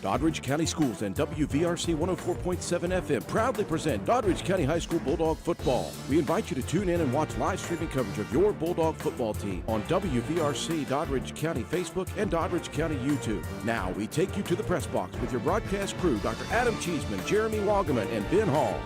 Doddridge County Schools and WVRC 104.7 FM proudly present Doddridge County High School Bulldog Football. We invite you to tune in and watch live streaming coverage of your Bulldog football team on WVRC Doddridge County Facebook and Doddridge County YouTube. Now we take you to the press box with your broadcast crew, Dr. Adam Cheeseman, Jeremy Wagaman, and Ben Hall.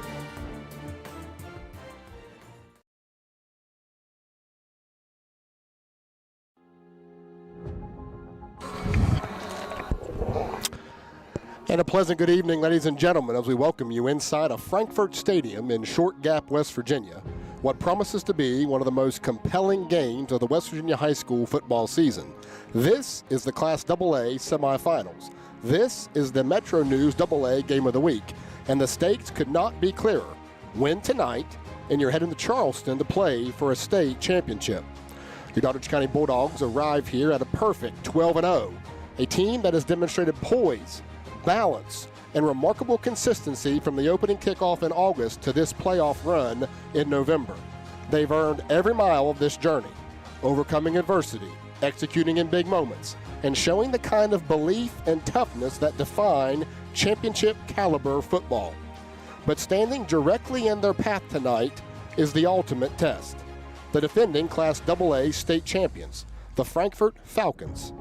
And a pleasant good evening, ladies and gentlemen, as we welcome you inside of Frankfort Stadium in Short Gap, West Virginia. What promises to be one of the most compelling games of the West Virginia high school football season. This is the Class AA semifinals. This is the Metro News AA Game of the Week, and the stakes could not be clearer. Win tonight, and you're heading to Charleston to play for a state championship. Your Doddridge County Bulldogs arrive here at a perfect 12-0, a team that has demonstrated poise, balance, and remarkable consistency from the opening kickoff in August to this playoff run in November. They've earned every mile of this journey, overcoming adversity, executing in big moments, and showing the kind of belief and toughness that define championship caliber football. But standing directly in their path tonight is the ultimate test. The defending Class AA state champions, the Frankfort Falcons.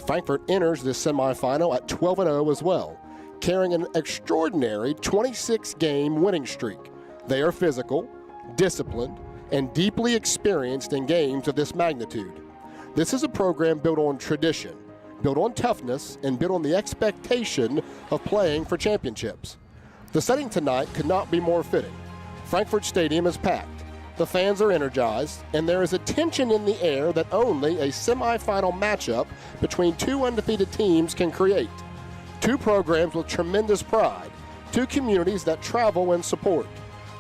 Frankfort enters this semifinal at 12-0 as well, carrying an extraordinary 26-game winning streak. They are physical, disciplined, and deeply experienced in games of this magnitude. This is a program built on tradition, built on toughness, and built on the expectation of playing for championships. The setting tonight could not be more fitting. Frankfort Stadium is packed. The fans are energized, and there is a tension in the air that only a semifinal matchup between two undefeated teams can create. Two programs with tremendous pride, two communities that travel and support,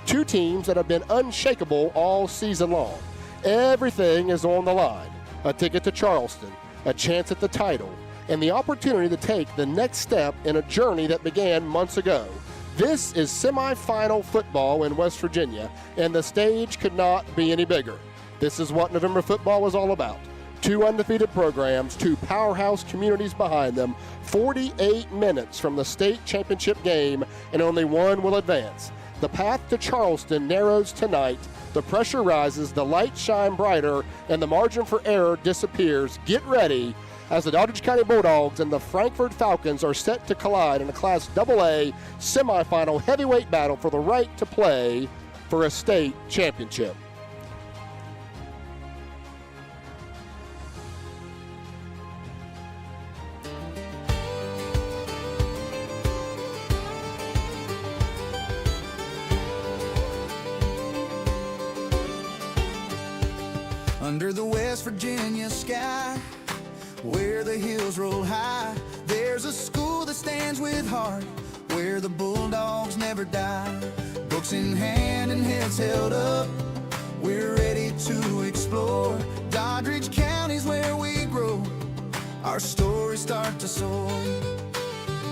two teams that have been unshakable all season long. Everything is on the line. A ticket to Charleston, a chance at the title, and the opportunity to take the next step in a journey that began months ago. This is semifinal football in West Virginia, and the stage could not be any bigger. This is what November football was all about. Two undefeated programs, two powerhouse communities behind them, 48 minutes from the state championship game, and only one will advance. The path to Charleston narrows tonight. The pressure rises, the lights shine brighter, and the margin for error disappears. Get ready, as the Doddridge County Bulldogs and the Frankfort Falcons are set to collide in a Class AA semifinal heavyweight battle for the right to play for a state championship. Under the West Virginia sky, where the hills roll high, there's a school that stands with heart, where the Bulldogs never die. Books in hand and heads held up, we're ready to explore. Doddridge County's where we grow, our stories start to soar.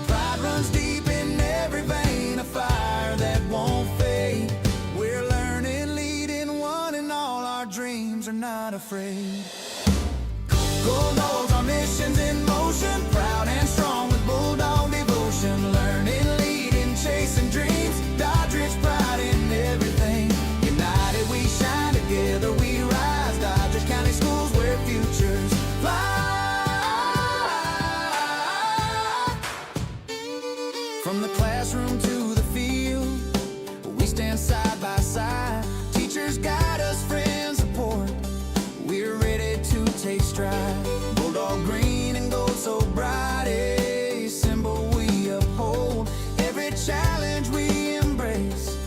Pride runs deep in every vein, a fire that won't fade. We're learning, leading one and all, our dreams are not afraid. Bulldogs, our mission's in motion, proud and strong with Bulldog devotion. Learning, leading, chasing dreams, Doddridge pride in everything. United we shine, together we rise. Doddridge County Schools where futures fly. From the classroom to the field, we stand side by side. Teachers guide us, friends support. We're ready to take stride. Bulldog green and gold so bright, a symbol we uphold. Every challenge we embrace,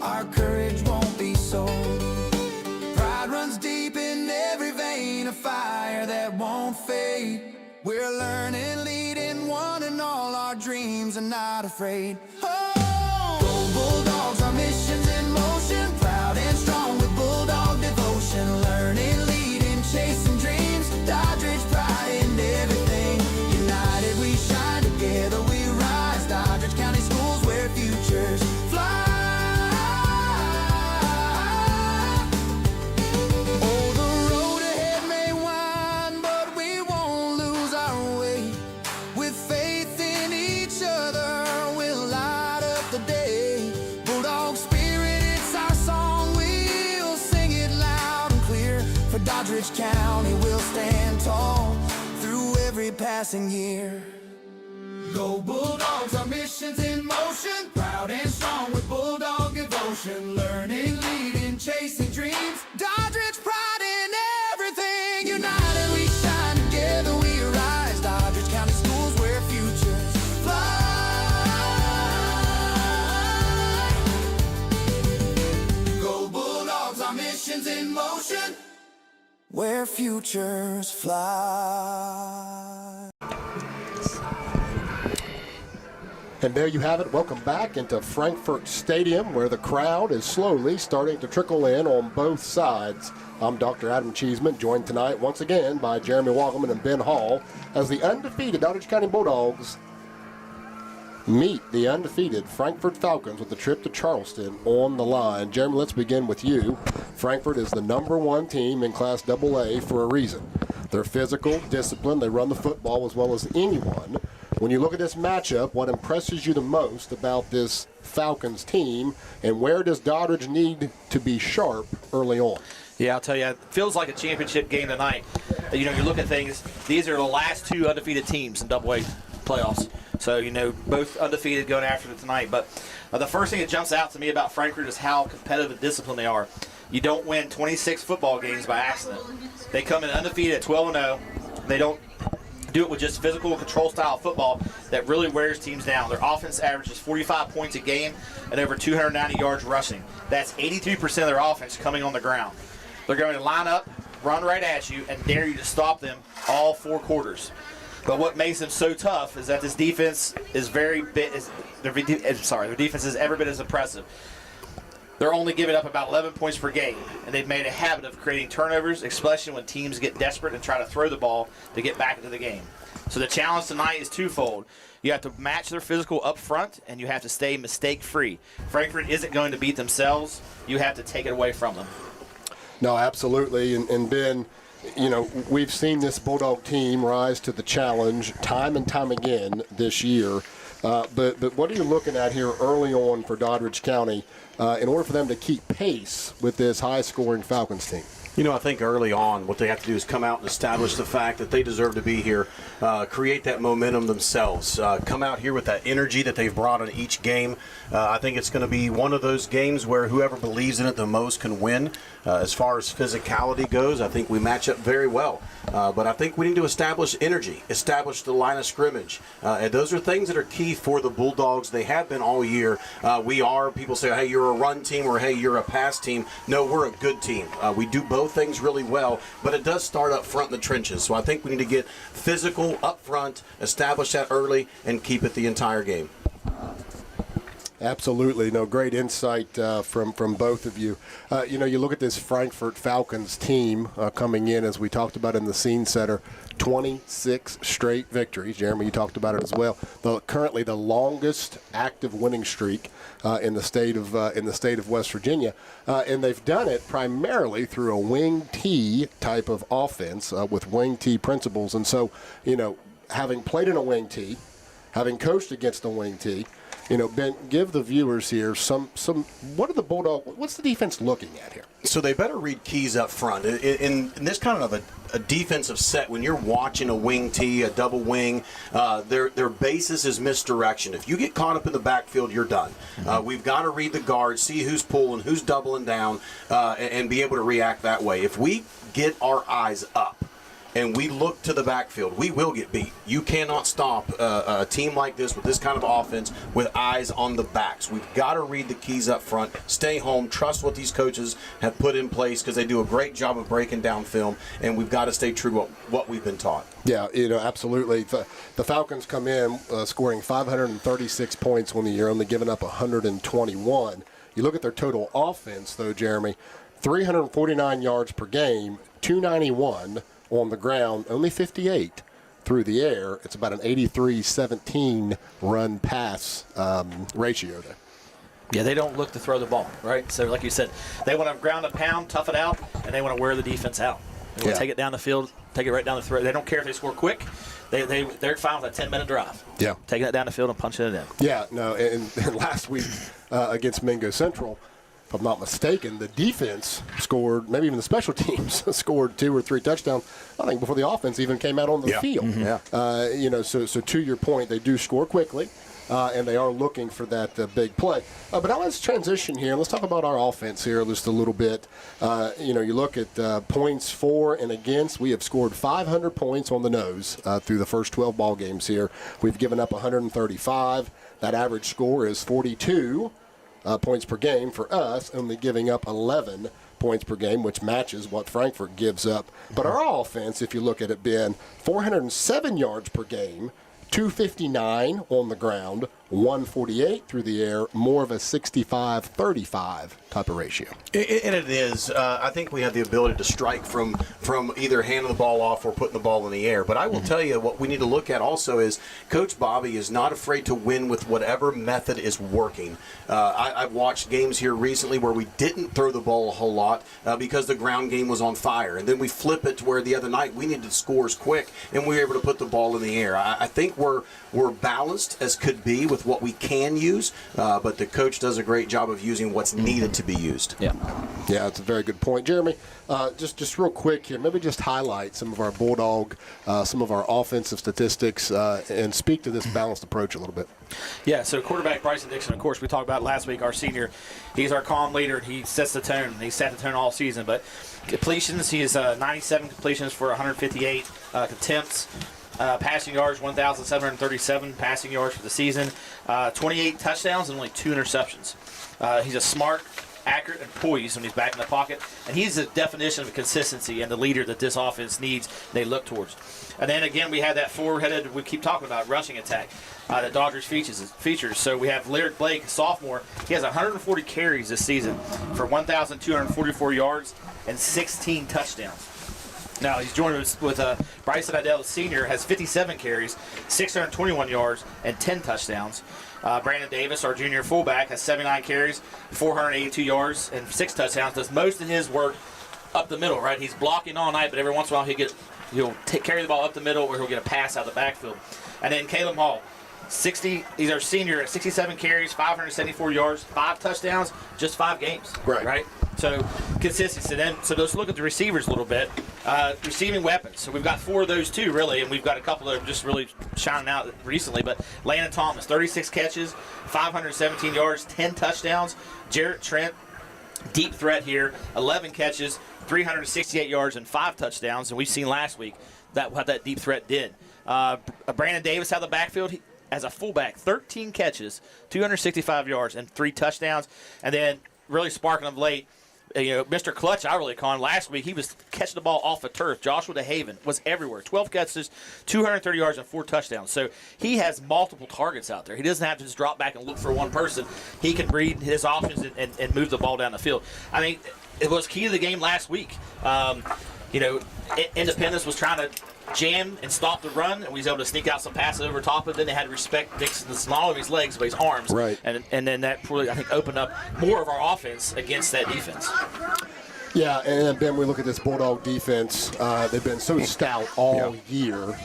our courage won't be sold. Pride runs deep in every vein, a fire that won't fade. We're learning, leading one and all, our dreams are not afraid. Oh! Go Bulldogs, our mission's in motion, proud and strong with Bulldog devotion. Learning, leading, chasing dreams, Doddridge pride in everything. United we shine, together we rise. Doddridge County Schools where futures fly. Oh, the road ahead may wind, but we won't lose our way. With faith in each other, passing year. Go Bulldogs, our mission's in motion. Proud and strong with Bulldog devotion. Learning, leading, chasing dreams. Doddridge, pride in everything. United we shine, together we rise. Doddridge County Schools where futures fly. Go Bulldogs, our mission's in motion. Where futures fly. And there you have it. Welcome back into Frankfort Stadium, where the crowd is slowly starting to trickle in on both sides. I'm Dr. Adam Cheeseman, joined tonight once again by Jeremy Wogleman and Ben Hall as the undefeated Doddridge County Bulldogs meet the undefeated Frankfort Falcons with the trip to Charleston on the line. Jeremy, let's begin with you. Frankfort is the #1 team in Class AA for a reason. They're physical, disciplined, they run the football as well as anyone. When you look at this matchup, what impresses you the most about this Falcons team, and where does Doddridge need to be sharp early on? Yeah, I'll tell you, it feels like a championship game tonight. You know, you look at things, these are the last two undefeated teams in AA playoffs. So, you know, both undefeated going after it tonight. But the first thing that jumps out to me about Frankfort is how competitive and disciplined they are. You don't win 26 football games by accident. They come in undefeated at 12-0. They don't do it with just physical control style football that really wears teams down. Their offense averages 45 points a game and over 290 yards rushing. That's 83% of their offense coming on the ground. They're going to line up, run right at you, and dare you to stop them all 4 quarters. But what makes them so tough is that this defense is their defense is every bit as impressive. They're only giving up about 11 points per game, and they've made a habit of creating turnovers, especially when teams get desperate and try to throw the ball to get back into the game. So the challenge tonight is twofold. You have to match their physical up front, and you have to stay mistake-free. Frankfort isn't going to beat themselves. You have to take it away from them. No, absolutely. And Ben, you know, we've seen this Bulldog team rise to the challenge time and time again this year. But what are you looking at here early on for Doddridge County in order for them to keep pace with this high-scoring Falcons team? You know, I think early on what they have to do is come out and establish the fact that they deserve to be here, create that momentum themselves, come out here with that energy that they've brought in each game. I think it's going to be one of those games where whoever believes in it the most can win. As far as physicality goes, I think we match up very well. But I think we need to establish energy, establish the line of scrimmage. And those are things that are key for the Bulldogs. They have been all year. People say, hey, you're a run team, or hey, you're a pass team. No, we're a good team. We do both things really well, but it does start up front in the trenches. So I think we need to get physical up front, establish that early, and keep it the entire game. Absolutely. No, great insight from both of you. You know, you look at this Frankfort Falcons team coming in, as we talked about in the scene setter, 26 straight victories. Jeremy, you talked about it as well. Currently the longest active winning streak in the state of West Virginia, and they've done it primarily through a wing T type of offense with wing T principles. And so, you know, having played in a wing T, having coached against a wing T, you know, Ben, give the viewers here some. What's the defense looking at here? So they better read keys up front. In this kind of a defensive set, when you're watching a wing T, a double wing, their basis is misdirection. If you get caught up in the backfield, you're done. We've got to read the guard, see who's pulling, who's doubling down, and be able to react that way. If we get our eyes up and we look to the backfield, we will get beat. You cannot stop a team like this with this kind of offense with eyes on the backs. We've got to read the keys up front, stay home, trust what these coaches have put in place, because they do a great job of breaking down film, and we've got to stay true to what we've been taught. Yeah, you know, absolutely. The Falcons come in scoring 536 points on the year, only giving up 121. You look at their total offense, though, Jeremy, 349 yards per game, 291 on the ground, only 58 through the air. It's about an 83-17 run-pass ratio there. Yeah, they don't look to throw the ball, right? So like you said, they want to ground and pound, tough it out, and they want to wear the defense out. They want to take it down the field, take it right down the throat. They don't care if they score quick. They're fine with a 10-minute drive. Yeah. Taking it down the field and punching it in. Yeah, no, and last week against Mingo Central, I'm not mistaken, the defense scored, maybe even the special teams scored 2 or 3 touchdowns, I think, before the offense even came out on the field. So to your point, they do score quickly. And they are looking for that big play. But now let's transition here. Let's talk about our offense here just a little bit. You look at points for and against. We have scored 500 points on the nose through the first 12 ball games here. We've given up 135. That average score is 42 points per game for us, only giving up 11 points per game, which matches what Frankfort gives up. But our offense, if you look at it, Ben, 407 yards per game, 259 on the ground, 148 through the air, more of a 65-35 type of ratio. And it is. I think we have the ability to strike from either handing the ball off or putting the ball in the air. But I will tell you what we need to look at also is Coach Bobby is not afraid to win with whatever method is working. I've watched games here recently where we didn't throw the ball a whole lot because the ground game was on fire. And then we flip it to where the other night we needed scores quick and we were able to put the ball in the air. I think we're balanced as could be with what we can use, but the coach does a great job of using what's needed to be used. Yeah, that's a very good point. Jeremy, just real quick here, maybe just highlight some of our Bulldog, some of our offensive statistics, and speak to this balanced approach a little bit. Yeah, so quarterback Bryson Dixon, of course, we talked about last week, our senior. He's our calm leader. He sets the tone. He set the tone all season. But completions, he has 97 completions for 158 attempts. Passing yards, 1,737 passing yards for the season. 28 touchdowns and only 2 interceptions. He's a smart, accurate, and poised when he's back in the pocket. And he's the definition of consistency and the leader that this offense needs, they look towards. And then, again, we have that four-headed, we keep talking about, rushing attack that Doddridge features. So we have Lyric Blake, a sophomore. He has 140 carries this season for 1,244 yards and 16 touchdowns. Now, he's joined with Bryson Idell, senior, has 57 carries, 621 yards, and 10 touchdowns. Brandon Davis, our junior fullback, has 79 carries, 482 yards, and 6 touchdowns. Does most of his work up the middle, right? He's blocking all night, but every once in a while he'll carry the ball up the middle or he'll get a pass out of the backfield. And then Caleb Hall, he's our senior at 67 carries, 574 yards, 5 touchdowns, just 5 games. Right? So consistency. So let's look at the receivers a little bit. Receiving weapons. So we've got 4 of those too, really, and we've got a couple that are just really shining out recently. But Landon Thomas, 36 catches, 517 yards, 10 touchdowns. Jarrett Trent, deep threat here, 11 catches, 368 yards, and 5 touchdowns. And we've seen last week what that deep threat did. Brandon Davis out of the backfield. As a fullback, 13 catches, 265 yards, and 3 touchdowns. And then really sparking of late, Mr. Clutch, I really call him. Last week, he was catching the ball off the turf. Joshua DeHaven was everywhere. 12 catches, 230 yards, and 4 touchdowns. So he has multiple targets out there. He doesn't have to just drop back and look for one person. He can read his options and move the ball down the field. I mean, it was key to the game last week. Independence was trying to jam and stop the run, and we was able to sneak out some passes over top of it. Then they had to respect Dixon's, not only his legs, but his arms. Right. And then that probably, I think, opened up more of our offense against that defense. Yeah, and then, Ben, we look at this Bulldog defense. They've been so stout all year.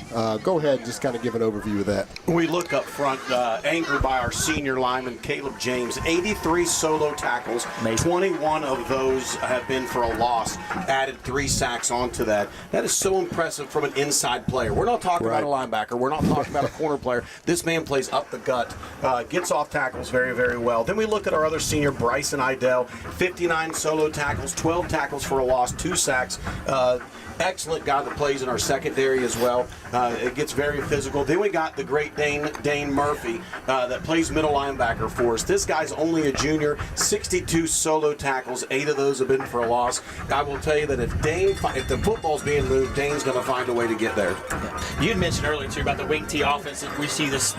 Go ahead and just kind of give an overview of that. We look up front, anchored by our senior lineman, Caleb James. 83 solo tackles. Amazing. 21 of those have been for a loss. Added 3 sacks onto that. That is so impressive from an inside player. We're not talking about a linebacker. We're not talking about a corner player. This man plays up the gut, gets off tackles very, very well. Then we look at our other senior, Bryson Idell. 59 solo tackles, 12 tackles for a loss, 2 sacks. Excellent guy that plays in our secondary as well. It gets very physical. Then we got the great Dane Murphy that plays middle linebacker for us. This guy's only a junior, 62 solo tackles, 8 of those have been for a loss. I will tell you that if the football's being moved, Dane's going to find a way to get there. Yeah. You had mentioned earlier, too, about the wing T offense that we see this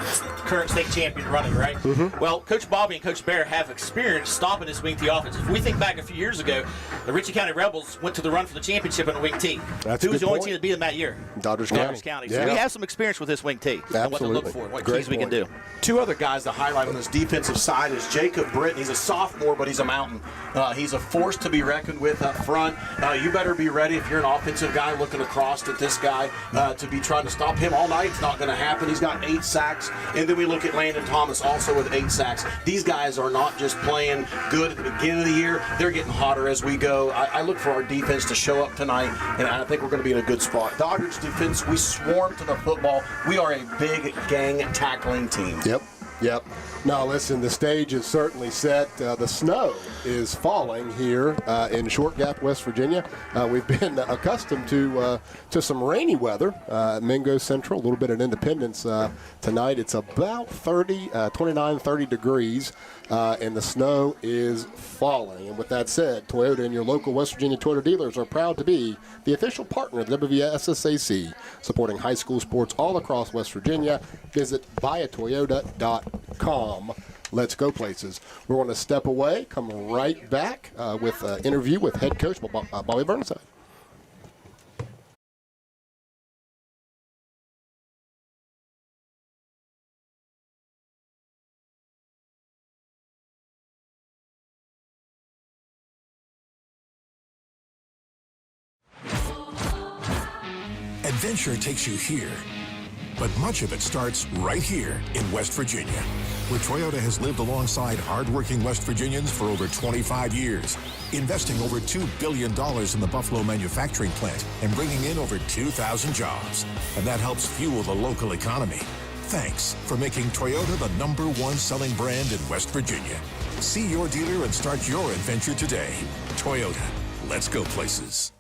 current state champion running, right? Mm-hmm. Well, Coach Bobby and Coach Bear have experience stopping this wing T offense. If we think back a few years ago, the Ritchie County Rebels went to the run for the championship on the wing T. That's a Who was good the only point. team that beat them that year? Doddridge County. Yeah. So we have some experience with this wing tee and what to look Absolutely. for, what Great keys we can do. Two other guys to highlight on this defensive side is Jacob Britton. He's a sophomore, but he's a mountain. He's a force to be reckoned with up front. You better be ready if you're an offensive guy looking across at this guy to be trying to stop him all night. It's not going to happen. He's got 8 sacks. And then we look at Landon Thomas also with 8 sacks. These guys are not just playing good at the beginning of the year. They're getting hotter as we go. I look for our defense to show up tonight, and I think we're going to be in a good spot. Doddridge defense, we swarm to the football. We are a big gang tackling team. Yep. Now, listen, the stage is certainly set. The snow is falling here in Short Gap, West Virginia. We've been accustomed to some rainy weather at Mingo Central, a little bit at Independence. Tonight it's about 29, 30 degrees, and the snow is falling. And with that said, Toyota and your local West Virginia Toyota dealers are proud to be the official partner of the WVSSAC, supporting high school sports all across West Virginia. Visit buyatoyota.com. Let's go places. We're going to step away, come right back with an interview with head coach Bobby Burnside. Adventure takes you here, but much of it starts right here in West Virginia, where Toyota has lived alongside hardworking West Virginians for over 25 years, investing over $2 billion in the Buffalo manufacturing plant and bringing in over 2,000 jobs. And that helps fuel the local economy. Thanks for making Toyota the #1 selling brand in West Virginia. See your dealer and start your adventure today. Toyota, let's go places.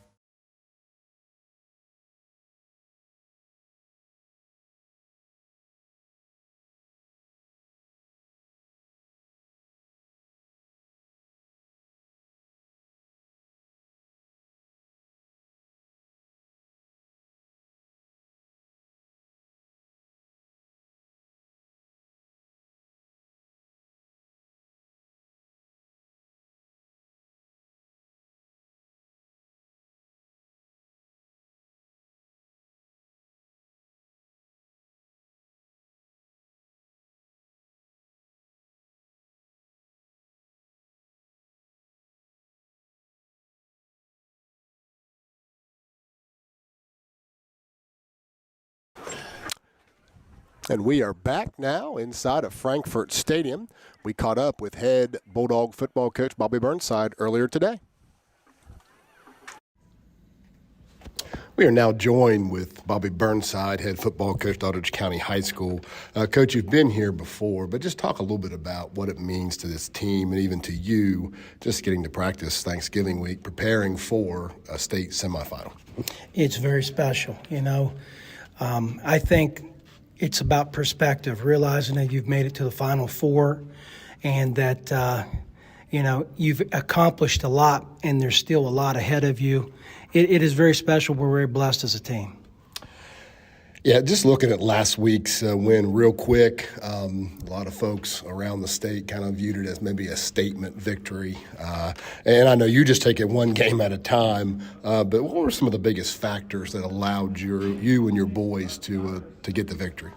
And we are back now inside of Frankfort Stadium. We caught up with head Bulldog football coach Bobby Burnside earlier today. We are now joined with Bobby Burnside, head football coach, Doddridge County High School. Coach, you've been here before, but just talk a little bit about what it means to this team and even to you just getting to practice Thanksgiving week, preparing for a state semifinal. It's very special, I think it's about perspective, realizing that you've made it to the Final Four and that, you've accomplished a lot and there's still a lot ahead of you. It is very special. We're very blessed as a team. Yeah, just looking at last week's win real quick, a lot of folks around the state kind of viewed it as maybe a statement victory. And I know you just take it one game at a time, but what were some of the biggest factors that allowed you and your boys to get the victory?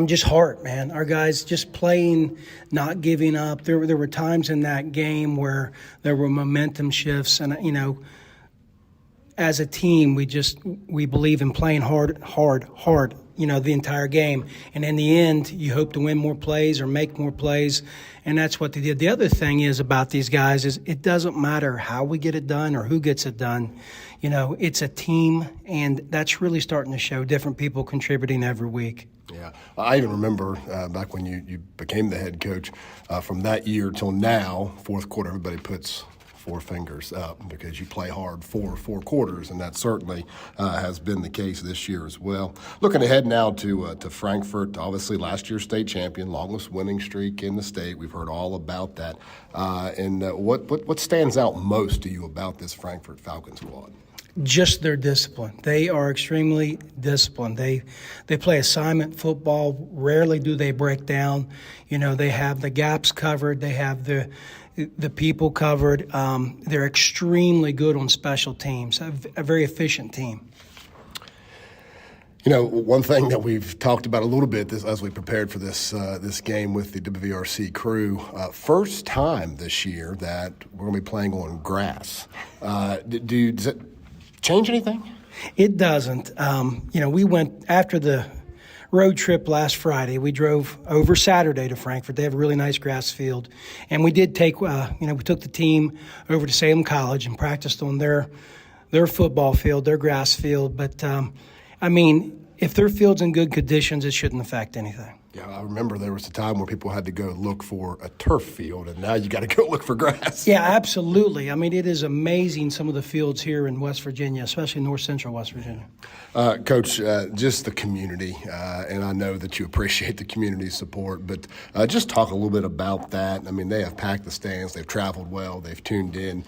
Just heart, man. Our guys just playing, not giving up. There were times in that game where there were momentum shifts, and as a team, we believe in playing hard, the entire game. And in the end, you hope to win more plays or make more plays, and that's what they did. The other thing is about these guys is it doesn't matter how we get it done or who gets it done. It's a team, and that's really starting to show, different people contributing every week. Yeah, I even remember back when you became the head coach, from that year till now, fourth quarter, everybody puts 4 fingers up because you play hard for 4 quarters, and that certainly has been the case this year as well. Looking ahead now to Frankfort, obviously last year's state champion, longest winning streak in the state. We've heard all about that. And what stands out most to you about this Frankfort Falcon squad? just their discipline. They are extremely disciplined. They play assignment football. Rarely do they break down. They have the gaps covered. They have the people covered. They're extremely good on special teams, a very efficient team. One thing that we've talked about a little bit as we prepared for this game with the WVRC crew, first time this year that we're going to be playing on grass. Does it change anything? It doesn't. We went after the road trip last Friday. We drove over Saturday to Frankfort. They have a really nice grass field, and we did take. We took the team over to Salem College and practiced on their football field, their grass field. But if their field's in good conditions, it shouldn't affect anything. Yeah, I remember there was a time where people had to go look for a turf field, and now you got to go look for grass. Yeah, absolutely. It is amazing, some of the fields here in West Virginia, especially north central West Virginia. Coach, just the community, and I know that you appreciate the community support, but just talk a little bit about that. They have packed the stands, they've traveled well, they've tuned in.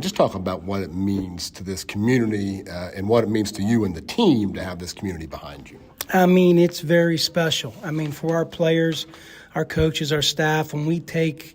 Just talk about what it means to this community and what it means to you and the team to have this community behind you. It's very special. For our players, our coaches, our staff, when we take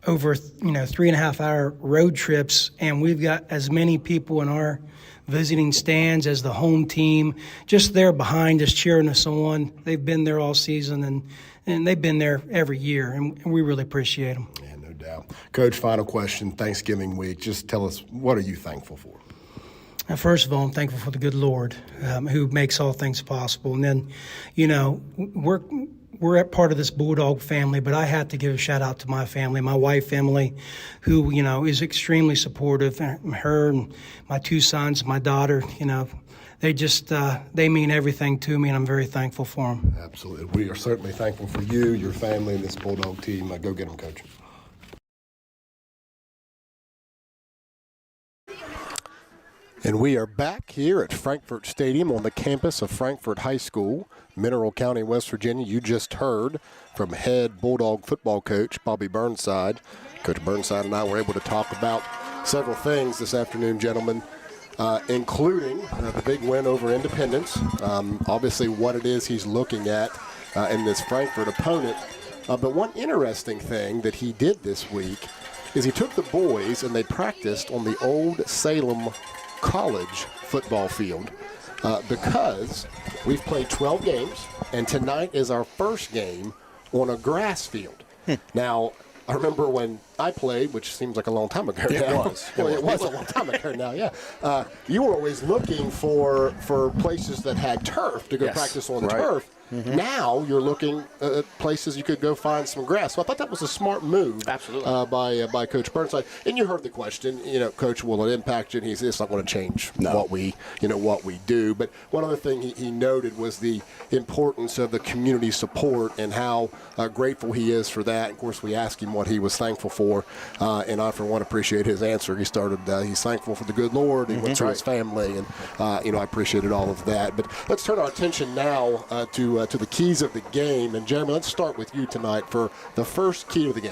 over, 3.5-hour road trips and we've got as many people in our visiting stands as the home team, just there behind us, cheering us on. They've been there all season and they've been there every year, and we really appreciate them. Yeah, no doubt. Coach, final question, Thanksgiving week. Just tell us, what are you thankful for? First of all, I'm thankful for the good Lord who makes all things possible. And then, we're at part of this Bulldog family, but I have to give a shout out to my family, my wife family, who, is extremely supportive. Her and my 2 sons, my daughter, they just, they mean everything to me, and I'm very thankful for them. Absolutely. We are certainly thankful for you, your family, and this Bulldog team. Go get them, Coach. And we are back here at Frankfort Stadium on the campus of Frankfort High School, Mineral County, West Virginia. You just heard from head Bulldog football coach Bobby Burnside. Coach Burnside and I were able to talk about several things this afternoon, gentlemen, including the big win over Independence, obviously what it is he's looking at in this Frankfort opponent. But one interesting thing that he did this week is he took the boys and they practiced on the old Salem College football field because we've played 12 games, and tonight is our first game on a grass field. Now, I remember when I played, which seems like a long time ago now. It was a long time ago now, yeah. You were always looking for places that had turf to go practice on turf. Mm-hmm. Now you're looking at places you could go find some grass. So I thought that was a smart move. Absolutely. By Coach Burnside. And you heard the question, Coach, will it impact you? And he said it's not going to change what we do. But one other thing he noted was the importance of the community support and how grateful he is for that. Of course, we asked him what he was thankful for, and I, for one, appreciate his answer. He started, he's thankful for the good Lord. He went through his family, and, I appreciated all of that. But let's turn our attention now to the keys of the game. And, Jeremy, let's start with you tonight for the first key of the game.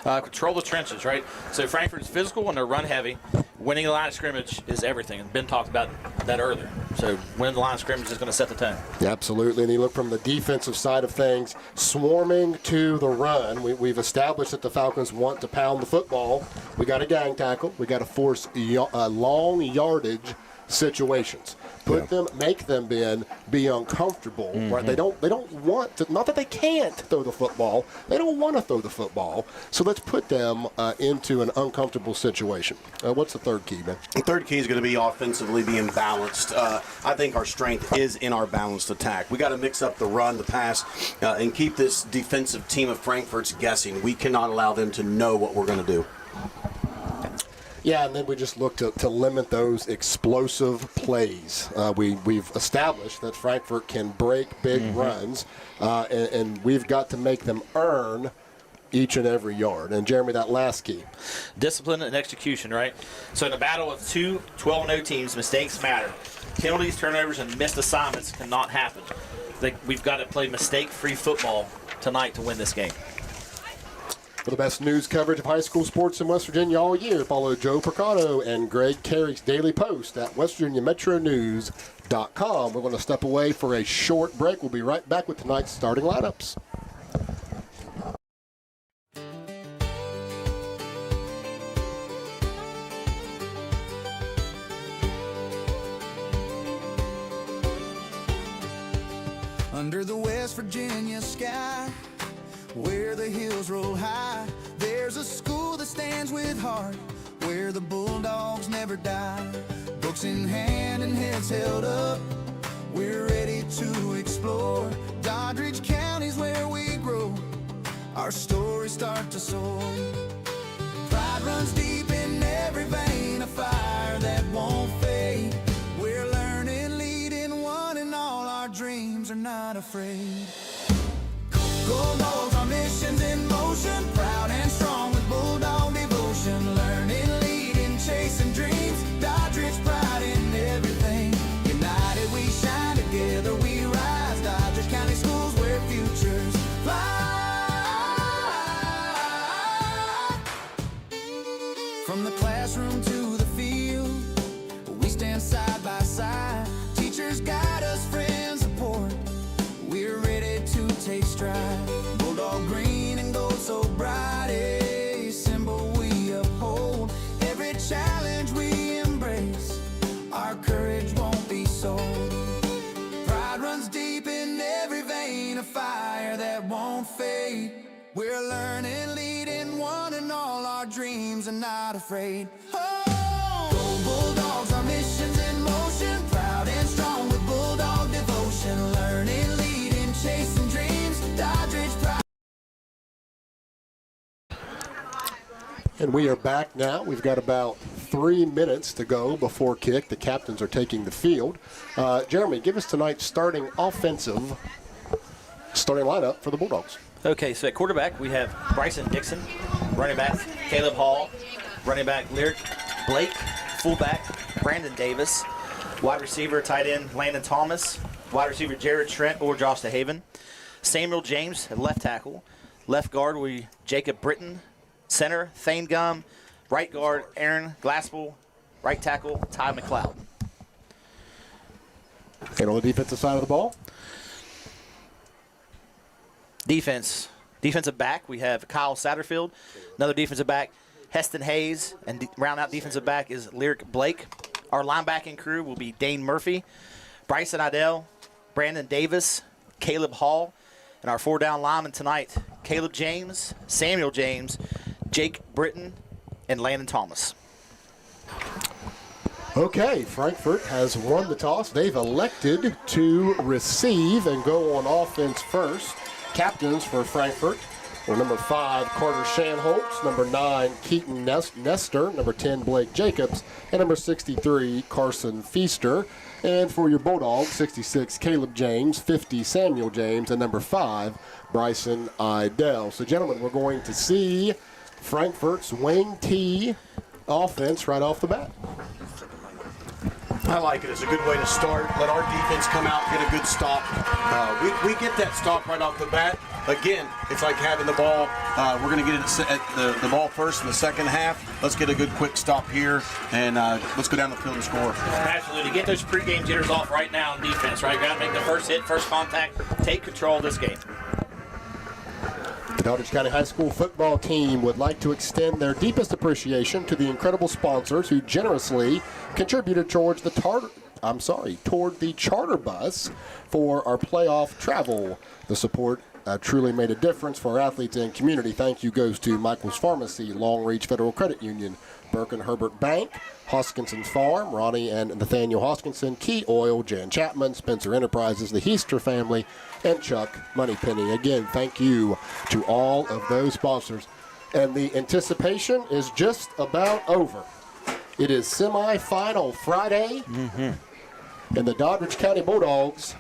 Control the trenches, right? So Frankfurt's physical and they're run heavy. Winning the line of scrimmage is everything. And Ben talked about that earlier. So winning the line of scrimmage is going to set the tone. Yeah, absolutely. And you look from the defensive side of things, swarming to the run. We've established that the Falcons want to pound the football. We got to gang tackle. We got to force long yardage situations. Make them be uncomfortable, right? They don't want to, not that they can't throw the football, they don't want to throw the football. So let's put them into an uncomfortable situation. What's the third key, man? The third key is going to be offensively being balanced. I think our strength is in our balanced attack. We got to mix up the run, the pass, and keep this defensive team of Frankfort's guessing. We cannot allow them to know what we're going to do. Yeah, and then we just look to limit those explosive plays. We've established that Frankfort can break big runs, and we've got to make them earn each and every yard. And, Jeremy, that last key. Discipline and execution, right? So in a battle with two 12-0 teams, mistakes matter. Penalties, turnovers, and missed assignments cannot happen. We've got to play mistake-free football tonight to win this game. For the best news coverage of high school sports in West Virginia all year, follow Joe Percano and Greg Carrick's Daily Post at WestVirginiaMetroNews.com. We're going to step away for a short break. We'll be right back with tonight's starting lineups. Under the West Virginia sky, where the hills roll high, there's a school that stands with heart, where the Bulldogs never die. Books in hand and heads held up, we're ready to explore. Doddridge County's where we grow, our stories start to soar. Pride runs deep in every vein, a fire that won't fade. We're learning, leading one, and all our dreams are not afraid. Go Dogs, our mission's in motion, proud and strong with Bulldog devotion. Learning, leading, chasing dreams, Doddridge pride in everything. United we shine, together we rise. Doddridge County Schools where futures fly. From the classroom to the field, we stand side by side. Teachers guide us, friends support. We're ready to take stride. Bulldog green and gold so bright, a symbol we uphold. Every challenge we embrace, our courage won't be sold. Pride runs deep in every vein, a fire that won't fade. We're learning, leading one, and all our dreams are not afraid. Oh, go Bulldogs, our mission's in motion, proud and strong with Bulldog devotion. Learning, leading, chasing dreams, Doddridge pride. And we are back now. We've got about 3 minutes to go before kick. The captains are taking the field. Jeremy, give us tonight's starting lineup for the Bulldogs. Okay, so at quarterback, we have Bryson Dixon. Running back, Caleb Hall. Running back, Lyric Blake. Fullback, Brandon Davis. Wide receiver, tight end, Landon Thomas. Wide receiver, Jared Trent or Josh DeHaven. Samuel James at left tackle. Left guard, Jacob Britton. Center, Thane Gum. Right guard, Aaron Glaspel. Right tackle, Ty McLeod. And on the defensive side of the ball? Defensive back, we have Kyle Satterfield. Another defensive back, Heston Hayes. And round out defensive back is Lyric Blake. Our linebacking crew will be Dane Murphy, Bryson Idell, Brandon Davis, Caleb Hall. And our 4 down linemen tonight, Caleb James, Samuel James, Jake Britton, and Landon Thomas. Okay, Frankfort has won the toss. They've elected to receive and go on offense first. Captains for Frankfort were number 5, Carter Shanholtz, number 9, Keaton Nestor, number 10, Blake Jacobs, and number 63, Carson Feaster. And for your Bulldogs, 66, Caleb James, 50, Samuel James, and number 5, Bryson Idell. So, gentlemen, we're going to see Frankfort's wing T offense right off the bat. I like it. It's a good way to start. Let our defense come out and get a good stop. We get that stop right off the bat. Again, it's like having the ball. We're going to get the ball first in the second half. Let's get a good quick stop here, and let's go down the field and score. Absolutely. Get those pregame jitters off right now in defense, right? Got to make the first hit, first contact, take control of this game. The Doddridge County High School football team would like to extend their deepest appreciation to the incredible sponsors who generously contributed towards toward the charter bus for our playoff travel. The support truly made a difference for our athletes and community. Thank you goes to Michael's Pharmacy, Long Reach Federal Credit Union, Burke and Herbert Bank, Hoskinson Farm, Ronnie and Nathaniel Hoskinson, Key Oil, Jan Chapman, Spencer Enterprises, the Heaster family, and Chuck Moneypenny. Again, thank you to all of those sponsors. And the anticipation is just about over. It is semifinal Friday, and the Doddridge County Bulldogs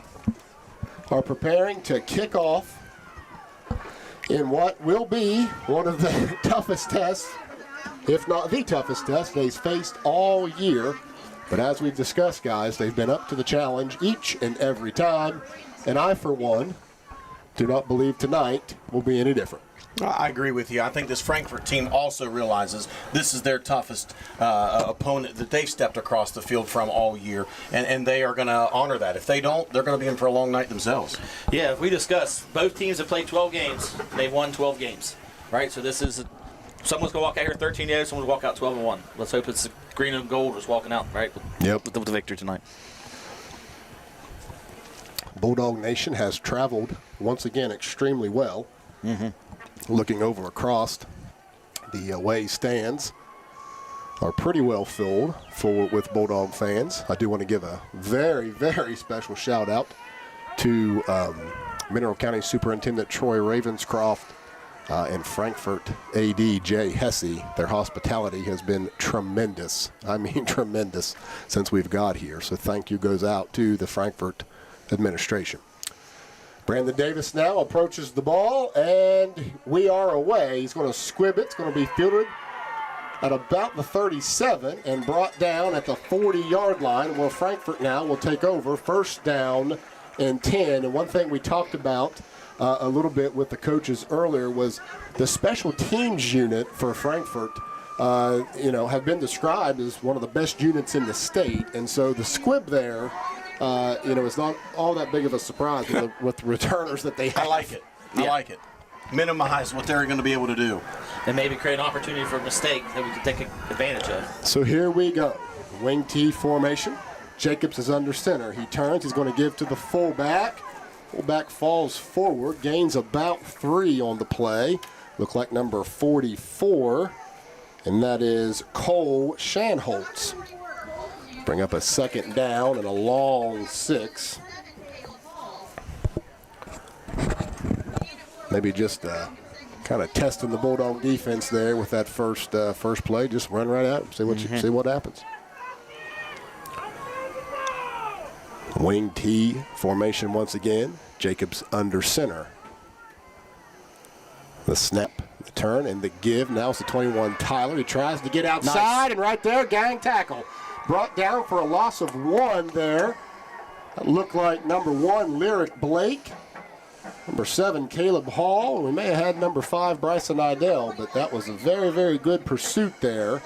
are preparing to kick off in what will be one of the toughest tests, if not the toughest test they've faced all year. But as we've discussed, guys, they've been up to the challenge each and every time. And I, for one, do not believe tonight will be any different. I agree with you. I think this Frankfort team also realizes this is their toughest opponent that they've stepped across the field from all year, and they are going to honor that. If they don't, they're going to be in for a long night themselves. Yeah, if we discuss, both teams have played 12 games. They've won 12 games, right? So this is someone's going to walk out here 13-0, someone's walk out 12-1. Let's hope it's green and gold just walking out, right? With the victory tonight. Bulldog Nation has traveled once again extremely well. Looking over across, the away stands are pretty well filled with Bulldog fans. I do want to give a very, very special shout out to Mineral County Superintendent Troy Ravenscroft and Frankfort AD Jay Hesse. Their hospitality has been tremendous. I mean tremendous since we've got here. So thank you goes out to the Frankfort administration. Brandon Davis now approaches the ball, and we are away. He's going to squib it. It's going to be fielded at about the 37 and brought down at the 40-yard line. Well, Frankfort now will take over, first down and 10. And one thing we talked about a little bit with the coaches earlier was the special teams unit for Frankfort, have been described as one of the best units in the state. And so the squib there, it's not all that big of a surprise with the returners that they have. I like it. I like it. Minimize what they're going to be able to do. And maybe create an opportunity for a mistake that we can take advantage of. So here we go. Wing T formation. Jacobs is under center. He turns. He's going to give to the fullback. Fullback falls forward. Gains about 3 on the play. Look like number 44. And that is Cole Shanholtz. Bring up a second down and a long 6. Maybe just kind of testing the Bulldog defense there with that first play. Just run right out and see what happens. Wing T formation once again. Jacobs under center. The snap, the turn, and the give. Now it's the 21 Tyler. He tries to get outside, and right there, gang tackle. Brought down for a loss of 1 there. That looked like number 1, Lyric Blake. Number 7, Caleb Hall. We may have had number 5, Bryson Idell, but that was a very, very good pursuit there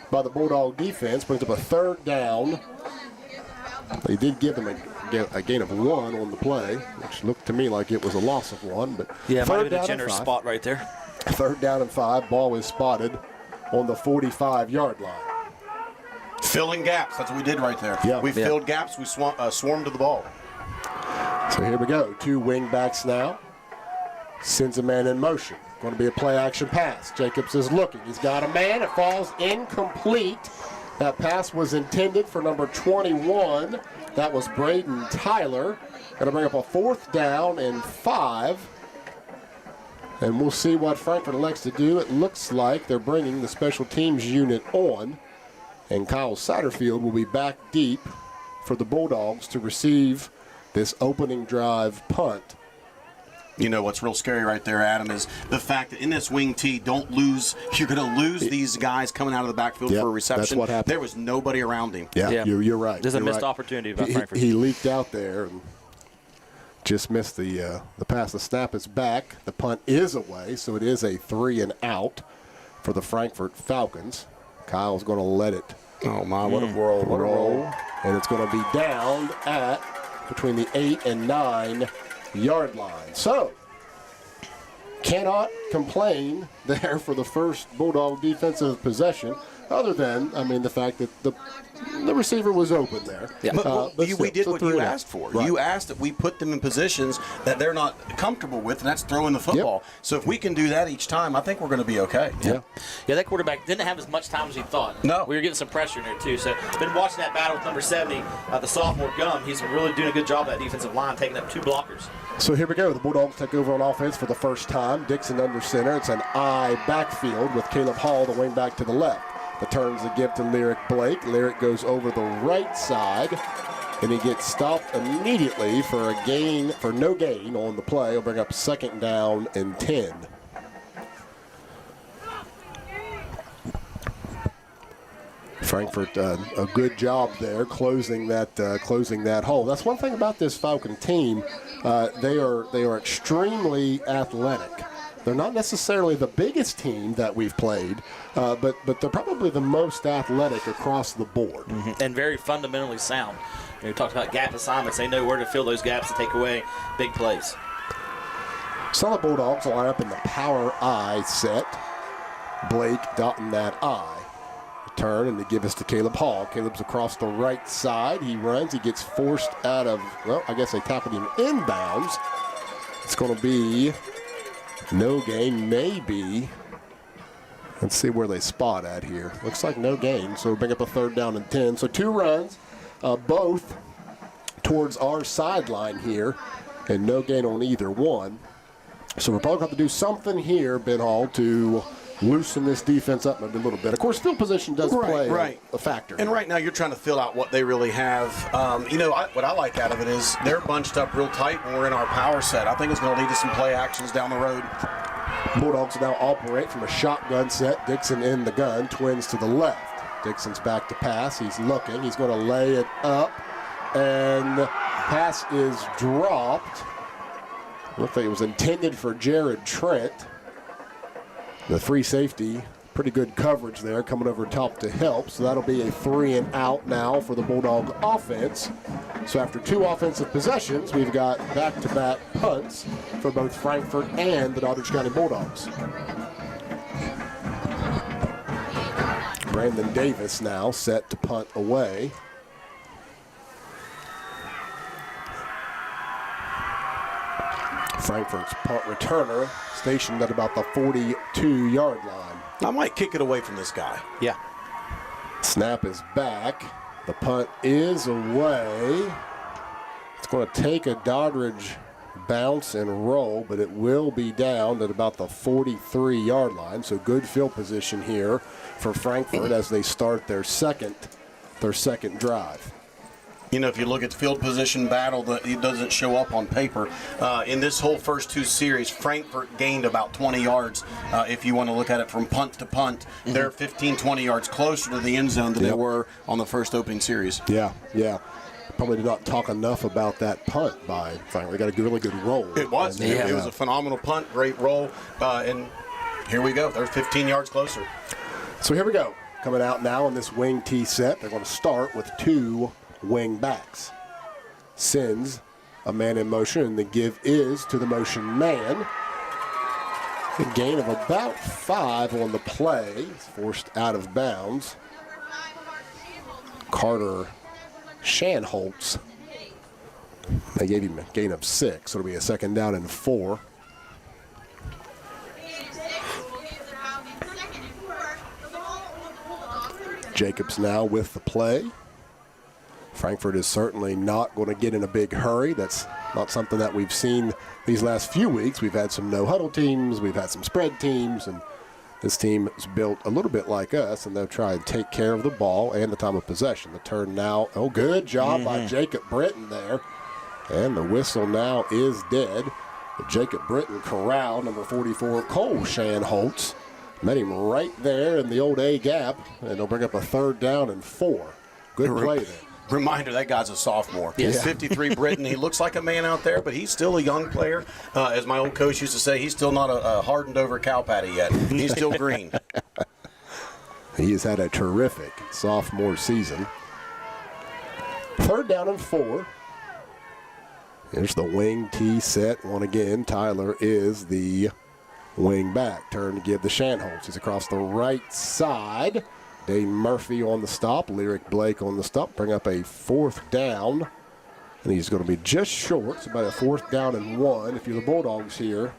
by the Bulldog defense. Brings up a 3rd down. They did give them a gain of 1 on the play, which looked to me like it was a loss of 1. But yeah, might have been a generous spot right there. 3rd down and 5. Ball is spotted on the 45-yard line. Filling gaps. That's what we did right there. Yeah. We filled gaps. We swarmed to the ball. So here we go. 2 wing backs now. Sends a man in motion. Going to be a play-action pass. Jacobs is looking. He's got a man. It falls incomplete. That pass was intended for number 21. That was Braden Tyler. Going to bring up a 4th down and 5. And we'll see what Frankfort elects to do. It looks like they're bringing the special teams unit on. And Kyle Satterfield will be back deep for the Bulldogs to receive this opening drive punt. You know what's real scary right there, Adam, is the fact that in this wing T, you're going to lose these guys coming out of the backfield for a reception. That's what happened. There was nobody around him. Yeah. You're right. There's a missed opportunity by Frankfort. He leaked out there and just missed the pass. The snap is back. The punt is away, so it is a 3 and out for the Frankfort Falcons. Kyle's going to let it. Oh, my, what a roll. What a roll. And it's going to be down at between the 8 and 9 yard line. So, cannot complain there for the first Bulldog defensive possession, other than, the fact that the receiver was open there. Yeah. But we did what you asked for. Right. You asked that we put them in positions that they're not comfortable with, and that's throwing the football. Yep. So if we can do that each time, I think we're going to be okay. Yeah. Yeah, that quarterback didn't have as much time as he thought. No. We were getting some pressure in there, too. So, been watching that battle with number 70, the sophomore Gum. He's really doing a good job of that defensive line, taking up 2 blockers. So here we go. The Bulldogs take over on offense for the first time. Dixon under center. It's an I backfield with Caleb Hall, the wing back, to the left. The turn's the give to Lyric Blake. Lyric goes over the right side, and he gets stopped immediately for no gain on the play. He'll bring up 2nd down and 10. Frankfort, a good job there closing that hole. That's one thing about this Falcon team. They are extremely athletic. They're not necessarily the biggest team that we've played, but they're probably the most athletic across the board. And very fundamentally sound. We talked about gap assignments. They know where to fill those gaps to take away big plays. So the Bulldogs line up in the power I set. Blake dotting that I. Turn and they give us to Caleb Hall. Caleb's across the right side. He runs. He gets forced out of, well, I guess they tackled him inbounds. It's going to be no gain, maybe. Let's see where they spot at here. Looks like no gain, so bring up a 3rd down and 10. So 2 runs, both towards our sideline here, and no gain on either one. So we're probably going to have to do something here, Ben Hall, to loosen this defense up a little bit. Of course, field position does play a factor. And right now you're trying to fill out what they really have. What I like out of it is they're bunched up real tight when we're in our power set. I think it's going to lead to some play actions down the road. Bulldogs now operate from a shotgun set. Dixon in the gun, twins to the left. Dixon's back to pass. He's looking. He's going to lay it up. And the pass is dropped. Looks like it was intended for Jared Trent. The free safety, pretty good coverage there, coming over top to help. So that'll be a 3 and out now for the Bulldog offense. So after 2 offensive possessions, we've got back-to-back punts for both Frankfort and the Doddridge County Bulldogs. Brandon Davis now set to punt away. Frankfort's punt returner stationed at about the 42-yard line. I might kick it away from this guy. Yeah. Snap is back. The punt is away. It's going to take a Doddridge bounce and roll, but it will be down at about the 43-yard line. So good field position here for Frankfort as they start their second drive. You know, if you look at the field position battle, it doesn't show up on paper. In this whole first 2 series, Frankfort gained about 20 yards. If you want to look at it from punt to punt, they're 15, 20 yards closer to the end zone than they were on the first opening series. Yeah. Probably did not talk enough about that punt by Frankfort. They got a really good roll. It was. It was a phenomenal punt, great roll. And here we go. They're 15 yards closer. So here we go. Coming out now in this wing T set. They're going to start with 2 wing backs. Sends a man in motion, and the give is to the motion man. A gain of about 5 on the play. He's forced out of bounds. Carter Shanholtz. They gave him a gain of 6, so it'll be a 2nd down and 4. Jacobs now with the play. Frankfort is certainly not going to get in a big hurry. That's not something that we've seen these last few weeks. We've had some no-huddle teams. We've had some spread teams. And this team is built a little bit like us, and they'll try and take care of the ball and the time of possession. The turn now. Oh, good job by Jacob Britton there. And the whistle now is dead. But Jacob Britton corralled number 44, Cole Shanholtz. Met him right there in the old A gap, and they'll bring up a 3rd down and 4. Good play there. Reminder, that guy's a sophomore. Yeah. He's 53 Britton. He looks like a man out there, but he's still a young player. As my old coach used to say, he's still not a hardened over cow patty yet. He's still green. He has had a terrific sophomore season. 3rd down and 4. Here's the wing T set. One again. Tyler is the wing back. Turn to give the Shanholtz. He's across the right side. Dane Murphy on the stop. Lyric Blake on the stop. Bring up a 4th down. And he's going to be just short. It's about a 4th down and 1. If you're the Bulldogs here,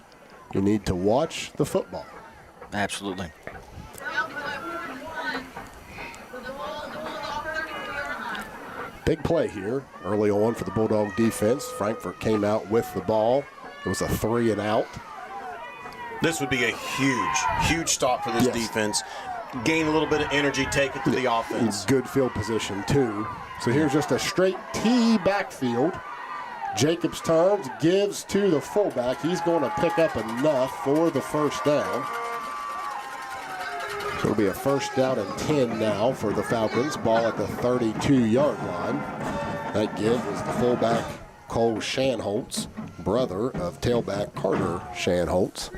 you need to watch the football. Absolutely. Big play here early on for the Bulldog defense. Frankfort came out with the ball. It was a 3 and out. This would be a huge stop for this defense. Gain a little bit of energy, take it to the offense. Good field position, too. So here's just a straight T backfield. Jacobs turns, gives to the fullback. He's going to pick up enough for the 1st down. It'll be a first down and 10 now for the Falcons. Ball at the 32-yard line. That give was the fullback Cole Shanholtz, brother of tailback Carter Shanholtz.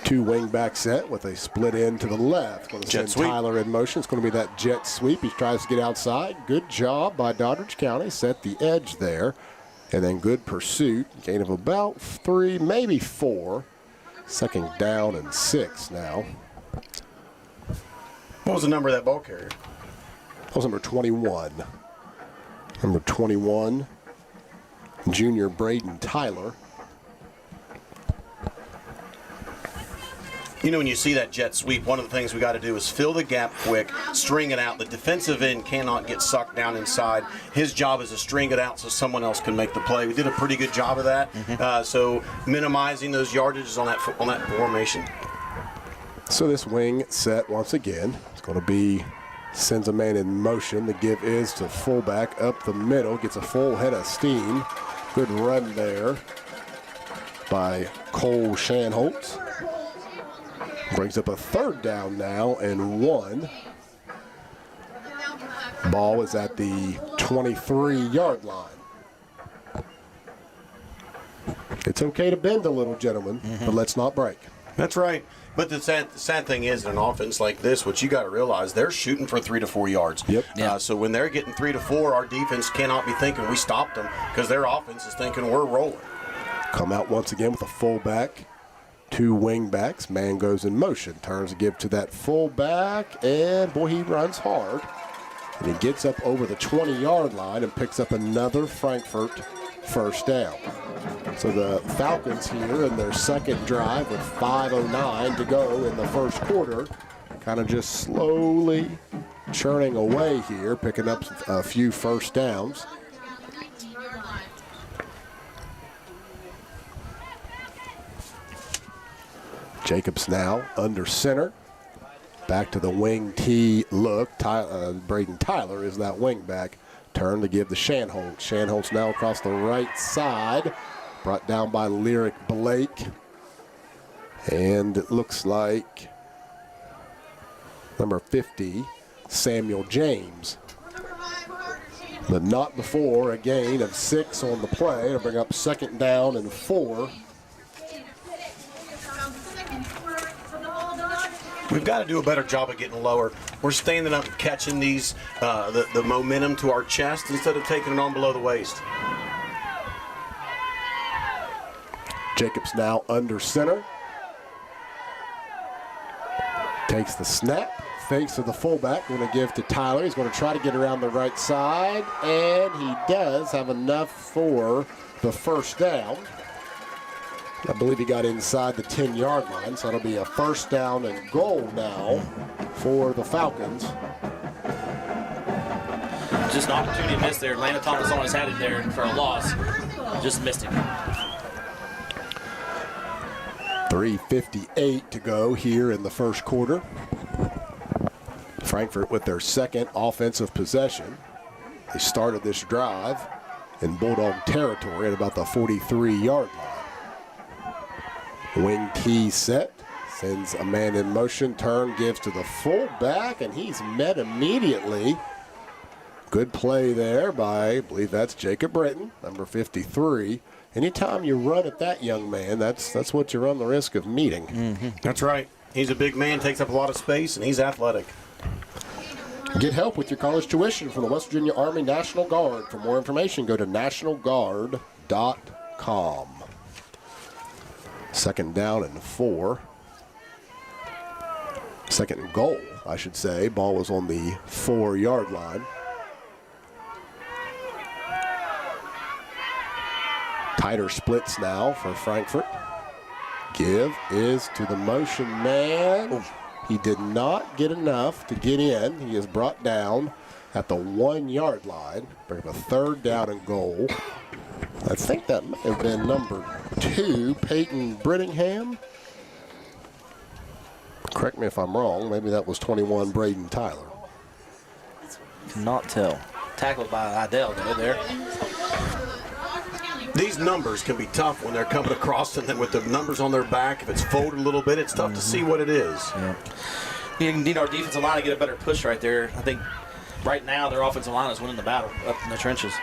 Two wing-back set with a split end to the left. Going to send Tyler in motion. It's going to be that jet sweep. He tries to get outside. Good job by Doddridge County. Set the edge there. And then good pursuit. Gain of about 3, maybe 4. Second down and 6 now. What was the number of that ball carrier? That was number 21. Number 21, junior Braden Tyler. You know, when you see that jet sweep, one of the things we got to do is fill the gap quick, string it out. The defensive end cannot get sucked down inside. His job is to string it out so someone else can make the play. We did a pretty good job of that. So minimizing those yardages on that formation. So this wing set once again. It's going to be, sends a man in motion. The give is to fullback up the middle. Gets a full head of steam. Good run there by Cole Shanholtz. Brings up a third down now and 1. Ball is at the 23-yard line. It's okay to bend a little, gentlemen, but let's not break. That's right. But the sad thing is, in an offense like this, what you got to realize, they're shooting for 3 to 4 yards. Yep. So when they're getting 3 to 4, our defense cannot be thinking we stopped them because their offense is thinking we're rolling. Come out once again with a fullback. 2 wing backs. Man goes in motion. Turns to give to that fullback. And, boy, he runs hard. And he gets up over the 20-yard line and picks up another Frankfort first down. So the Falcons here in their second drive with 5:09 to go in the first quarter. Kind of just slowly churning away here, picking up a few first downs. Jacobs now under center. Back to the wing T look. Braden Tyler is that wing back. Turn to give the Shanholtz. Shanholtz now across the right side. Brought down by Lyric Blake. And it looks like number 50, Samuel James. But not before a gain of 6 on the play to bring up second down and 4. We've got to do a better job of getting lower. We're standing up and catching these, the momentum to our chest instead of taking it on below the waist. Jacobs now under center. Takes the snap. Fakes to the fullback. Going to give to Tyler. He's going to try to get around the right side. And he does have enough for the first down. I believe he got inside the 10-yard line, so it'll be a first down and goal now for the Falcons. Just an opportunity missed there. Landon Thomas almost had it there for a loss. Just missed it. 3:58 to go here in the first quarter. Frankfort with their second offensive possession. They started this drive in Bulldog territory at about the 43-yard line. Wing T set, sends a man in motion, turn, gives to the fullback, and he's met immediately. Good play there by, I believe that's Jacob Britton, number 53. Anytime you run at that young man, that's what you run the risk of meeting. That's right. He's a big man, takes up a lot of space, and he's athletic. Get help with your college tuition from the West Virginia Army National Guard. For more information, go to nationalguard.com. Second down and 4. Second and goal, I should say. Ball was on the 4-yard line. Tighter splits now for Frankfort. Give is to the motion man. He did not get enough to get in. He is brought down at the 1-yard line. Bring up a third down and goal. I think that may have been number 2, Peyton Brittingham. Correct me if I'm wrong. Maybe that was 21, Braden Tyler. Cannot tell. tackled by Idell there. These numbers can be tough when they're coming across, and then with the numbers on their back, if it's folded a little bit, it's tough to see what it is. Yeah. You need our defensive line to get a better push right there. I think right now their offensive line is winning the battle up in the trenches.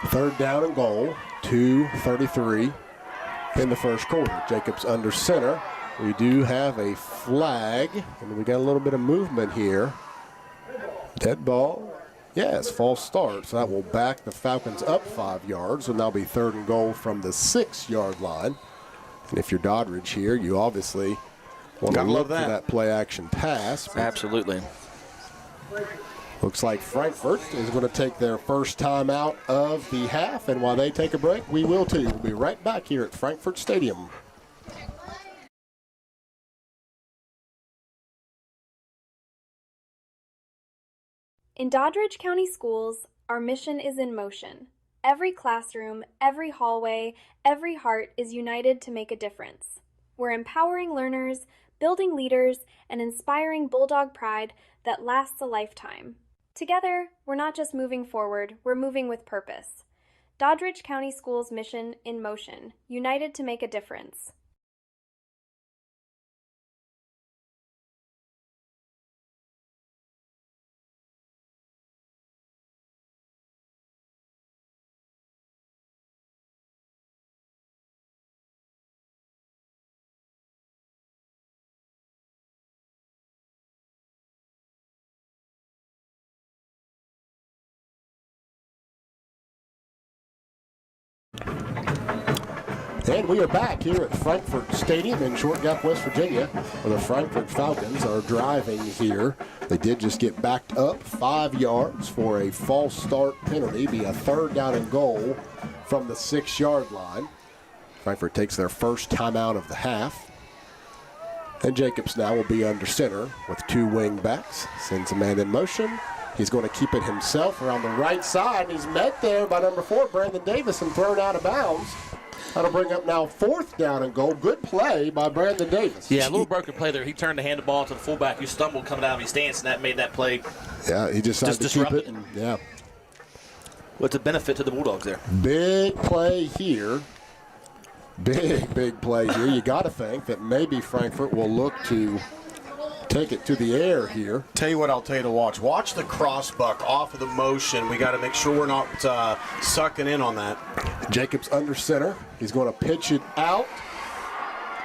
3rd down and goal, 2:33 in the first quarter. Jacobs under center. We do have a flag, and we got a little bit of movement here. Dead ball. Yes, false start. So that will back the Falcons up 5 yards, and that'll be 3rd and goal from the 6-yard line. And if you're Doddridge here, you obviously want to look for that play action pass. Absolutely. Looks like Frankfort is going to take their first time out of the half, and while they take a break, we will too. We'll be right back here at Frankfort Stadium. In Doddridge County Schools, our mission is in motion. Every classroom, every hallway, every heart is united to make a difference. We're empowering learners, building leaders, and inspiring Bulldog pride that lasts a lifetime. Together, we're not just moving forward, we're moving with purpose. Doddridge County Schools' mission in motion, united to make a difference. And we are back here at Frankfort Stadium in Short Gap, West Virginia, where the Frankfort Falcons are driving here. They did just get backed up 5 yards for a false start penalty, be a 3rd down and goal from the 6-yard line. Frankfort takes their first timeout of the half. And Jacobs now will be under center with 2 wing backs. Sends a man in motion. He's going to keep it himself around the right side. He's met there by number 4, Brandon Davis, and thrown out of bounds. That'll bring up now 4th down and goal. Good play by Brandon Davis. Yeah, a little broken play there. He turned to hand the ball to the fullback who stumbled coming out of his stance, and that made that play. Yeah, he just decided to keep it. And, yeah. What's a benefit to the Bulldogs there? Big play here. Big play here. You got to think that maybe Frankfort will look to take it to the air here. Tell you what I'll tell you to watch. Watch the crossbuck off of the motion. We got to make sure we're not sucking in on that. Jacobs under center. He's going to pitch it out.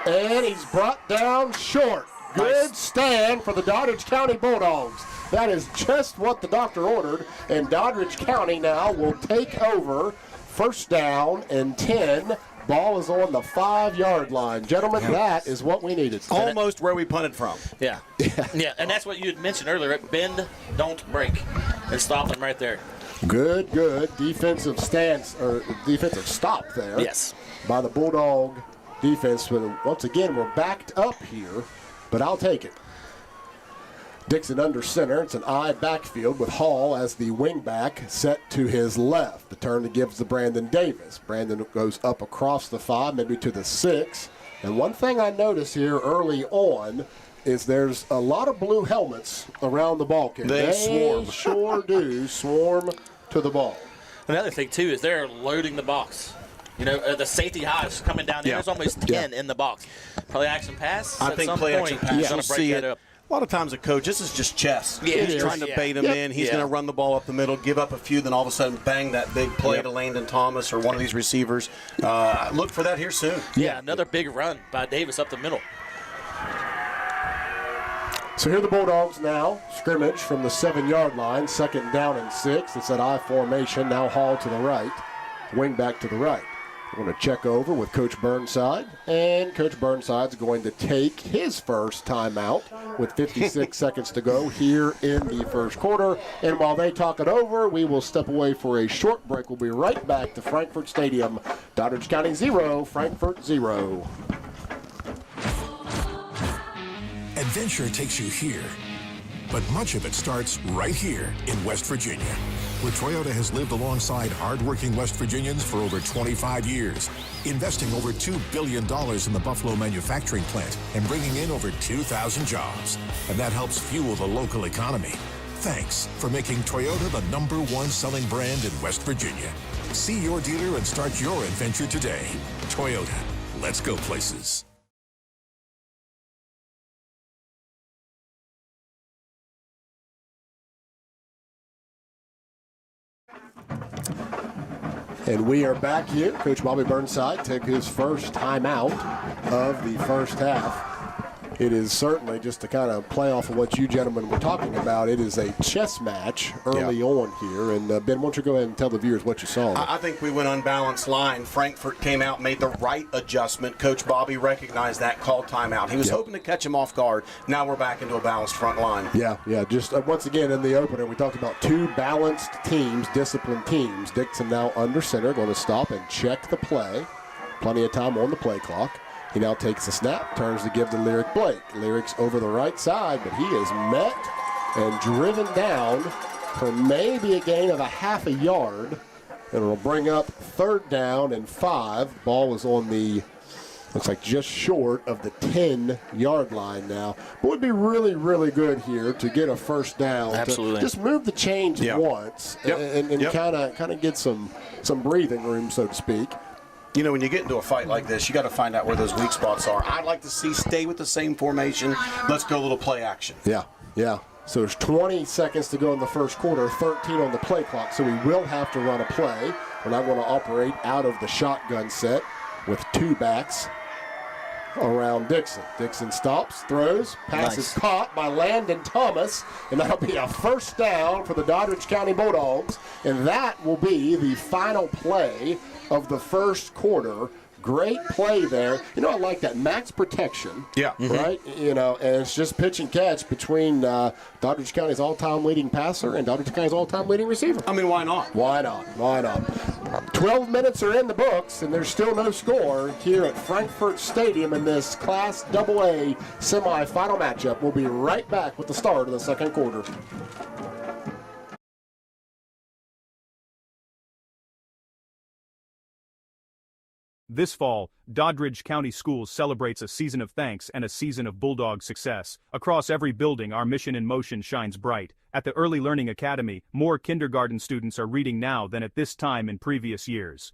And he's brought down short. Good stand for the Doddridge County Bulldogs. That is just what the doctor ordered. And Doddridge County now will take over. 1st down and 10. Ball is on the 5-yard line. Gentlemen, that is what we needed. Almost where we punted from. Yeah, and that's what you had mentioned earlier. Right? Bend, don't break, and stop them right there. Good defensive stance, or defensive stop there. Yes. By the Bulldog defense. But once again, we're backed up here, but I'll take it. Dixon under center. It's an I backfield with Hall as the wingback set to his left. The turn that gives to Brandon Davis. Brandon goes up across the 5, maybe to the 6. And one thing I notice here early on is there's a lot of blue helmets around the ball carrier. They swarm. Sure do swarm to the ball. Another thing, too, is they're loading the box. You know, the safety high is coming down there. There's almost 10 in the box. Play action pass. I think play action pass. He's going You'll to break see that it. up. A lot of times a coach, this is just chess. Yeah, he's trying to bait him in. He's going to run the ball up the middle, give up a few, then all of a sudden, bang, that big play to Landon Thomas or one of these receivers. Look for that here soon. Yeah, another big run by Davis up the middle. So here are the Bulldogs now. Scrimmage from the 7-yard line. 2nd down and 6. It's that I formation. Now Hall to the right. Wing back to the right. We're going to check over with Coach Burnside, and Coach Burnside's going to take his first timeout with 56 seconds to go here in the first quarter. And while they talk it over, we will step away for a short break. We'll be right back to Frankfort Stadium. Doddridge County 0, Frankfort 0. Adventure takes you here, but much of it starts right here in West Virginia, where Toyota has lived alongside hardworking West Virginians for over 25 years, investing over $2 billion in the Buffalo manufacturing plant and bringing in over 2,000 jobs. And that helps fuel the local economy. Thanks for making Toyota the #1 selling brand in West Virginia. See your dealer and start your adventure today. Toyota, let's go places. And we are back here. Coach Bobby Burnside took his first timeout of the first half. It is certainly, just to kind of play off of what you gentlemen were talking about, it is a chess match early on here. And, Ben, why don't you go ahead and tell the viewers what you saw? I think we went unbalanced line. Frankfort came out, made the right adjustment. Coach Bobby recognized that, called timeout. He was hoping to catch him off guard. Now we're back into a balanced front line. Yeah. Just once again in the opener, we talked about two balanced teams, disciplined teams. Dixon now under center, going to stop and check the play. Plenty of time on the play clock. He now takes the snap, turns to give to Lyric Blake. Lyric's over the right side, but he is met and driven down for maybe a gain of a half a yard. And it'll bring up 3rd down and 5. Ball is on the, looks like just short of the 10-yard line now. But it would be really, really good here to get a first down. Absolutely. To just move the chains once and kind of get some breathing room, so to speak. You know, when you get into a fight like this, you got to find out where those weak spots are. I'd like to see stay with the same formation. Let's go a little play action. Yeah. So there's 20 seconds to go in the first quarter, 13 on the play clock, so we will have to run a play. We're not going to operate out of the shotgun set with 2 backs around Dixon. Dixon stops, throws, pass is caught by Landon Thomas, and that'll be a first down for the Doddridge County Bulldogs, and that will be the final play of the first quarter. Great play there. You know, I like that. Max protection. Yeah. Right? You know, and it's just pitch and catch between Doddridge County's all-time leading passer and Doddridge County's all-time leading receiver. I mean, why not? Why not? 12 minutes are in the books, and there's still no score here at Frankfort Stadium in this Class AA semifinal matchup. We'll be right back with the start of the second quarter. This fall, Doddridge County Schools celebrates a season of thanks and a season of Bulldog success. Across every building, our mission in motion shines bright. At the Early Learning Academy, more kindergarten students are reading now than at this time in previous years.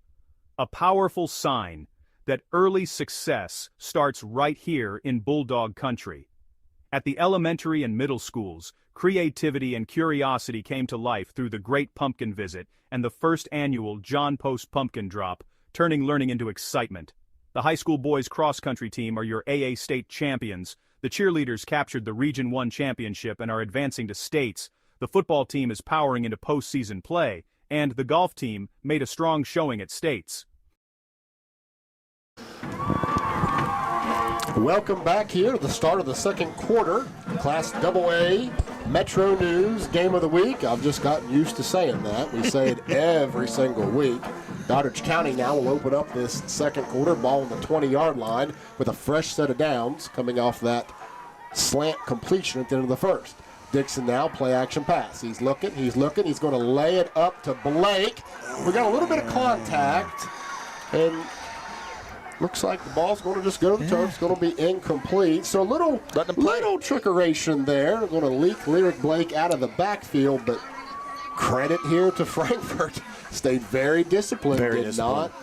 A powerful sign that early success starts right here in Bulldog country. At the elementary and middle schools, creativity and curiosity came to life through the Great Pumpkin Visit and the first annual John Post Pumpkin Drop, turning learning into excitement. The high school boys cross-country team are your AA state champions. The cheerleaders captured the Region 1 championship and are advancing to states. The football team is powering into postseason play, and the golf team made a strong showing at states. Welcome back here to the start of the second quarter. Class AA Metro News Game of the Week. I've just gotten used to saying that. We say it every single week. Doddridge County now will open up this second quarter. Ball on the 20-yard line with a fresh set of downs coming off that slant completion at the end of the first. Dixon now, play action pass. He's looking, he's going to lay it up to Blake. We got a little bit of contact, and looks like the ball's going to just go to the turf. It's going to be incomplete. So a little trickeration there. They're going to leak Lyric Blake out of the backfield, but credit here to Frankfort. Stayed very disciplined.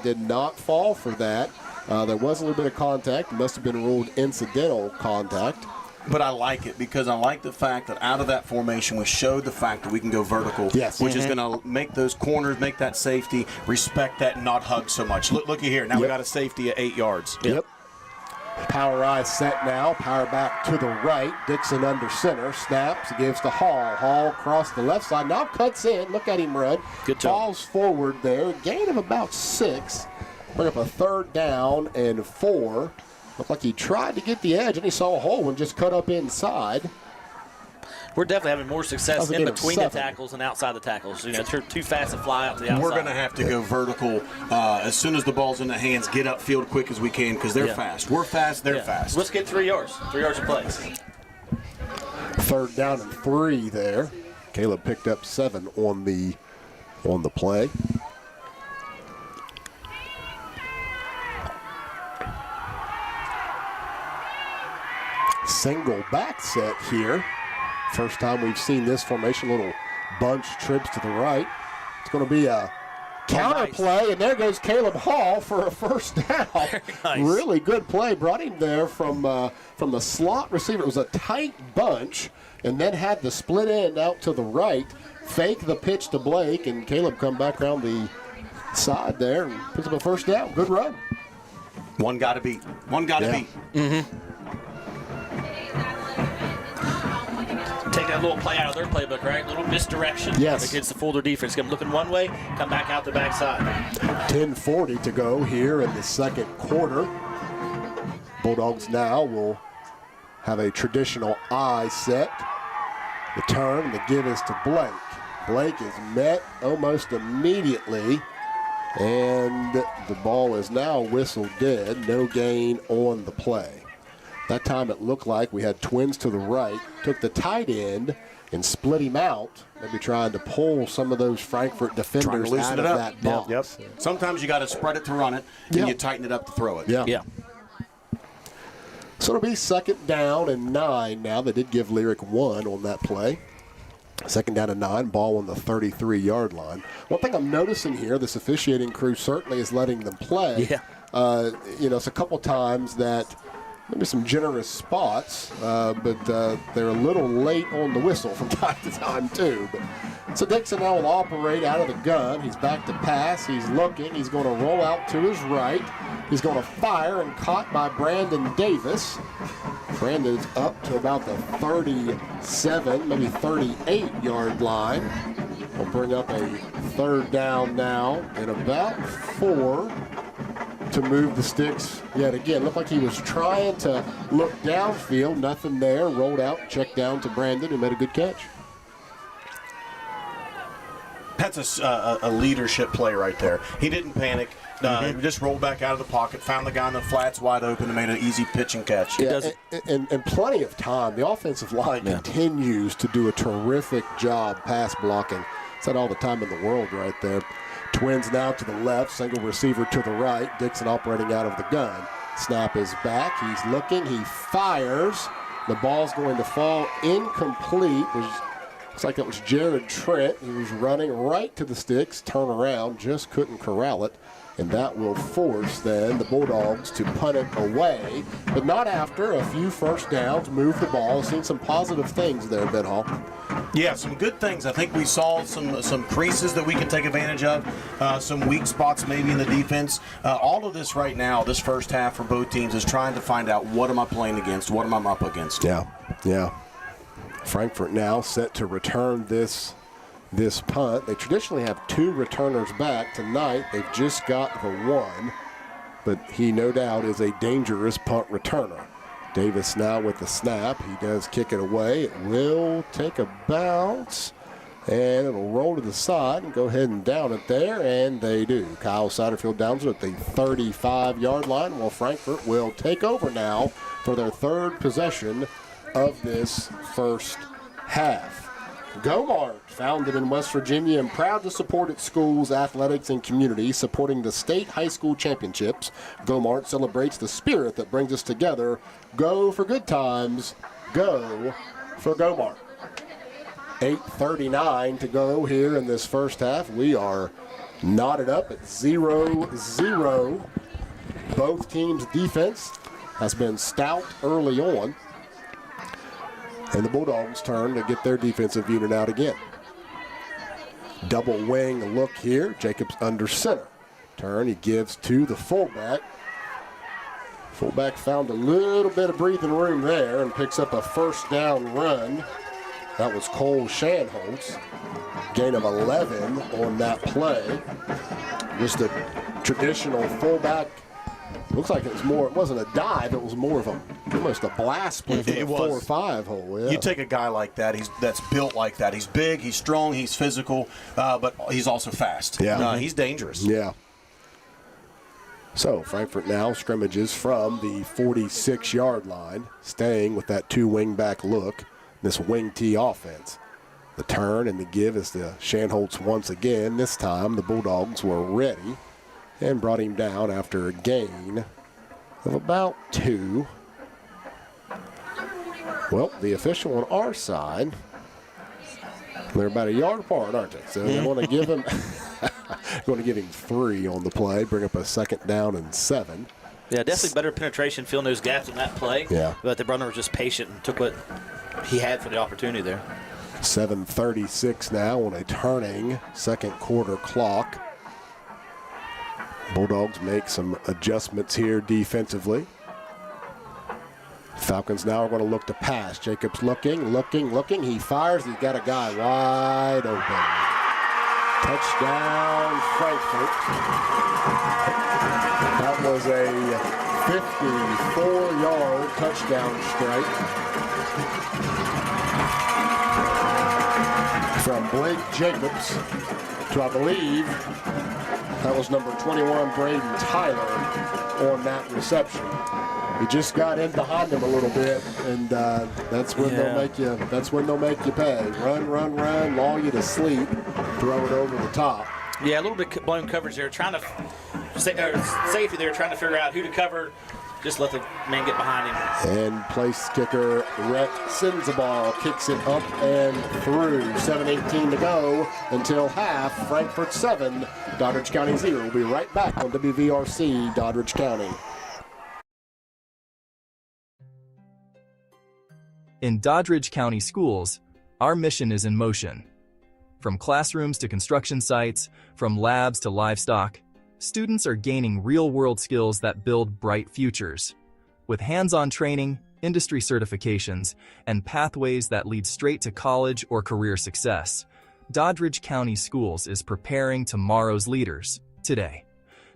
Did not fall for that. There was a little bit of contact. Must have been ruled incidental contact. But I like it because I like the fact that out of that formation we showed the fact that we can go vertical, which is going to make those corners, make that safety, respect that, and not hug so much. Looky here. Now we got a safety at 8 yards. Yep. Power eye set now. Power back to the right. Dixon under center. Snaps. Gives to Hall. Hall across the left side. Now cuts in. Look at him run. Good job. Falls forward there. Gain of about 6. Bring up a 3rd down and 4. Looked like he tried to get the edge, and he saw a hole and just cut up inside. We're definitely having more success in between the tackles and outside the tackles. You know, too fast to fly out to the outside. We're going to have to go vertical as soon as the ball's in the hands, get upfield quick as we can because they're fast. We're fast, they're fast. Let's get 3 yards. 3 yards of play. 3rd down and 3 there. Caleb picked up 7 on the play. Single back set here. First time we've seen this formation, little bunch trips to the right. It's going to be a counter play, and there goes Caleb Hall for a first down. Nice. Really good play. Brought him there from the slot receiver. It was a tight bunch, and then had the split end out to the right, fake the pitch to Blake, and Caleb come back around the side there and picks up a first down. Good run. One got to beat. Take that little play out of their playbook, right? Little misdirection. Yes. Against the Fuller defense. Get them looking one way, come back out the backside. 10:40 to go here in the second quarter. Bulldogs now will have a traditional I set. The turn, the give is to Blake. Blake is met almost immediately, and the ball is now whistled dead. No gain on the play. That time it looked like we had twins to the right, took the tight end and split him out, maybe trying to pull some of those Frankfort defenders out of that box. Yep. Sometimes you got to spread it to run it, and you tighten it up to throw it. Yeah. So it'll be 2nd down and 9 now. They did give Lyric 1 on that play. 2nd down and 9, ball on the 33-yard line. One thing I'm noticing here, this officiating crew certainly is letting them play. Yeah. It's a couple times that maybe some generous spots, but they're a little late on the whistle from time to time, too. So Dixon now will operate out of the gun. He's back to pass. He's looking. He's going to roll out to his right. He's going to fire, and caught by Brandon Davis. Brandon's up to about the 37, maybe 38-yard line. We'll bring up a 3rd down now and about 4 to move the sticks yet again. Looked like he was trying to look downfield. Nothing there. Rolled out, checked down to Brandon, who made a good catch. That's a leadership play right there. He didn't panic. He just rolled back out of the pocket, found the guy in the flats wide open, and made an easy pitch and catch. Yeah, and plenty of time. The offensive line continues to do a terrific job pass blocking. It's not all the time in the world right there. Twins now to the left, single receiver to the right. Dixon operating out of the gun. Snap is back. He's looking. He fires. The ball's going to fall incomplete. Looks like it was Jared Trent. He was running right to the sticks, turn around, just couldn't corral it. And that will force then the Bulldogs to punt it away, but not after a few first downs, move the ball. Seen some positive things there, Ben Hall. Yeah, some good things. I think we saw some creases that we can take advantage of, some weak spots maybe in the defense. All of this right now, this first half for both teams, is trying to find out what am I playing against, what am I up against. Yeah. Frankfort now set to return this punt. They traditionally have 2 returners back. Tonight they've just got the 1, but he no doubt is a dangerous punt returner. Davis now with the snap. He does kick it away. It will take a bounce, and it'll roll to the side and go ahead and down it there, and they do. Kyle Satterfield downs it at the 35-yard line, while Frankfort will take over now for their 3rd possession of this first half. Gomart, founded in West Virginia and proud to support its schools, athletics, and community, supporting the state high school championships. Gomart celebrates the spirit that brings us together. Go for good times. Go for Gomart. 8:39 to go here in this first half. We are knotted up at 0-0. Both teams' defense has been stout early on. And the Bulldogs turn to get their defensive unit out again. Double wing look here. Jacobs under center. Turn, he gives to the fullback. Fullback found a little bit of breathing room there and picks up a first down run. That was Cole Shanholtz. Gain of 11 on that play. Just a traditional fullback. Looks like it was more, it wasn't a dive, it was more of almost a blast play from the 4 or 5 hole. Yeah. You take a guy like that, that's built like that. He's big, he's strong, he's physical, but he's also fast. Yeah. He's dangerous. Yeah. So Frankfort now scrimmages from the 46-yard line, staying with that 2 wing-back look, this wing T offense. The turn and the give is to Shanholtz once again. This time the Bulldogs were ready and brought him down after a gain of about 2. Well, the official on our side, they're about a yard apart, aren't they? So they want to give him going to give him 3 on the play, bring up a 2nd down and 7. Yeah, definitely better penetration, filling those gaps in that play. Yeah. But the runner was just patient and took what he had for the opportunity there. 7:36 now on a turning second quarter clock. Bulldogs make some adjustments here defensively. Falcons now are going to look to pass. Jacobs looking. He fires. He's got a guy wide open. Touchdown, Frankfort. That was a 54-yard touchdown strike from Blake Jacobs to, I believe, that was number 21, Braden Tyler, on that reception. He just got in behind him a little bit, and that's when they'll make you. That's when they'll make you pay. Run, lull you to sleep, throw it over the top. Yeah, a little bit blown coverage there, trying to safety there, trying to figure out who to cover. Just let the man get behind him. And place kicker Rhett Senzabal kicks it up and through. 7:18 to go until half. Frankfort 7, Doddridge County 0. We'll be right back on WVRC Doddridge County. In Doddridge County Schools, our mission is in motion. From classrooms to construction sites, from labs to livestock, students are gaining real-world skills that build bright futures. With hands-on training, industry certifications, and pathways that lead straight to college or career success, Doddridge County Schools is preparing tomorrow's leaders today.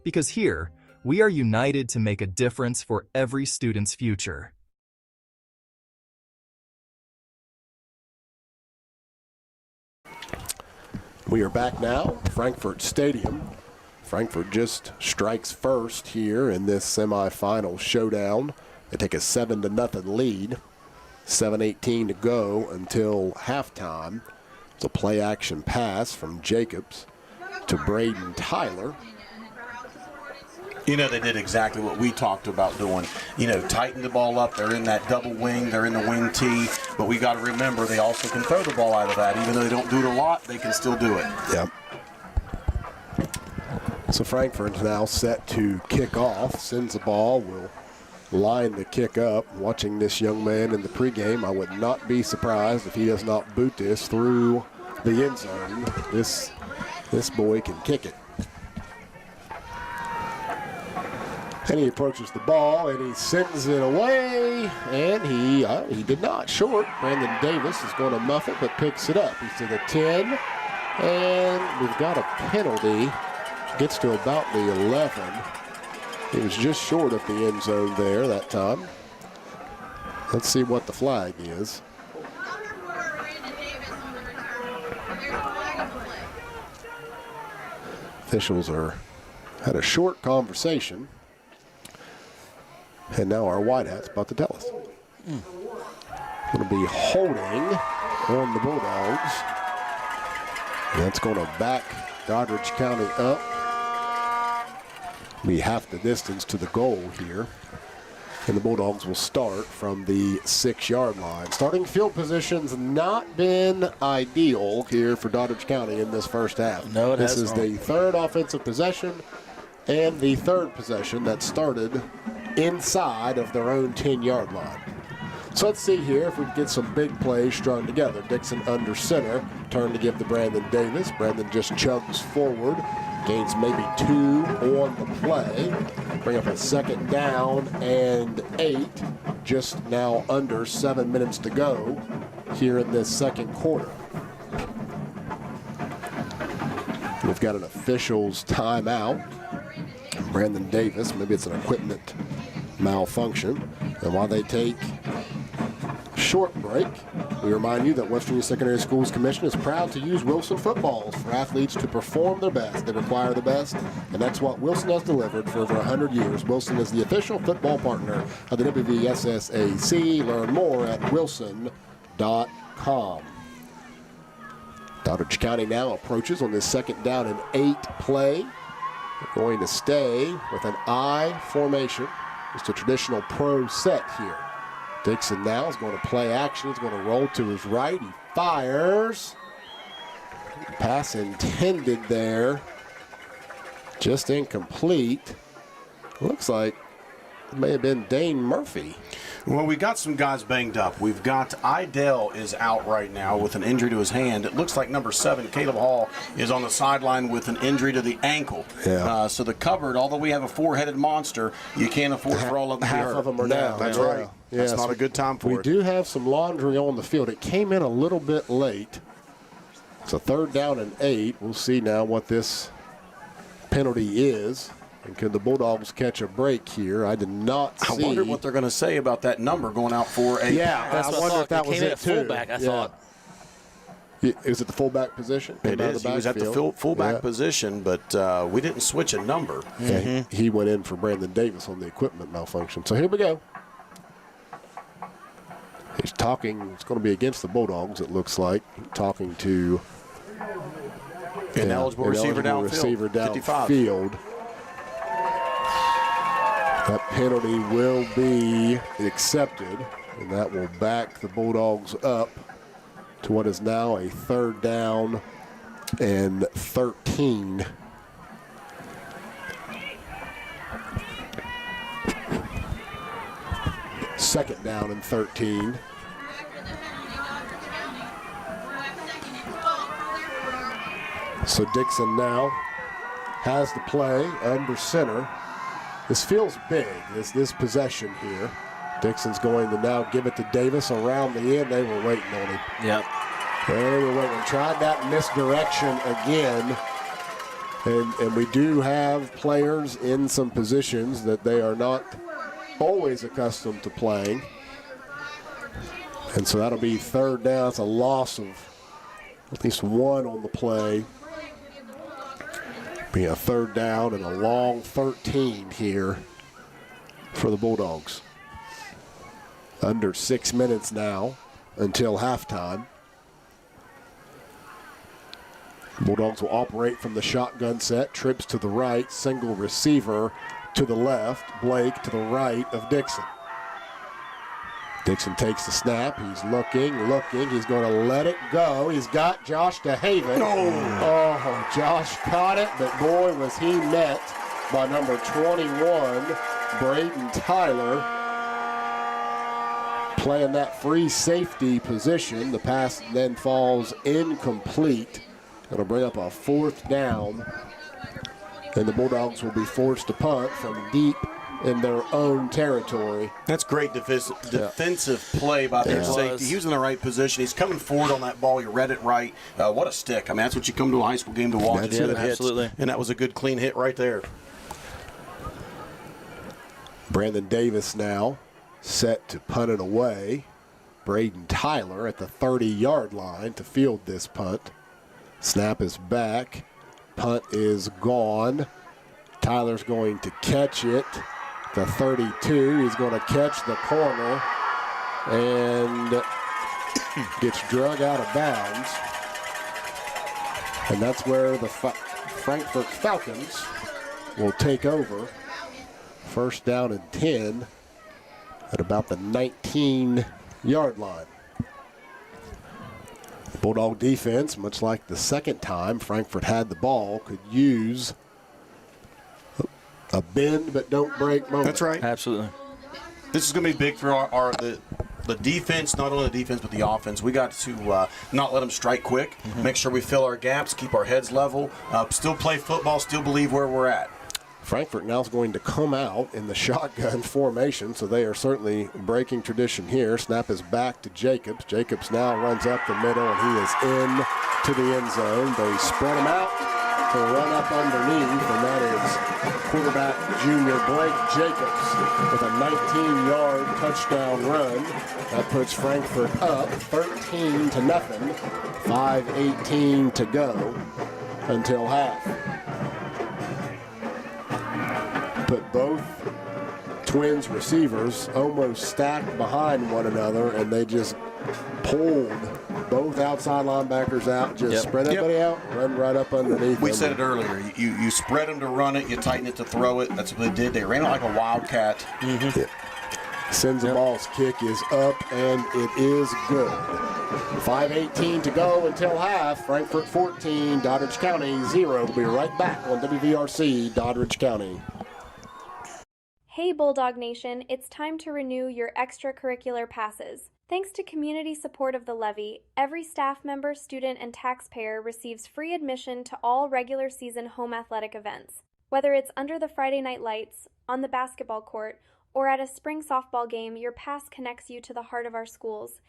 Because here, we are united to make a difference for every student's future. We are back now, Frankfort Stadium. Frankfort just strikes first here in this semifinal showdown. They take a 7-0 lead. 7:18 to go until halftime. It's a play-action pass from Jacobs to Braden Tyler. You know, they did exactly what we talked about doing. You know, tighten the ball up. They're in that double wing. They're in the wing T. But we got to remember they also can throw the ball out of that. Even though they don't do it a lot, they can still do it. Yep. So Frankfurt's now set to kick off. Sends the ball, will line the kick up. Watching this young man in the pregame, I would not be surprised if he does not boot this through the end zone. This boy can kick it. And he approaches the ball, and he sends it away, and he did not. Short. Brandon Davis is going to muff it, but picks it up. He's to the 10, and we've got a penalty. Gets to about the 11. He was just short of the end zone there that time. Let's see what the flag is. Officials had a short conversation. And now our white hat's about to tell us. Going to be holding on the Bulldogs. And that's going to back Doddridge County up. Be half the distance to the goal here. And the Bulldogs will start from the 6-yard line. Starting field position's not been ideal here for Doddridge County in this first half. No, this is the third offensive possession and the third possession that started inside of their own 10-yard line. So let's see here if we can get some big plays strung together. Dixon under center, turn to give to Brandon Davis. Brandon just chugs forward, gains maybe 2 on the play. Bring up a 2nd down and 8. Just now under 7 minutes to go here in this second quarter. We've got an official's timeout. Brandon Davis, maybe it's an equipment malfunction. And while they take a short break, we remind you that West Virginia Secondary Schools Commission is proud to use Wilson footballs for athletes to perform their best. They require the best, and that's what Wilson has delivered for over 100 years. Wilson is the official football partner of the WVSSAC. Learn more at wilson.com. Doddridge County now approaches on this 2nd down and 8 play. They're going to stay with an I formation. Just a traditional pro set here. Dixon now is going to play action. He's going to roll to his right. He fires. Pass intended there. Just incomplete. Looks like it may have been Dane Murphy. Well, we got some guys banged up. We've got Idell is out right now with an injury to his hand. It looks like number 7, Caleb Hall, is on the sideline with an injury to the ankle. Yeah. So the cupboard, although we have a 4-headed monster, you can't afford for all of them to be Half hurt. of them are down. That's Yeah. right. That's not a good time for we it. do have some laundry on the field. It came in a little bit late. It's a 3rd down and 8. We'll see now what this penalty is. And can the Bulldogs catch a break here? I did not see. I wonder what they're going to say about that number going out for a Yeah, I wonder if that was it too. Fullback, I thought. Is it the fullback position? It is. He was at the fullback position, but we didn't switch a number. Yeah, he went in for Brandon Davis on the equipment malfunction. So here we go. He's talking. It's going to be against the Bulldogs, it looks like. Talking to Ineligible receiver downfield. That penalty will be accepted, and that will back the Bulldogs up to what is now a 3rd down and 13. Second down and 13. So Dixon now has the play under center. This feels big, this possession here. Dixon's going to now give it to Davis around the end. They were waiting on him. Yep. They were waiting. Tried that misdirection again. And we do have players in some positions that they are not always accustomed to playing. And so that'll be 3rd down. It's a loss of at least 1 on the play. Be a 3rd down and a long 13 here for the Bulldogs. Under 6 minutes now until halftime. Bulldogs will operate from the shotgun set. Trips to the right, single receiver to the left. Blake to the right of Dixon. Dixon takes the snap. He's looking. He's going to let it go. He's got Josh DeHaven. Oh, Josh caught it, but boy, was he met by number 21, Braden Tyler. Playing that free safety position. The pass then falls incomplete. It'll bring up a 4th down. And the Bulldogs will be forced to punt from deep in their own territory. That's great defensive play by their safety. He was in the right position. He's coming forward on that ball. You read it right. What a stick. I mean, that's what you come to a high school game to watch. Absolutely. And that was a good, clean hit right there. Brandon Davis now set to punt it away. Braden Tyler at the 30-yard line to field this punt. Snap is back. Punt is gone. Tyler's going to catch it. The 32. He's going to catch the corner and gets drug out of bounds. And that's where the Frankfort Falcons will take over. 1st down and 10 at about the 19-yard line. Bulldog defense, much like the second time Frankfort had the ball, could use a bend but don't break moment. That's right. Absolutely. This is going to be big for the defense, not only the defense but the offense. We got to not let them strike quick, make sure we fill our gaps, keep our heads level, still play football, still believe where we're at. Frankfort now is going to come out in the shotgun formation, so they are certainly breaking tradition here. Snap is back to Jacobs. Jacobs now runs up the middle, and he is in to the end zone. They spread him out to run up underneath, and that is quarterback junior Blake Jacobs with a 19-yard touchdown run. That puts Frankfort up 13-0. 5:18 to go until half. Put both Twins receivers almost stacked behind one another, and they just pulled both outside linebackers out, just spread everybody out, run right up underneath. We said it earlier. You spread them to run it, you tighten it to throw it. That's what they did. They ran it like a wildcat. Sends the ball's kick is up, and it is good. 5:18 to go until half. Frankfort 14, Doddridge County 0. We'll be right back on WVRC Doddridge County. Hey Bulldog Nation, it's time to renew your extracurricular passes. Thanks to community support of the levy, every staff member, student, and taxpayer receives free admission to all regular season home athletic events. Whether it's under the Friday night lights, on the basketball court, or at a spring softball game, your pass connects you to the heart of our schools.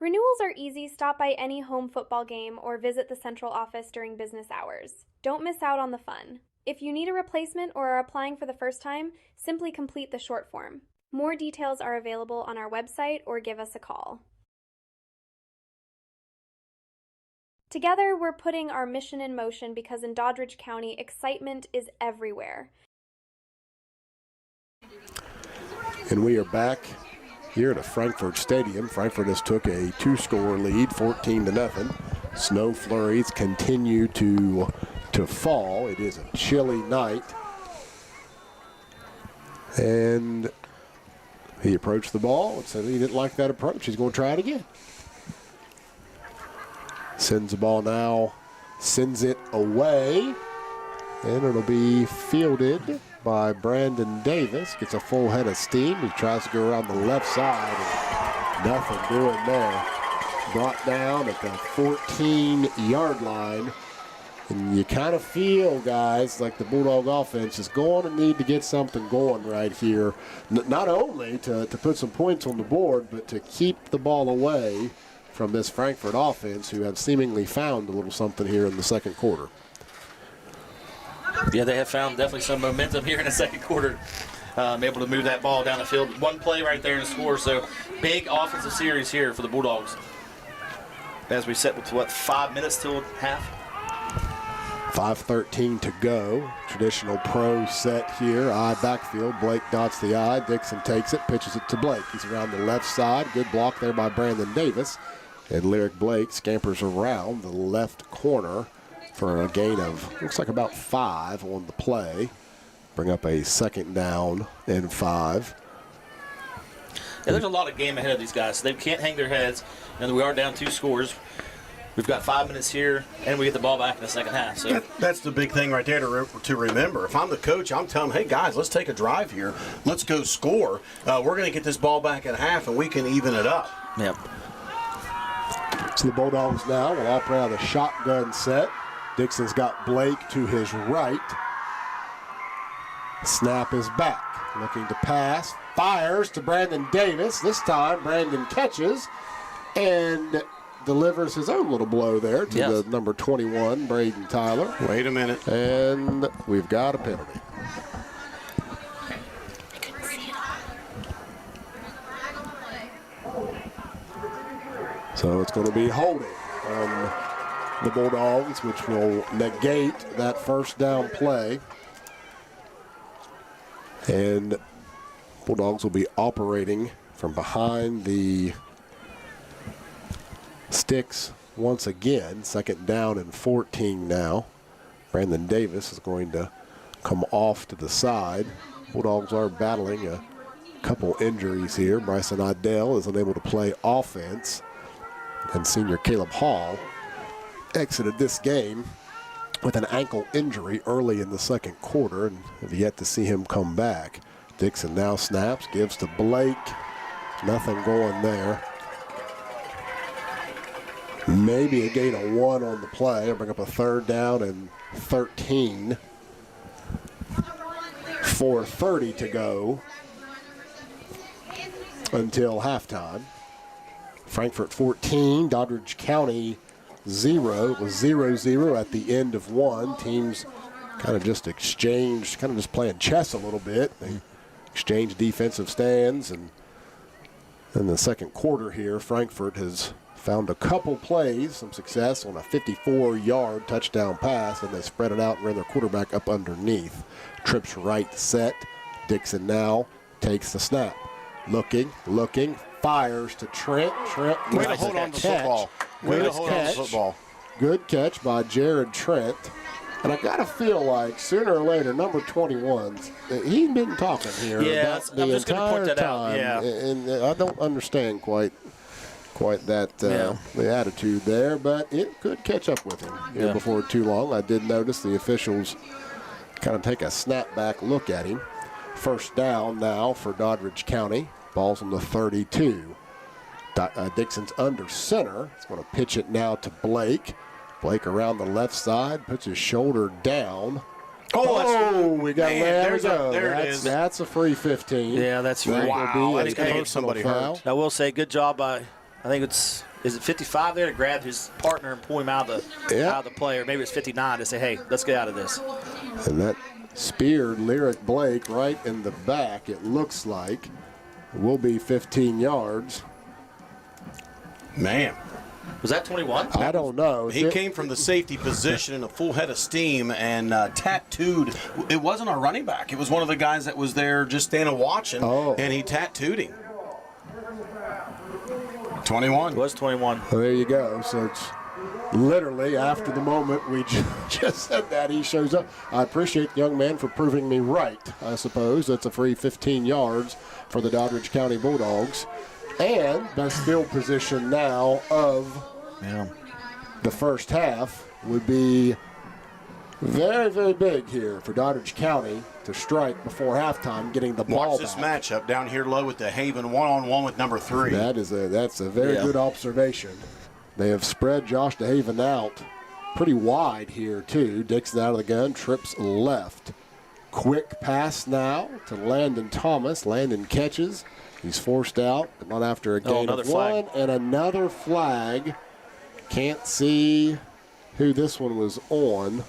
Renewals are easy. Stop by any home football game or visit the central office during business hours. Don't miss out on the fun. If you need a replacement or are applying for the first time, simply complete the short form. More details are available on our website or give us a call. Together, we're putting our mission in motion because in Doddridge County, excitement is everywhere. And we are back here at Frankfort Stadium. Frankfort has took a 2-score lead, 14-0. Snow flurries continue to fall. It is a chilly night. And he approached the ball and said he didn't like that approach. He's going to try it again. Sends the ball now, sends it away, and it'll be fielded by Brandon Davis. Gets a full head of steam. He tries to go around the left side, and nothing doing there. Brought down at the 14-yard line. And you kind of feel, guys, like the Bulldog offense is going to need to get something going right here. Not only to put some points on the board, but to keep the ball away from this Frankfort offense, who have seemingly found a little something here in the second quarter. Yeah, they have found definitely some momentum here in the second quarter. Able to move that ball down the field. One play right there and score. So big offensive series here for the Bulldogs. As we set with, 5 minutes till half? 5:13 to go. Traditional pro set here. I backfield. Blake dots the I. Dixon takes it, pitches it to Blake. He's around the left side. Good block there by Brandon Davis. And Lyric Blake scampers around the left corner for a gain of, looks like about 5 on the play. Bring up a second down and 5. Yeah, there's a lot of game ahead of these guys. So they can't hang their heads. And we are down 2 scores. We've got 5 minutes here, and we get the ball back in the second half. So that's the big thing right there to remember. If I'm the coach, I'm telling them, hey, guys, let's take a drive here. Let's go score. We're going to get this ball back at half, and we can even it up. Yep. So the Bulldogs now will operate out of the shotgun set. Dixon's got Blake to his right. Snap is back. Looking to pass. Fires to Brandon Davis. This time, Brandon catches and delivers his own little blow there to the number 21, Braden Tyler. Wait a minute. And we've got a penalty. So it's going to be holding on the Bulldogs, which will negate that first down play. And Bulldogs will be operating from behind the sticks once again. Second down and 14 now. Brandon Davis is going to come off to the side. Bulldogs are battling a couple injuries here. Bryson Idell is unable to play offense. And senior Caleb Hall exited this game with an ankle injury early in the second quarter and have yet to see him come back. Dixon now snaps, gives to Blake. Nothing going there. Maybe a gain of 1 on the play. I'll bring up a third down and 13. 4:30 to go until halftime. Frankfort 14, Doddridge County 0. It was 0-0 at the end of 1. Teams kind of just exchanged, kind of just playing chess a little bit. They exchanged defensive stands, and in the second quarter here, Frankfort has found a couple plays, some success on a 54-yard touchdown pass, and they spread it out and ran their quarterback up underneath. Trips right set. Dixon now takes the snap. Looking, fires to Trent. Trent Way to hold on to the football. Way to hold on to the football. Good catch by Jared Trent. And I got to feel like sooner or later, number 21's, he's been talking here about the I'm just gonna entire point that time. out. Yeah. And I don't understand quite that the attitude there, but it could catch up with him here before too long. I did notice the officials kind of take a snap-back look at him. First down now for Doddridge County. Ball's on the 32. Dixon's under center. He's going to pitch it now to Blake. Blake around the left side, puts his shoulder down. We got there we go. There it is. That's a free 15. Yeah, that's that right. will be That's a going to get personal somebody foul. hurt. I will say, good job by, I think is it 55 there to grab his partner and pull him out of the play, or maybe it's 59 to say, hey, let's get out of this. And that speared Lyric Blake right in the back, it looks like. It will be 15 yards. Man. Was that 21? I don't know. He came from the safety position in a full head of steam and tattooed. It wasn't our running back. It was one of the guys that was there just standing watching, and he tattooed him. 21. It was 21. Well, there you go. So it's literally after the moment we just said that, he shows up. I appreciate the young man for proving me right, I suppose. That's a free 15 yards for the Doddridge County Bulldogs. And best field position now of the first half would be very, very big here for Doddridge County to strike before halftime, getting the ball Watch this back. matchup down here low with the Haven one-on-one with number 3. That's a very good observation. They have spread Josh DeHaven out pretty wide here, too. Dixon out of the gun, trips left. Quick pass now to Landon Thomas. Landon catches. He's forced out, but not after a gain of one. And another flag. Can't see who this one was on,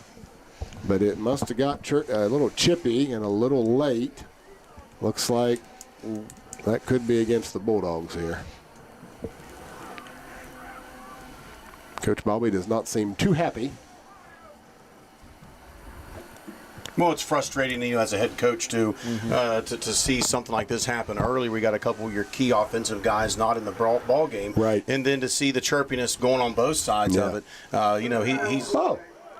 but it must have got a little chippy and a little late. Looks like that could be against the Bulldogs here. Coach Bobby does not seem too happy. Well, it's frustrating to you as a head coach to see something like this happen early. We got a couple of your key offensive guys not in the ball game, right? And then to see the chirpiness going on both sides of it. He's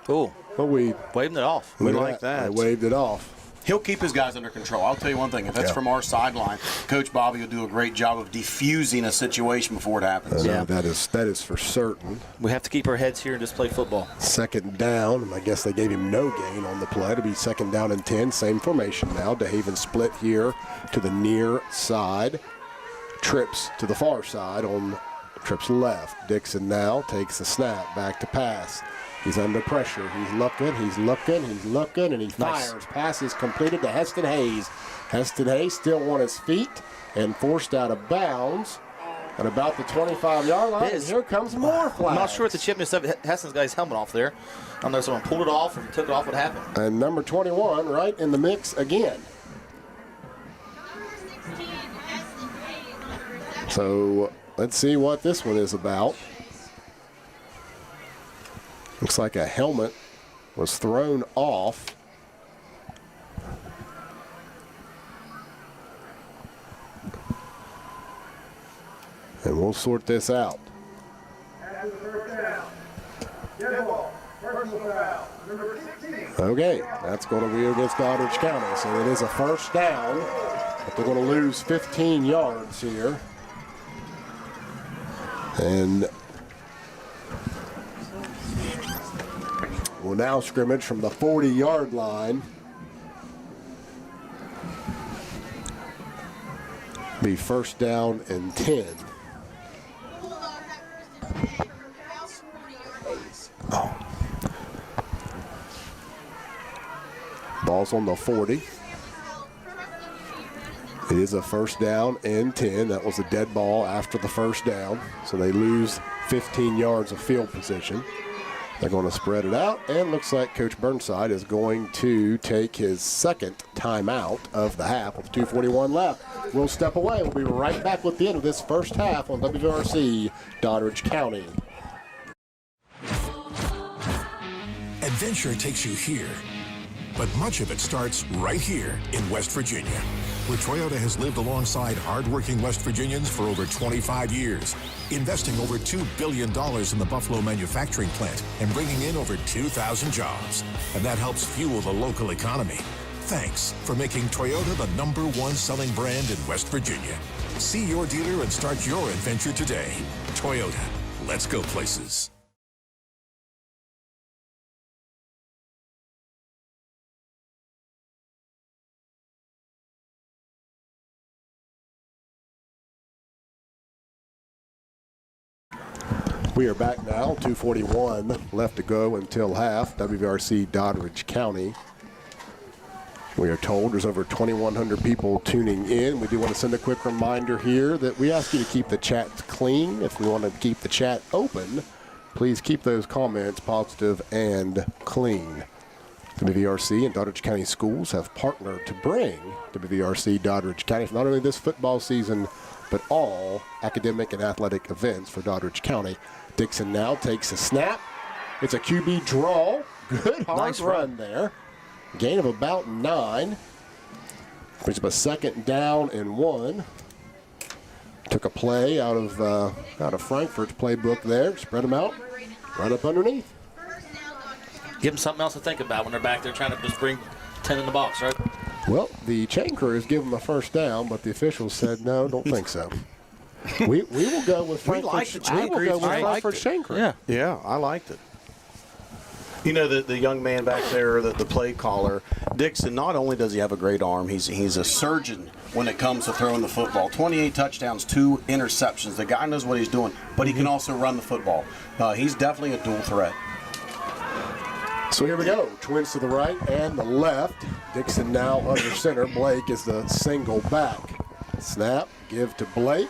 cool. But we waved it off. We like that. I waved it off. He'll keep his guys under control. I'll tell you one thing. If that's from our sideline, Coach Bobby will do a great job of defusing a situation before it happens. That is for certain. We have to keep our heads here and just play football. Second down. I guess they gave him no gain on the play. It'll be second down and 10. Same formation now. DeHaven split here to the near side. Trips to the far side on trips left. Dixon now takes the snap. Back to pass. He's under pressure. He's looking, and he fires. Pass is completed to Heston Hayes. Heston Hayes still on his feet and forced out of bounds at about the 25-yard line. And here comes more flags. I'm not sure what the chipness of Heston's guy's helmet off there. I don't know if someone pulled it off or took it off. What happened? And number 21 right in the mix again. So let's see what this one is about. Looks like a helmet was thrown off. And we'll sort this out. Okay, that's going to be against Doddridge County. So it is a first down, but they're going to lose 15 yards here. And will now scrimmage from the 40-yard line. Be first down and 10. Ball's on the 40. It is a first down and 10. That was a dead ball after the first down. So they lose 15 yards of field position. They're going to spread it out, and looks like Coach Burnside is going to take his second timeout of the half with 2:41 left. We'll step away. We'll be right back with the end of this first half on WVRC Doddridge County. Adventure takes you here, but much of it starts right here in West Virginia. where Toyota has lived alongside hardworking West Virginians for over 25 years, investing over $2 billion in the Buffalo manufacturing plant and bringing in over 2,000 jobs. And that helps fuel the local economy. Thanks for making Toyota the #1 selling brand in West Virginia. See your dealer and start your adventure today. Toyota, let's go places. We are back now, 2:41 left to go until half. WVRC Doddridge County. We are told there's over 2,100 people tuning in. We do want to send a quick reminder here that we ask you to keep the chat clean. If we want to keep the chat open, please keep those comments positive and clean. WVRC and Doddridge County Schools have partnered to bring WVRC Doddridge County for not only this football season, but all academic and athletic events for Doddridge County. Dixon now takes a snap. It's a QB draw. Good hard Nice run there. Gain of about 9. Brings up a 2nd down and 1. Took a play out of Frankfort's playbook there. Spread them out. Right up underneath. Give them something else to think about when they're back there trying to just bring 10 in the box, right? Well, the chain crews give them a 1st down, but the officials said no, don't think so. We will go with Frankfort's chain crew. Yeah, I liked it. You know, the young man back there, the play caller, Dixon, not only does he have a great arm, he's a surgeon when it comes to throwing the football. 28 touchdowns, 2 interceptions. The guy knows what he's doing, but he can also run the football. He's definitely a dual threat. So here we go. Twins to the right and the left. Dixon now under center. Blake is the single back. Snap, give to Blake.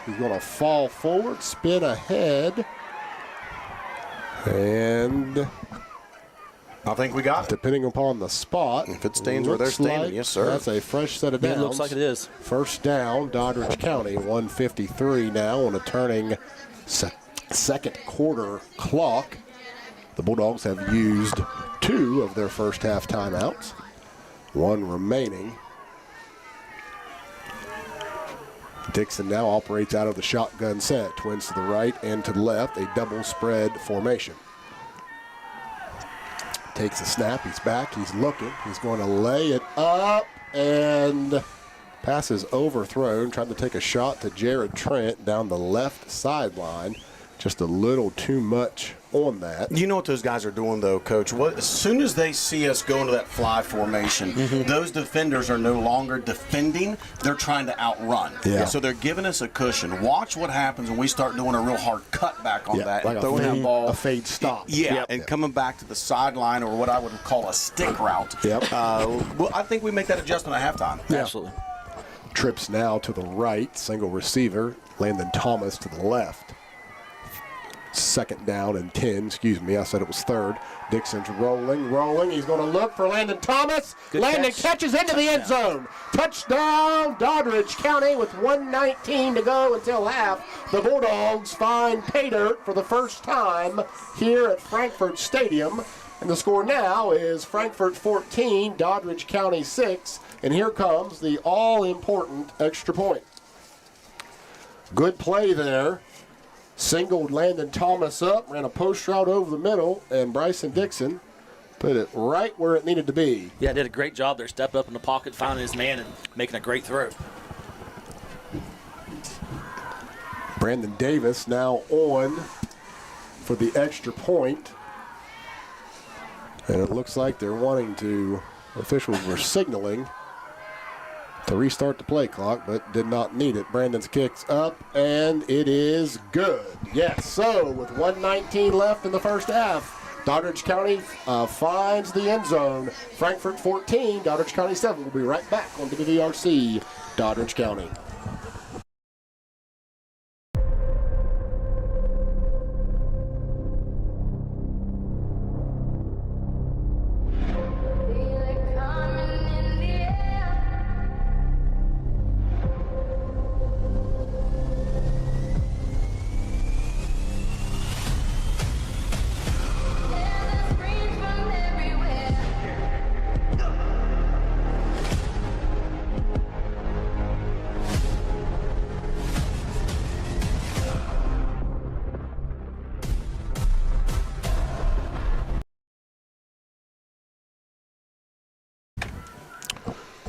He's going to fall forward, spin ahead. And I think we got it. Depending upon the spot. If it stands where they're standing, yes, sir. That's a fresh set of downs. It looks like it is. 1st down, Doddridge County. 1:53 now on a turning second quarter clock. The Bulldogs have used 2 of their first half timeouts. 1 remaining. Dixon now operates out of the shotgun set. Twins to the right and to the left, a double spread formation. Takes a snap, he's back, he's looking. He's going to lay it up, and pass is overthrown. Trying to take a shot to Jared Trent down the left sideline. Just a little too much on that. You know what those guys are doing, though, Coach? As soon as they see us go into that fly formation, those defenders are no longer defending. They're trying to outrun. Yeah. So they're giving us a cushion. Watch what happens when we start doing a real hard cutback on that. Like and throwing that ball. A fade stop. Yeah, and coming back to the sideline, or what I would call a stick route. Yep. Well, I think we make that adjustment at halftime. Yeah. Absolutely. Trips now to the right, single receiver. Landon Thomas to the left. 2nd down and 10, excuse me, I said it was 3rd. Dixon's rolling. He's going to look for Landon Thomas. Good Landon catch. catches into the end zone. Touchdown, Doddridge County with 1:19 to go until half. The Bulldogs find pay dirt for the first time here at Frankfort Stadium. And the score now is Frankfort 14, Doddridge County 6. And here comes the all-important extra point. Good play there. Singled Landon Thomas up, ran a post route over the middle, and Bryson Dixon put it right where it needed to be. Yeah, did a great job there. Stepped up in the pocket, finding his man, and making a great throw. Brandon Davis now on for the extra point. And it looks like they're wanting to, officials were signaling to restart the play clock, but did not need it. Brandon's kicks up, and it is good. Yes, so with 1:19 left in the first half, Doddridge County finds the end zone. Frankfort 14, Doddridge County 7. We'll be right back on WVRC Doddridge County.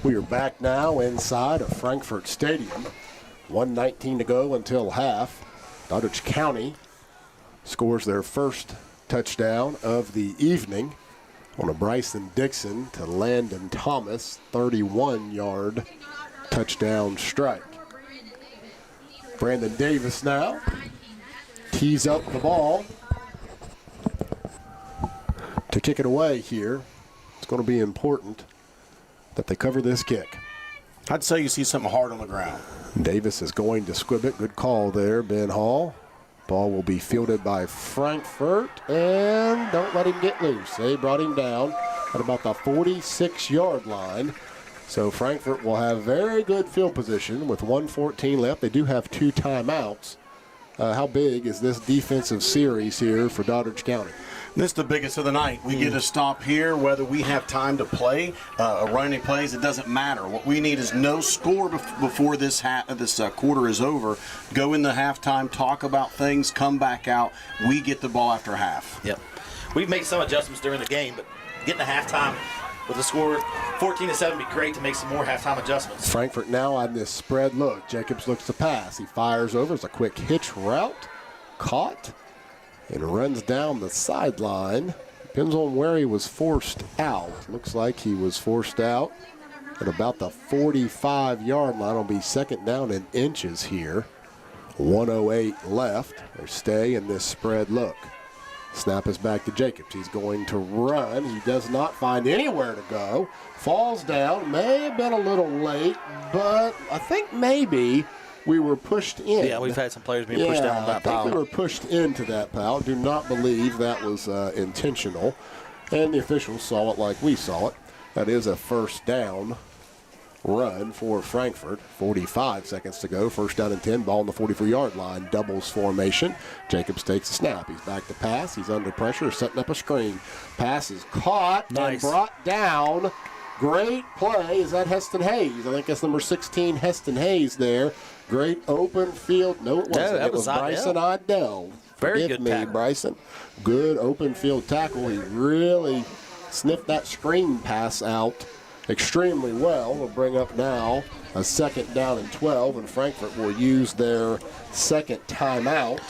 We are back now inside of Frankfort Stadium. 1:19 to go until half. Doddridge County scores their first touchdown of the evening on a Bryson Dixon to Landon Thomas 31-yard touchdown strike. Brandon Davis now tees up the ball to kick it away here. It's going to be important that they cover this kick. I'd say you see something hard on the ground. Davis is going to squib it. Good call there, Ben Hall. Ball will be fielded by Frankfort, and don't let him get loose. They brought him down at about the 46-yard line. So Frankfort will have very good field position with 1:14 left. They do have 2 timeouts. How big is this defensive series here for Doddridge County? This is the biggest of the night. We get a stop here, whether we have time to play or run any plays, it doesn't matter. What we need is no score before this quarter is over. Go in the halftime, talk about things, come back out. We get the ball after half. Yep. We've made some adjustments during the game, but getting to halftime with the score 14-7 would be great to make some more halftime adjustments. Frankfort now on this spread look. Jacobs looks to pass. He fires over. It's a quick hitch route. Caught. And runs down the sideline. Depends on where he was forced out. Looks like he was forced out at about the 45-yard line. It'll be second down in inches here. 1:08 left. They stay in this spread look. Snap is back to Jacobs. He's going to run. He does not find anywhere to go. Falls down. May have been a little late, but I think maybe we were pushed in. Yeah, we've had some players being pushed down on that I pile. think we were pushed into that pile. Do not believe that was intentional. And the officials saw it like we saw it. That is a first down run for Frankfort. 45 seconds to go. First down and 10. Ball on the 44-yard line. Doubles formation. Jacobs takes a snap. He's back to pass. He's under pressure. Setting up a screen. Pass is caught and brought down. Great play. Is that Heston Hayes? I think that's number 16, Heston Hayes there. Great open field. No, it wasn't. That it was was Bryson Idell. Very Forgive good me, tackle. Bryson. Good open field tackle. He really sniffed that screen pass out extremely well. We'll bring up now a second down and 12, and Frankfort will use their second timeout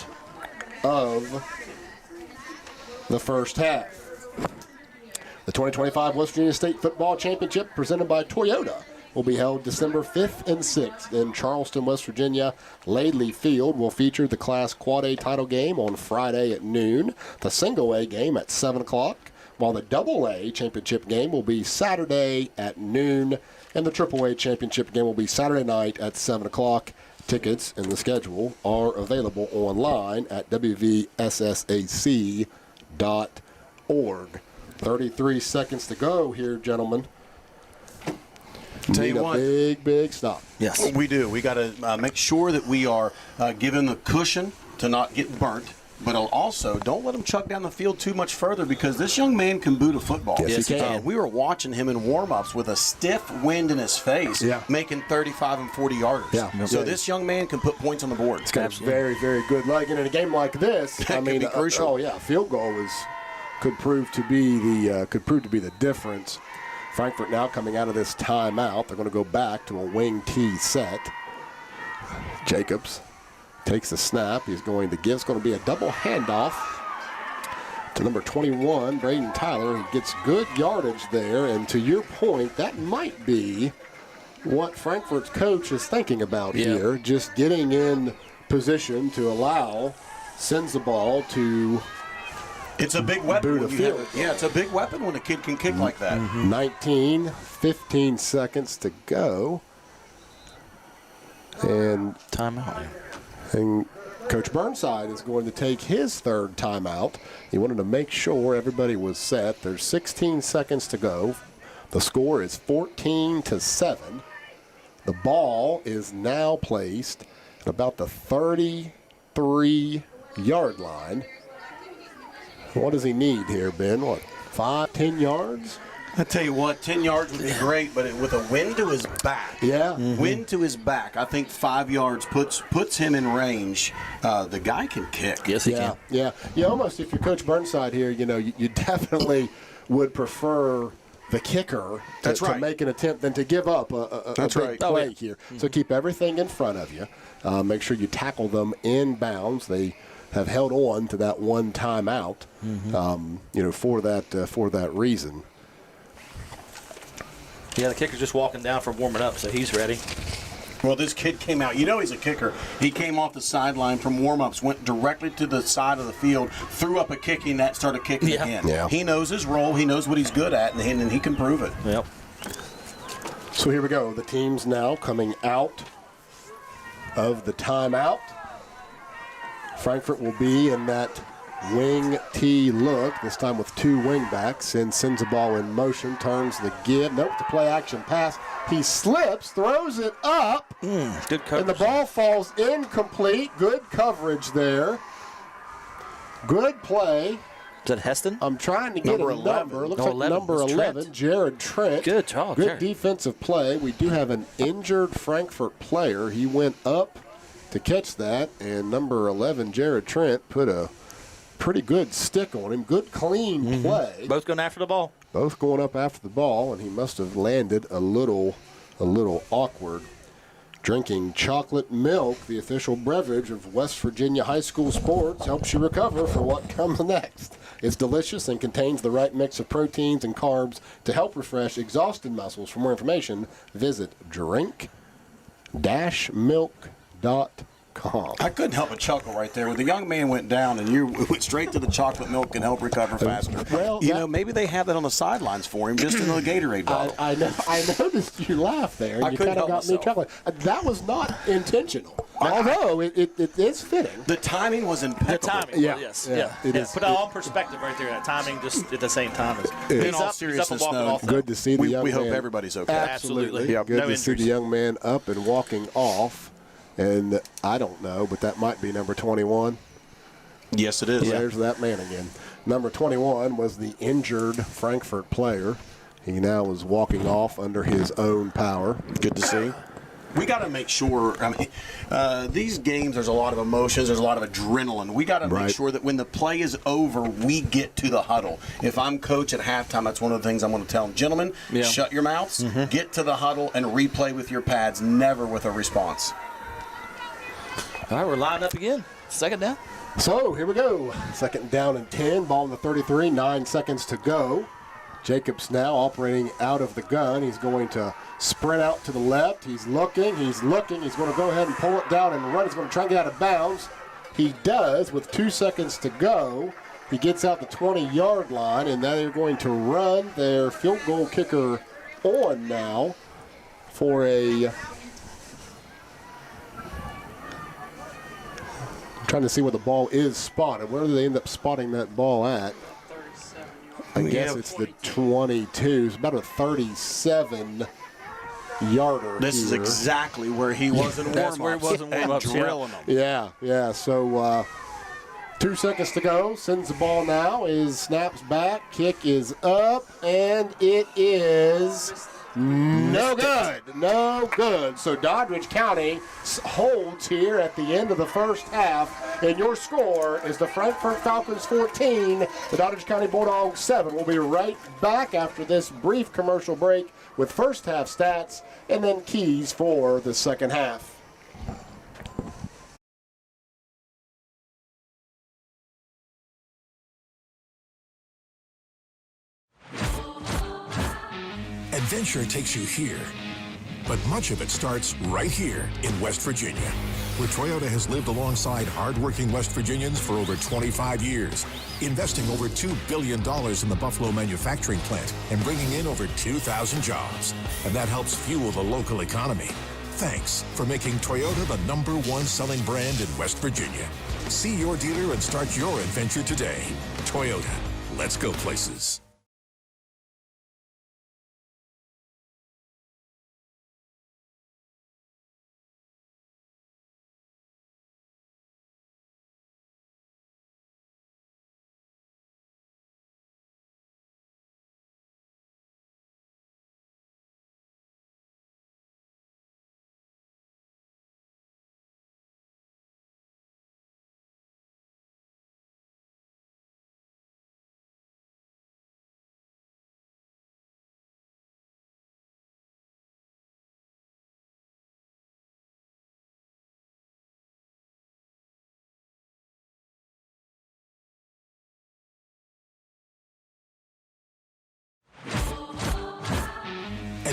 of the first half. The 2025 West Virginia State Football Championship presented by Toyota will be held December 5th and 6th in Charleston, West Virginia. Laidley Field will feature the Class Quad A title game on Friday at noon, the Single A game at 7 o'clock, while the Double A championship game will be Saturday at noon, and the Triple A championship game will be Saturday night at 7 o'clock. Tickets and the schedule are available online at wvssac.org. 33 seconds to go here, gentlemen. Tell you what, big stop. Yes. We do. We got to make sure that we are given the cushion to not get burnt, but also don't let him chuck down the field too much further because this young man can boot a football. Yes, he can. We were watching him in warm-ups with a stiff wind in his face, making 35 and 40 yarders. Yeah. So this young man can put points on the board. It's got very, very good leg. And in a game like this, I mean, crucial. Field goal could prove to be the difference. Frankfort now coming out of this timeout. They're going to go back to a wing T set. Jacobs takes the snap. He's going to give. It's going to be a double handoff to number 21, Braden Tyler. He gets good yardage there. And to your point, that might be what Frankfort's coach is thinking about here. Just getting in position to sends the ball to. It's a big weapon. It's a big weapon when a kid can kick like that. 15 seconds to go. And timeout. And Coach Burnside is going to take his third timeout. He wanted to make sure everybody was set. There's 16 seconds to go. The score is 14-7. The ball is now placed at about the 33-yard line. What does he need here, Ben? 5-10 yards? I tell you what, 10 yards would be great, but with a wind to his back. Yeah. Wind to his back. I think 5 yards puts him in range. The guy can kick. Yes, he can. Yeah. You almost, if you're Coach Burnside here, you definitely would prefer the kicker That's to right. make an attempt than to give up a That's big right. play here. So keep everything in front of you. Make sure you tackle them in bounds. They have held on to that one timeout, for that reason. Yeah, the kicker's just walking down from warming up, so he's ready. Well, this kid came out. You know he's a kicker. He came off the sideline from warm-ups, went directly to the side of the field, threw up a kicking net, started kicking again. Yeah. He knows his role. He knows what he's good at, and he can prove it. Yep. So here we go. The teams now coming out of the timeout. Frankfort will be in that wing T look, this time with two wing backs, and sends the ball in motion, turns the give. Nope, the play action pass. He slips, throws it up, Good coverage. and the ball falls incomplete. Good coverage there. Good play. Is that Heston? I'm trying to get Number a 11. number. Looks No, like 11. number It's 11, Trent. Jared Trent. Good job, Good Jared. defensive play. We do have an injured Frankfort player. He went up to catch that, and number 11, Jared Trent, put a pretty good stick on him. Good, clean play. Both going after the ball. Both going up after the ball, and he must have landed a little awkward. Drinking chocolate milk, the official beverage of West Virginia high school sports, helps you recover for what comes next. It's delicious and contains the right mix of proteins and carbs to help refresh exhausted muscles. For more information, visit drink-milk.com. I couldn't help but chuckle right there. When the young man went down and you went straight to the chocolate milk and help recover faster. Well, Maybe they have that on the sidelines for him, just in a Gatorade bottle. I noticed you laugh there, and I you couldn't kind of help got me myself. chuckling. That was not intentional, although it is fitting. The timing was impeccable. The timing. Yeah, Yes. yeah, Yeah. it is. Put it all in perspective right there. That timing just at the same time. In all He's seriousness, up and walking no. off. Good to see the young We man. hope everybody's okay. Absolutely. Good No to see the injuries. young man up and walking off. And I don't know, but that might be number 21. Yes, it is. There's that man again. Number 21 was the injured Frankfort player. He now is walking off under his own power. Good to see. We got to make sure. These games, there's a lot of emotions. There's a lot of adrenaline. We got to make sure that when the play is over, we get to the huddle. If I'm coach at halftime, that's one of the things I'm going to tell them. Gentlemen, shut your mouths, get to the huddle, and replay with your pads, never with a response. All right, we're lined up again. Second down. So here we go. Second down and 10. Ball in the 33. 9 seconds to go. Jacobs now operating out of the gun. He's going to sprint out to the left. He's looking. He's going to go ahead and pull it down and run. He's going to try and get out of bounds. He does with 2 seconds to go. He gets out the 20-yard line, and now they're going to run their field goal kicker on now for a... Trying to see where the ball is spotted. Where do they end up spotting that ball at? I guess it's the 22. It's about a 37-yarder. This is exactly where he was in warm-ups. That's where he was in warm-ups, and drilling them. Yeah. So 2 seconds to go. Sends the ball now. Snaps back. Kick is up, and it is no good. No good. So Doddridge County holds here at the end of the first half, and your score is the Frankfort Falcons 14, the Doddridge County Bulldogs 7. We'll be right back after this brief commercial break with first half stats and then keys for the second half. Adventure takes you here, but much of it starts right here in West Virginia, where Toyota has lived alongside hardworking West Virginians for over 25 years, investing over $2 billion in the Buffalo manufacturing plant and bringing in over 2,000 jobs. And that helps fuel the local economy. Thanks for making Toyota the #1 selling brand in West Virginia. See your dealer and start your adventure today. Toyota, let's go places.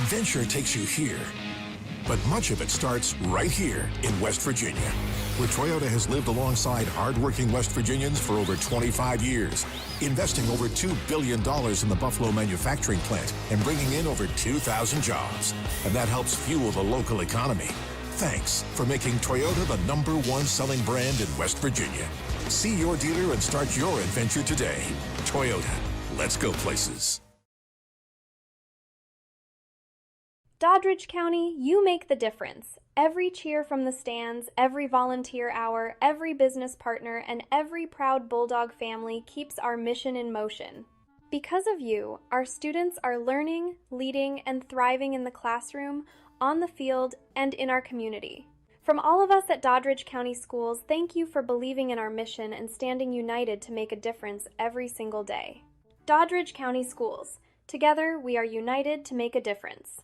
Adventure takes you here, but much of it starts right here in West Virginia, where Toyota has lived alongside hardworking West Virginians for over 25 years, investing over $2 billion in the Buffalo manufacturing plant and bringing in over 2,000 jobs. And that helps fuel the local economy. Thanks for making Toyota the #1 selling brand in West Virginia. See your dealer and start your adventure today. Toyota, let's go places. Doddridge County, you make the difference. Every cheer from the stands, every volunteer hour, every business partner, and every proud Bulldog family keeps our mission in motion. Because of you, our students are learning, leading, and thriving in the classroom, on the field, and in our community. From all of us at Doddridge County Schools, thank you for believing in our mission and standing united to make a difference every single day. Doddridge County Schools. Together, we are united to make a difference.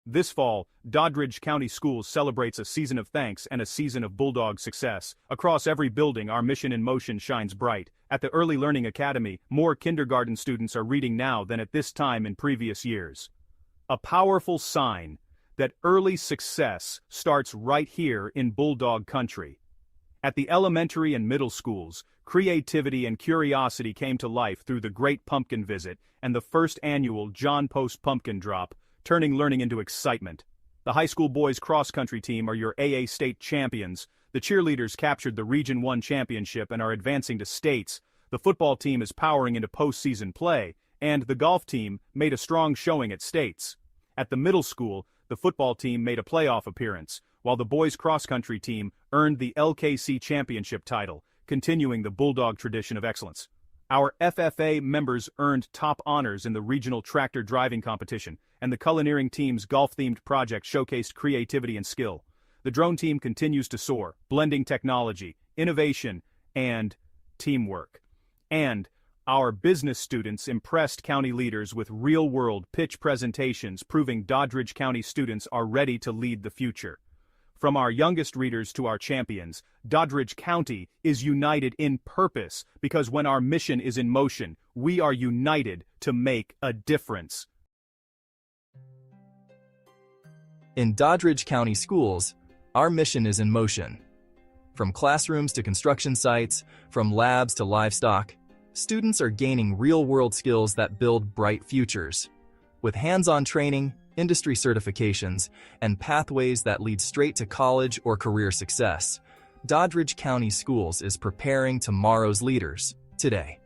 This fall, Doddridge County Schools celebrates a season of thanks and a season of Bulldog success. Across every building, our mission in motion shines bright. At the Early Learning Academy, more kindergarten students are reading now than at this time in previous years. A powerful sign that early success starts right here in Bulldog country. At the elementary and middle schools, creativity and curiosity came to life through the Great Pumpkin Visit and the first annual John Post Pumpkin Drop, turning learning into excitement. The high school boys cross-country team are your AA state champions. The cheerleaders captured the Region 1 championship and are advancing to states. The football team is powering into postseason play, and the golf team made a strong showing at states. At the middle school, the football team made a playoff appearance, while the boys cross-country team earned the LKC championship title, continuing the Bulldog tradition of excellence. Our FFA members earned top honors in the regional tractor driving competition, and the culinary team's golf-themed project showcased creativity and skill. The drone team continues to soar, blending technology, innovation, and teamwork. And our business students impressed county leaders with real-world pitch presentations, proving Doddridge County students are ready to lead the future. From our youngest readers to our champions, Doddridge County is united in purpose, because when our mission is in motion, we are united to make a difference. In Doddridge County Schools, our mission is in motion. From classrooms to construction sites, from labs to livestock, students are gaining real-world skills that build bright futures. With hands-on training, industry certifications, and pathways that lead straight to college or career success, Doddridge County Schools is preparing tomorrow's leaders today.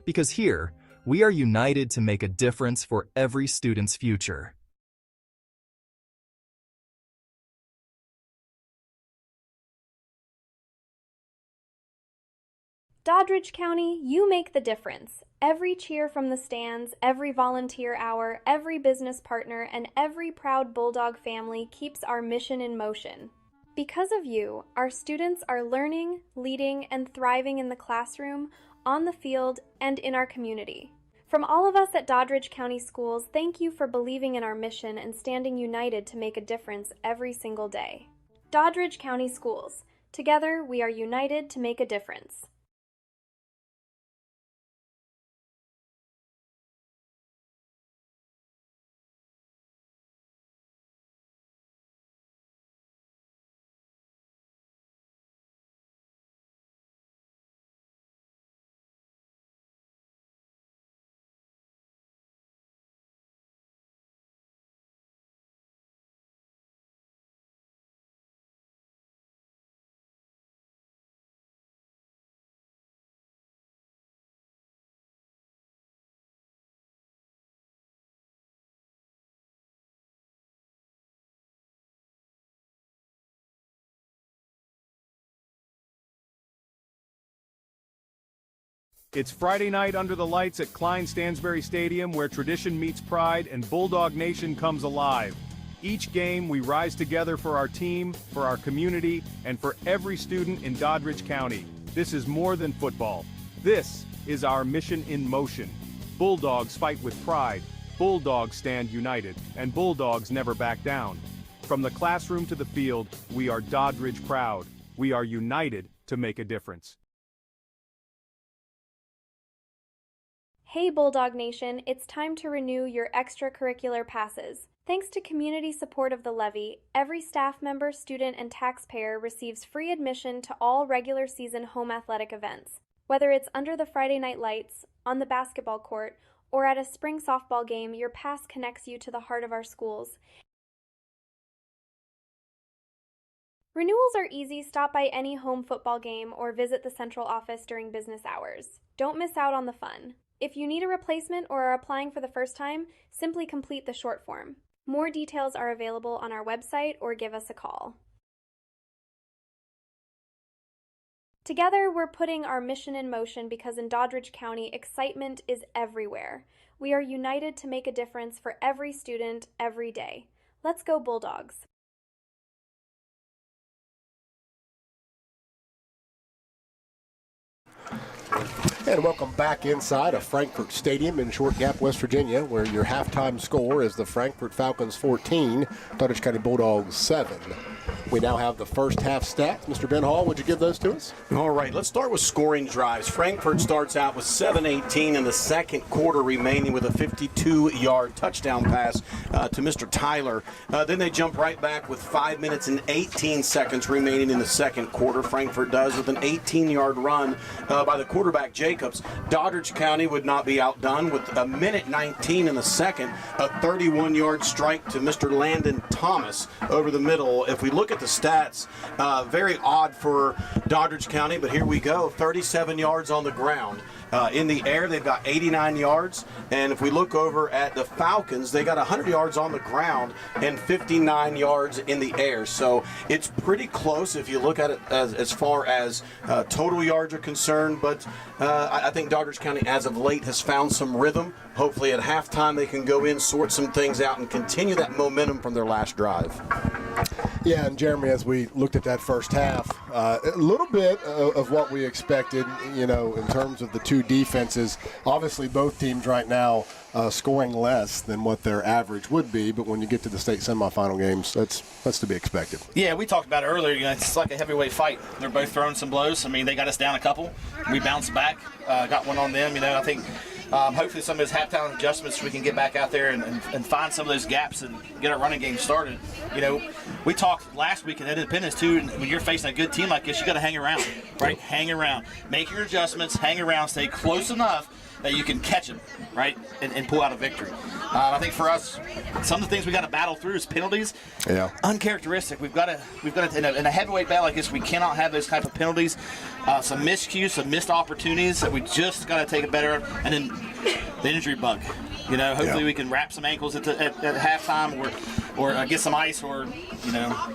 Because here, we are united to make a difference for every student's future. Doddridge County, you make the difference. Every cheer from the stands, every volunteer hour, every business partner, and every proud Bulldog family keeps our mission in motion. Because of you, our students are learning, leading, and thriving in the classroom, on the field, and in our community. From all of us at Doddridge County Schools, thank you for believing in our mission and standing united to make a difference every single day. Doddridge County Schools. Together, we are united to make a difference. It's Friday night under the lights at Klein Stansberry Stadium, where tradition meets pride and Bulldog Nation comes alive. Each game, we rise together for our team, for our community, and for every student in Doddridge County. This is more than football. This is our mission in motion. Bulldogs fight with pride, Bulldogs stand united, and Bulldogs never back down. From the classroom to the field, we are Doddridge proud. We are united to make a difference. Hey Bulldog Nation, it's time to renew your extracurricular passes. Thanks to community support of the levy, every staff member, student, and taxpayer receives free admission to all regular season home athletic events. Whether it's under the Friday night lights, on the basketball court, or at a spring softball game, your pass connects you to the heart of our schools. Renewals are easy. Stop by any home football game or visit the central office during business hours. Don't miss out on the fun. If you need a replacement or are applying for the first time, simply complete the short form. More details are available on our website or give us a call. Together, we're putting our mission in motion because in Doddridge County, excitement is everywhere. We are united to make a difference for every student, every day. Let's go Bulldogs! And welcome back inside of Frankfort Stadium in Short Gap, West Virginia, where your halftime score is the Frankfort Falcons 14, Doddridge County Bulldogs 7. We now have the first half stats. Mr. Ben Hall, would you give those to us? All right, let's start with scoring drives. Frankfort starts out with 7:18 in the second quarter remaining with a 52-yard touchdown pass to Mr. Tyler. Then they jump right back with 5 minutes and 18 seconds remaining in the second quarter. Frankfort does with an 18-yard run by the quarterback, Jacobs. Doddridge County would not be outdone with a minute 19 in the second, a 31-yard strike to Mr. Landon Thomas over the middle. If we look at the stats, very odd for Doddridge County, but here we go. 37 yards on the ground. In the air, they've got 89 yards. And if we look over at the Falcons, they got 100 yards on the ground and 59 yards in the air. So it's pretty close if you look at it as far as total yards are concerned. But I think Doddridge County, as of late, has found some rhythm. Hopefully at halftime they can go in, sort some things out, and continue that momentum from their last drive. Yeah, and Jeremy, as we looked at that first half, a little bit of what we expected, in terms of the two defenses. Obviously, both teams right now scoring less than what their average would be, but when you get to the state semifinal games, that's to be expected. Yeah, we talked about it earlier. It's like a heavyweight fight. They're both throwing some blows. I mean, they got us down a couple. We bounced back, got one on them. I think hopefully some of those halftime adjustments we can get back out there and find some of those gaps and get our running game started. We talked last week in Independence too, and when you're facing a good team like this, you got to hang around, right? Hang around. Make your adjustments, hang around, stay close enough that you can catch them, right, and pull out a victory. I think for us, some of the things we got to battle through is penalties. Yeah. Uncharacteristic. We've got to in a heavyweight battle like this, we cannot have those type of penalties. Some miscues, some missed opportunities that we just got to take it better. And then the injury bug. Hopefully we can wrap some ankles at halftime, or get some ice, or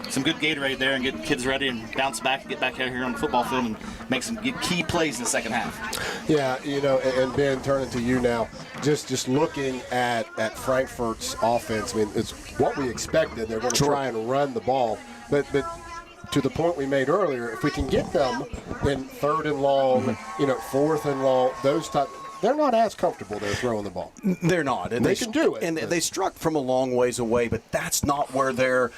some good Gatorade there, and get kids ready and bounce back and get back out here on the football field and make some key plays in the second half. Yeah, and Ben, turning to you now, just looking at Frankfort's offense. I mean, it's what we expected. They're going to try and run the ball, but to the point we made earlier, if we can get them in third and long, fourth and long, those type. They're not as comfortable there throwing the ball. They're not, and they can do it. And they struck from a long ways away, but that's not where they're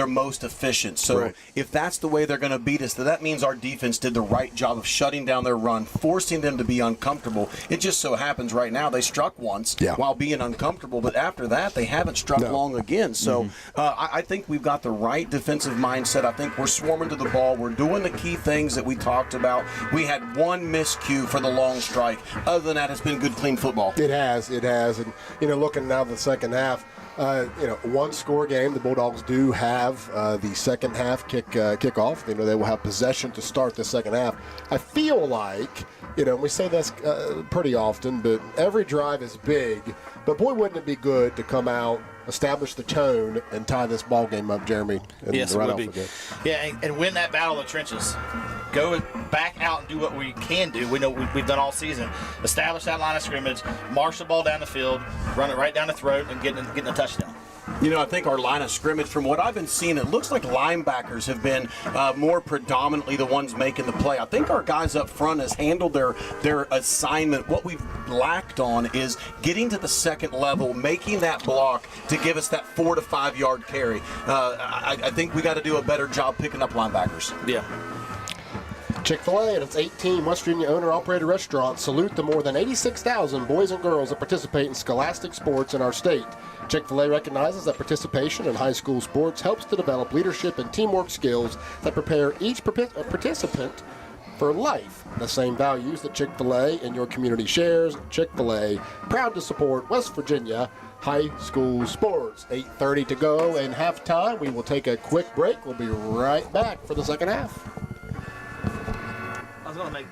most efficient. So if that's the way they're going to beat us, that means our defense did the right job of shutting down their run, forcing them to be uncomfortable. It just so happens right now they struck once while being uncomfortable, but after that they haven't struck long again. So I think we've got the right defensive mindset. I think we're swarming to the ball. We're doing the key things that we talked about. We had one miscue for the long strike. Other than that, it's been good, clean football. It has. And, looking now at the second half, one-score game. The Bulldogs do have the second half kickoff. They will have possession to start the second half. I feel like, we say this pretty often, but every drive is big. But boy, wouldn't it be good to come out, establish the tone, and tie this ball game up, Jeremy. Yes, it would be. Yeah, and win that battle of the trenches. go back out and do what we can do. We know we've done all season. Establish that line of scrimmage, march the ball down the field, run it right down the throat, and getting a touchdown. You know, I think our line of scrimmage, from what I've been seeing, it looks like linebackers have been more predominantly the ones making the play. I think our guys up front has handled their assignment. What we've lacked on is getting to the second level, making that block to give us that 4 to 5 yard carry. I think we got to do a better job picking up linebackers. Yeah. Chick-fil-A and its 18 West Virginia owner-operated restaurants salute the more than 86,000 boys and girls that participate in scholastic sports in our state. Chick-fil-A recognizes that participation in high school sports helps to develop leadership and teamwork skills that prepare each participant for life. The same values that Chick-fil-A in your community shares. Chick-fil-A, proud to support West Virginia high school sports. 8:30 to go and halftime. We will take a quick break. We'll be right back for the second half. I was going to make...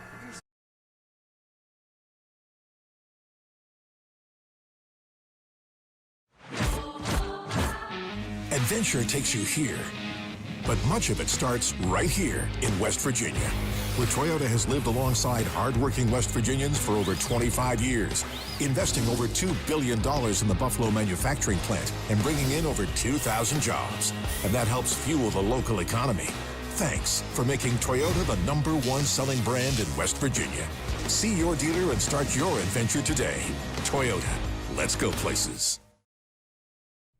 Adventure takes you here, but much of it starts right here in West Virginia, where Toyota has lived alongside hardworking West Virginians for over 25 years, investing over $2 billion in the Buffalo manufacturing plant and bringing in over 2,000 jobs. And that helps fuel the local economy. Thanks for making Toyota the #1 selling brand in West Virginia. See your dealer and start your adventure today. Toyota, let's go places.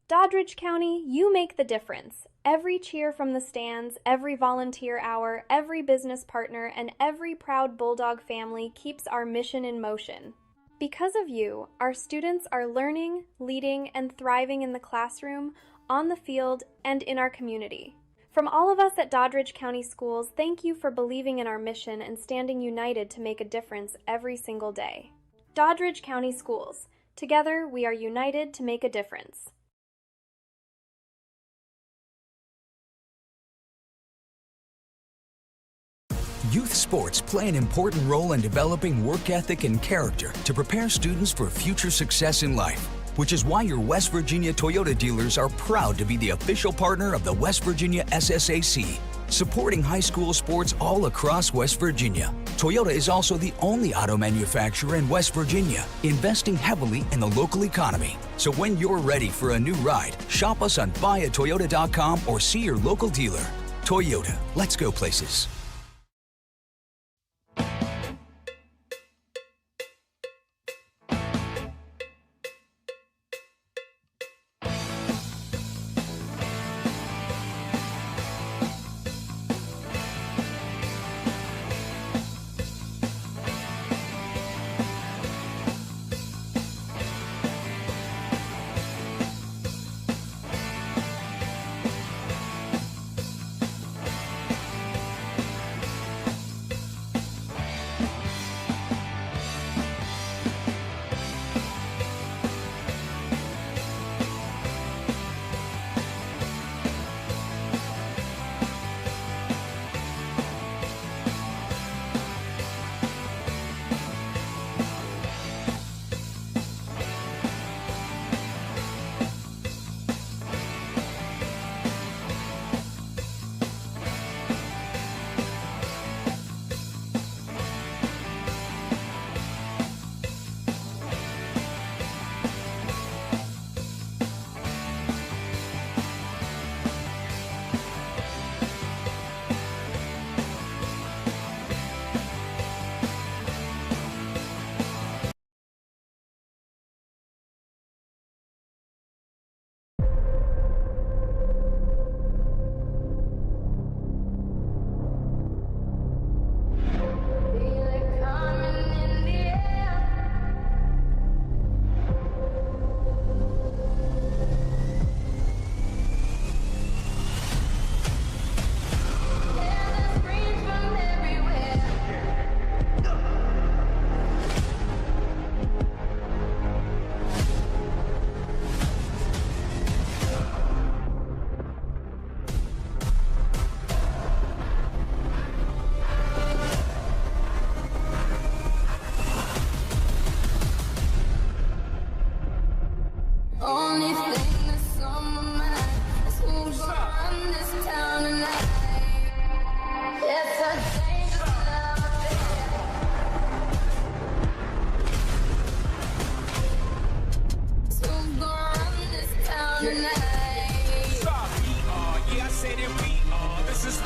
Doddridge County, you make the difference. Every cheer from the stands, every volunteer hour, every business partner, and every proud Bulldog family keeps our mission in motion. Because of you, our students are learning, leading, and thriving in the classroom, on the field, and in our community. From all of us at Doddridge County Schools, thank you for believing in our mission and standing united to make a difference every single day. Doddridge County Schools. Together, we are united to make a difference. Youth sports play an important role in developing work ethic and character to prepare students for future success in life, which is why your West Virginia Toyota dealers are proud to be the official partner of the West Virginia SSAC, supporting high school sports all across West Virginia. Toyota is also the only auto manufacturer in West Virginia, investing heavily in the local economy. So when you're ready for a new ride, shop us on buyatoyota.com or see your local dealer. Toyota, let's go places.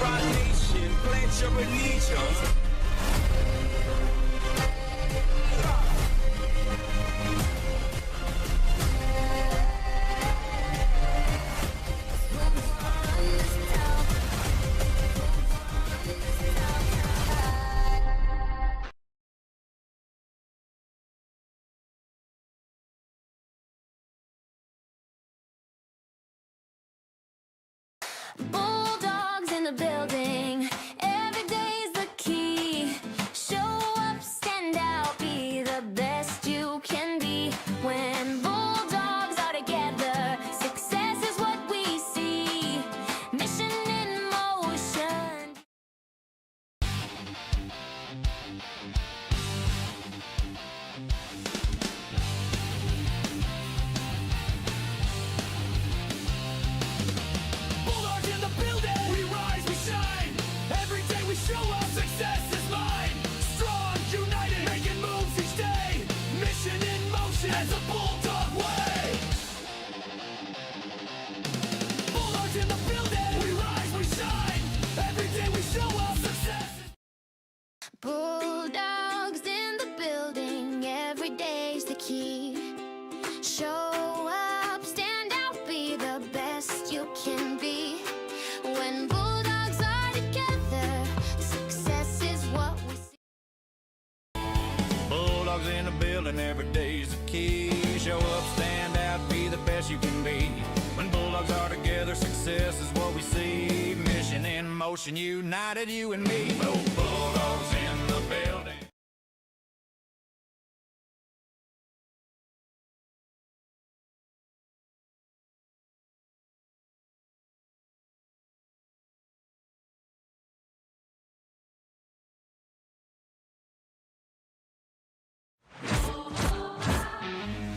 Rock Nation, pledge your allegiance. Bulldogs in the building. Every day's the key. Show up, stand out, be the best you can be. When Bulldogs are together, success is what we see. Mission in motion. Bulldogs in the building. We rise, we shine. Every day we show up, success is mine. Strong, united, making moves each day. Mission in motion as a Bulldog way. Bulldogs in the building. We rise, we shine. Every day we show up, success is Bulldogs in the building. Every day's the key. Show up, stand out, be the best you can be. When Bulldogs are together, success is what we see. Bulldogs in the building, every day's the key. Show up, stand out, be the best you can be. When Bulldogs are together, success is what we see. Mission in motion, united, you and me. Bulldogs in the building.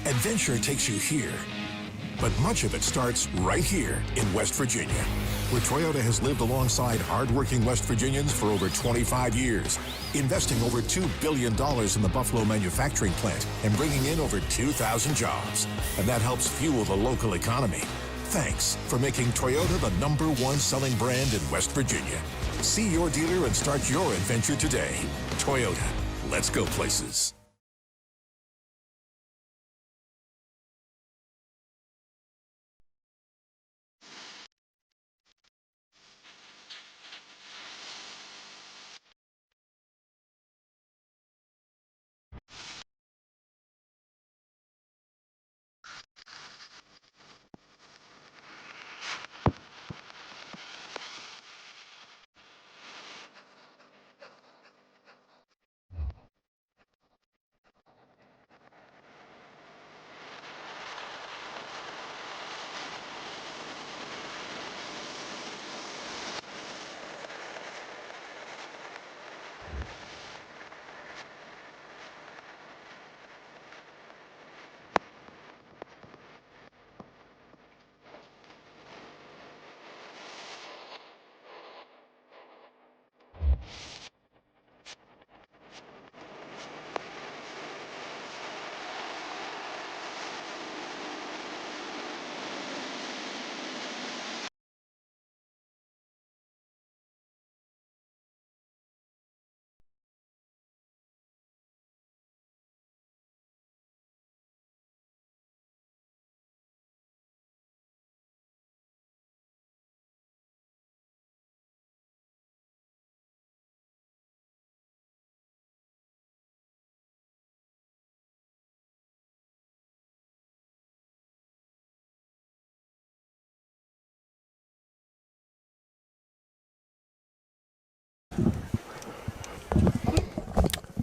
Adventure takes you here, but much of it starts right here in West Virginia, where Toyota has lived alongside hardworking West Virginians for over 25 years, investing over $2 billion in the Buffalo manufacturing plant and bringing in over 2,000 jobs. And that helps fuel the local economy. Thanks for making Toyota the #1 selling brand in West Virginia. See your dealer and start your adventure today. Toyota, let's go places.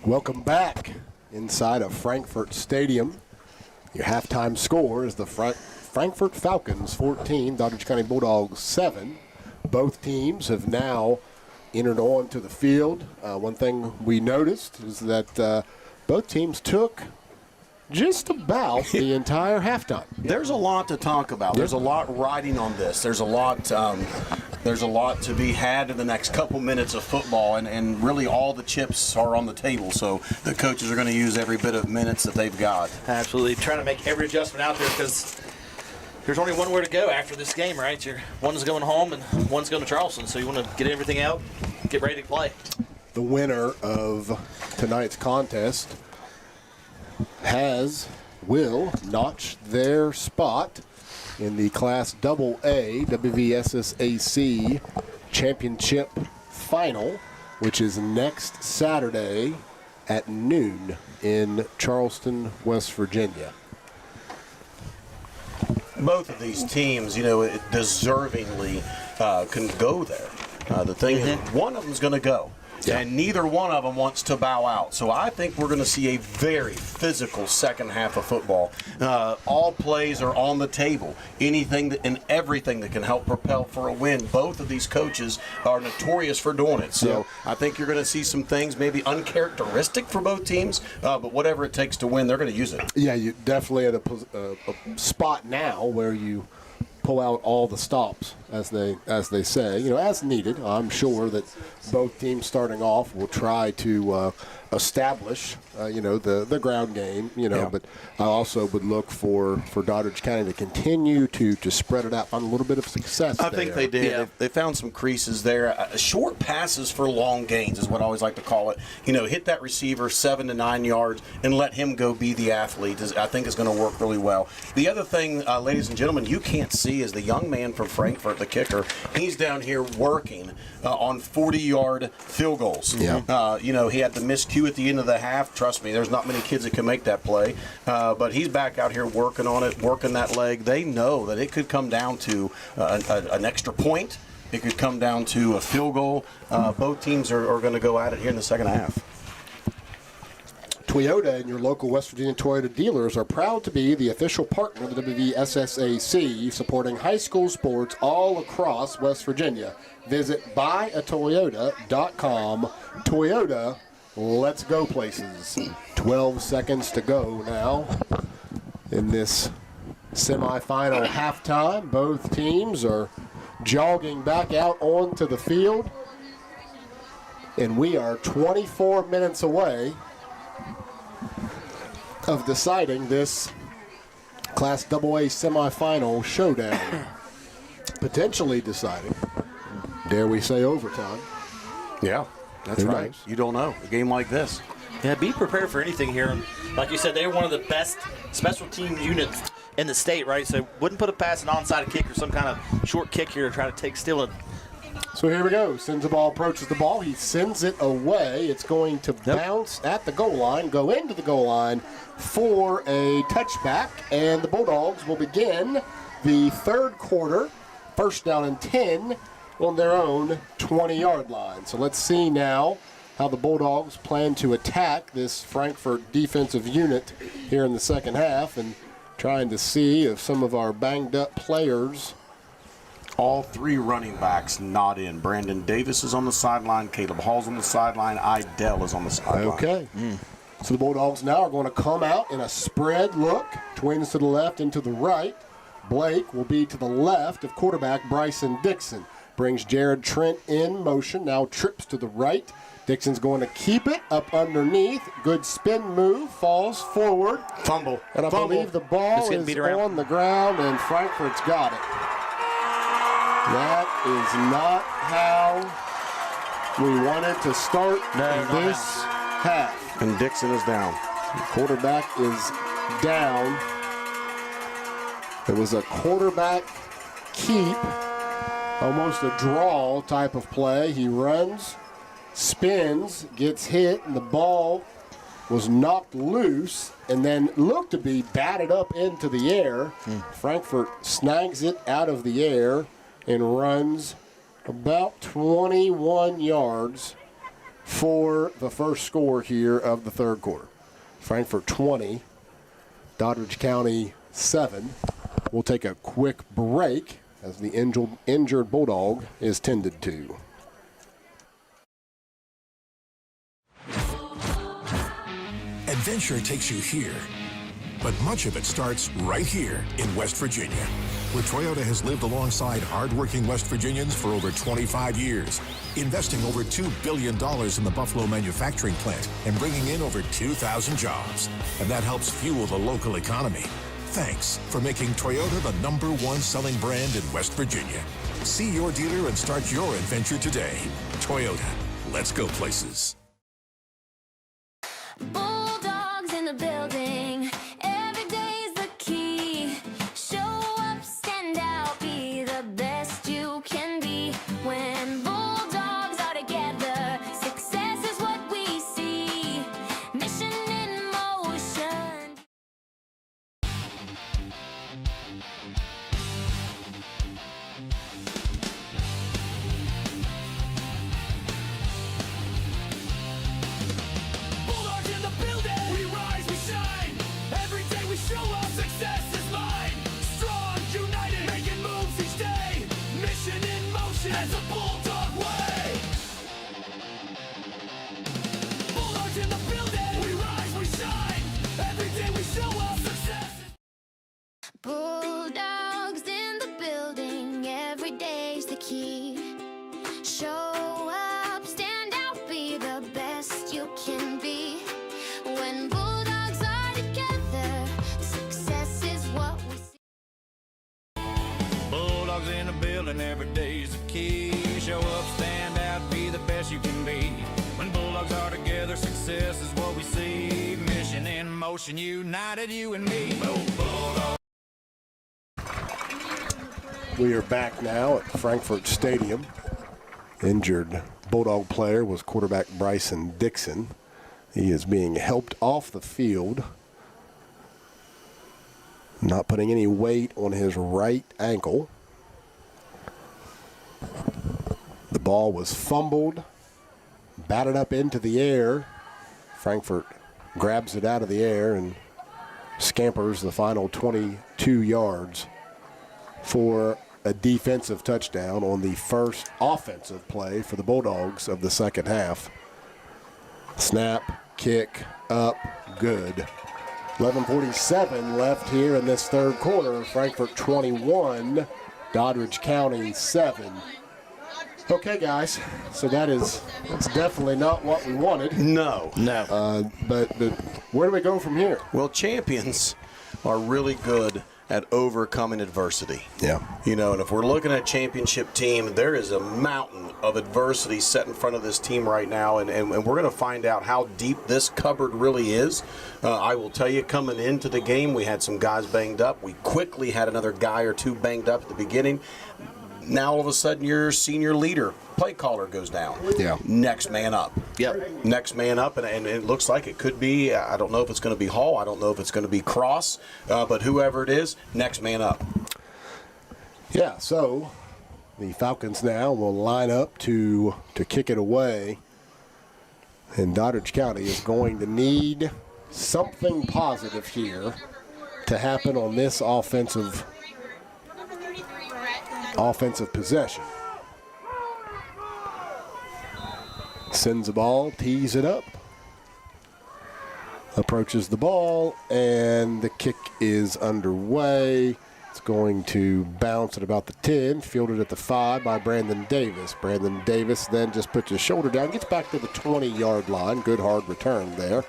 Welcome back inside of Frankfort Stadium. Your halftime score is the Frankfort Falcons 14, Doddridge County Bulldogs 7. Both teams have now entered on to the field. One thing we noticed is that both teams took just about the entire halftime. There's a lot to talk about. There's a lot riding on this. There's a lot to be had in the next couple minutes of football, and really all the chips are on the table. So the coaches are going to use every bit of minutes that they've got. Absolutely. Trying to make every adjustment out there because there's only one way to go after this game, right? One's going home and one's going to Charleston, so you want to get everything out, get ready to play. The winner of tonight's contest will notch their spot in the Class AA WVSSAC Championship Final, which is next Saturday at noon in Charleston, West Virginia. Both of these teams, deservingly can go there. The thing is, one of them's going to go. Yeah. And neither one of them wants to bow out. So I think we're going to see a very physical second half of football. All plays are on the table. Anything and everything that can help propel for a win. Both of these coaches are notorious for doing it. So I think you're going to see some things maybe uncharacteristic for both teams. But whatever it takes to win, they're going to use it. Yeah, you definitely at a spot now where you pull out all the stops, as they say, as needed. I'm sure that both teams starting off will try to establish, the ground game, But I also would look for Doddridge County to continue to spread it out, find a little bit of success. I think they did. Yeah. They found some creases there. Short passes for long gains is what I always like to call it. Hit that receiver 7 to 9 yards and let him go be the athlete. I think is going to work really well. The other thing, ladies and gentlemen, you can't see is the young man from Frankfort, the kicker. He's down here working on 40-yard field goals. Yeah. He had the miscue at the end of the half. Trust me, there's not many kids that can make that play. But he's back out here working on it, working that leg. They know that it could come down to an extra point. It could come down to a field goal. Both teams are going to go at it here in the second half. Toyota and your local West Virginia Toyota dealers are proud to be the official partner of the WVSSAC, supporting high school sports all across West Virginia. Visit buyatoyota.com. Toyota, let's go places. 12 seconds to go now in this semifinal halftime. Both teams are jogging back out onto the field, and we are 24 minutes away of deciding this Class AA semifinal showdown. Potentially deciding, dare we say, overtime. Yeah, that's Who right. knows? You don't know. A game like this. Yeah, be prepared for anything here. Like you said, they're one of the best special team units in the state, right? So wouldn't put it past an onside kick or some kind of short kick here to try to steal it. So here we go. Sensabaugh approaches the ball. He sends it away. It's going to bounce at the goal line, go into the goal line for a touchback, and the Bulldogs will begin the third quarter, first down and 10 on their own 20-yard line. So let's see now how the Bulldogs plan to attack this Frankfort defensive unit here in the second half, and trying to see if some of our banged-up players. All three running backs not in. Brandon Davis is on the sideline. Caleb Hall's on the sideline. Idell is on the sideline. Okay. So the Bulldogs now are going to come out in a spread look. Twins to the left and to the right. Blake will be to the left of quarterback Bryson Dixon. Brings Jared Trent in motion. Now trips to the right. Dixon's going to keep it up underneath. Good spin move. Falls forward. Fumble. And I believe the ball is on the ground, and Frankfurt's got it. That is not how we wanted to start this half. And Dixon is down. The quarterback is down. It was a quarterback keep, almost a draw type of play. He runs, spins, gets hit, and the ball was knocked loose and then looked to be batted up into the air. Frankfort snags it out of the air and runs about 21 yards for the first score here of the third quarter. Frankfort 20, Doddridge County 7. We'll take a quick break as the injured Bulldog is tended to. Adventure takes you here, but much of it starts right here in West Virginia, where Toyota has lived alongside hardworking West Virginians for over 25 years, investing over $2 billion in the Buffalo manufacturing plant and bringing in over 2,000 jobs. And that helps fuel the local economy. Thanks for making Toyota the #1 selling brand in West Virginia. See your dealer and start your adventure today. Toyota, let's go places. Bulldogs in the building. Every day's the key. Show up, stand out, be the best you can be. When Bulldogs are together, success is what we see. Mission in motion. Bulldogs in the building. We rise, we shine. Every day we show up, success is mine. Strong, united, making moves each day. Mission in motion as a Bulldog way. Bulldogs in the building. We rise, we shine. Every day we show up, success is Bulldogs in the building, every day's the key. Show up, stand out, be the best you can be. When Bulldogs are together, success is what we see. Bulldogs in the building, every day's the key. Show up, stand out, be the best you can be. When Bulldogs are together, success is what we see. Mission in motion, united, you and me. Bulldogs. We are back now at Frankfort Stadium. Injured Bulldog player was quarterback Bryson Dixon. He is being helped off the field. Not putting any weight on his right ankle. The ball was fumbled, batted up into the air. Frankfort grabs it out of the air and scampers the final 22 yards for a defensive touchdown on the first offensive play for the Bulldogs of the second half. Snap, kick, up, good. 11:47 left here in this third quarter. Frankfort 21, Doddridge County 7. Okay, guys, so that's definitely not what we wanted. No. But where do we go from here? Well, champions are really good at overcoming adversity. Yeah. You know, and if we're looking at a championship team, there is a mountain of adversity set in front of this team right now, and we're going to find out how deep this cupboard really is. I will tell you, coming into the game, we had some guys banged up. We quickly had another guy or two banged up at the beginning. Now, all of a sudden, your senior leader, play caller, goes down. Yeah. Next man up. Yep. Next man up, and it looks like it could be, I don't know if it's going to be Hall, I don't know if it's going to be Cross, but whoever it is, next man up. Yeah, so the Falcons now will line up to kick it away. And Doddridge County is going to need something positive here to happen on this offensive possession. Sends the ball, tees it up, approaches the ball, and the kick is underway. It's going to bounce at about the 10, fielded at the 5 by Brandon Davis. Brandon Davis then just puts his shoulder down, gets back to the 20-yard line. Good hard return there.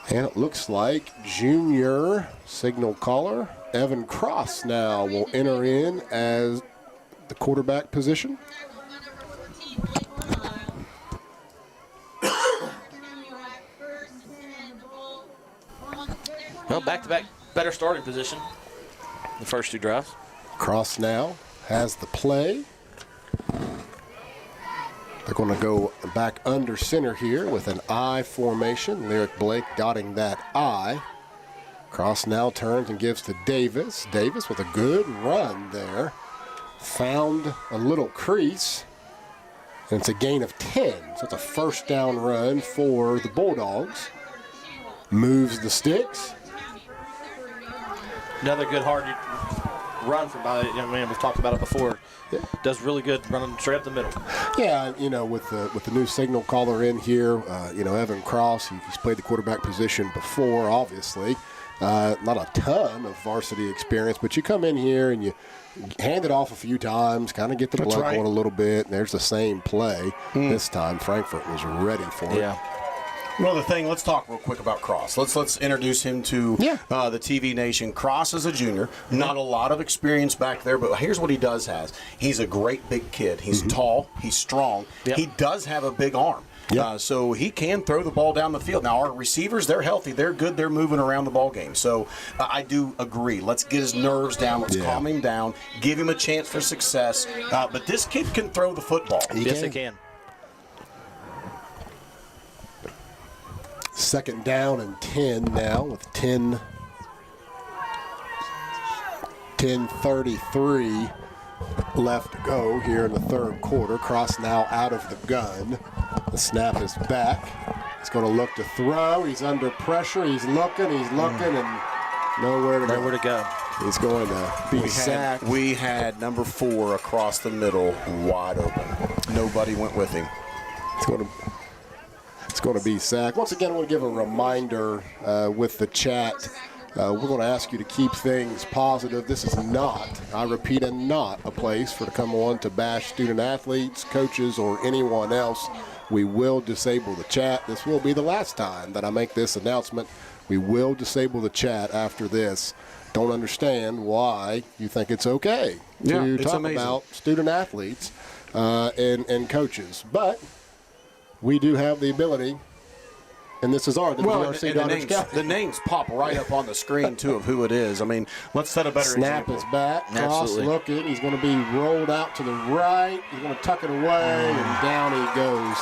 And it looks like junior signal caller Evan Cross now will enter in as the quarterback position. Well, back-to-back better starting position the first two drives. Cross now has the play. They're going to go back under center here with an I formation. Lyric Blake dotting that I. Cross now turns and gives to Davis. Davis with a good run there. Found a little crease. And it's a gain of 10. So it's a first down run for the Bulldogs. Moves the sticks. Another good hard run from we've talked about it before. Does really good running straight up the middle. Yeah, with the new signal caller in here, Evan Cross, he's played the quarterback position before, obviously. Not a ton of varsity experience, but you come in here and you hand it off a few times, kind of get the blood going a little bit, and there's the same play. This time Frankfort was ready for it. Yeah. Another thing, let's talk real quick about Cross. Let's introduce him to the TV Nation. Cross is a junior, not a lot of experience back there, but here's what he does have. He's a great big kid. He's tall, he's strong. He does have a big arm. So he can throw the ball down the field. Now, our receivers, they're healthy. They're good. They're moving around the ball game. So I do agree. Let's get his nerves down. Let's calm him down. Give him a chance for success. But this kid can throw the football. Yes, he can. Second down and 10 now with 10:33 left to go here in the third quarter. Cross now out of the gun. The snap is back. He's going to look to throw. He's under pressure. He's looking, and nowhere to go. He's going to be sacked. We had number 4 across the middle wide open. Nobody went with him. It's going to be sacked. Once again, I want to give a reminder with the chat. We're going to ask you to keep things positive. This is not, I repeat, not a place for to come on to bash student athletes, coaches, or anyone else. We will disable the chat. This will be the last time that I make this announcement. We will disable the chat after this. Don't understand why you think it's okay to talk about student athletes and coaches. But we do have the ability, and this is our VRC Doddridge County. The names pop right up on the screen, too, of who it is. I mean, let's set a better example. Snap is back. Cross looking. He's going to be rolled out to the right. He's going to tuck it away, and down he goes.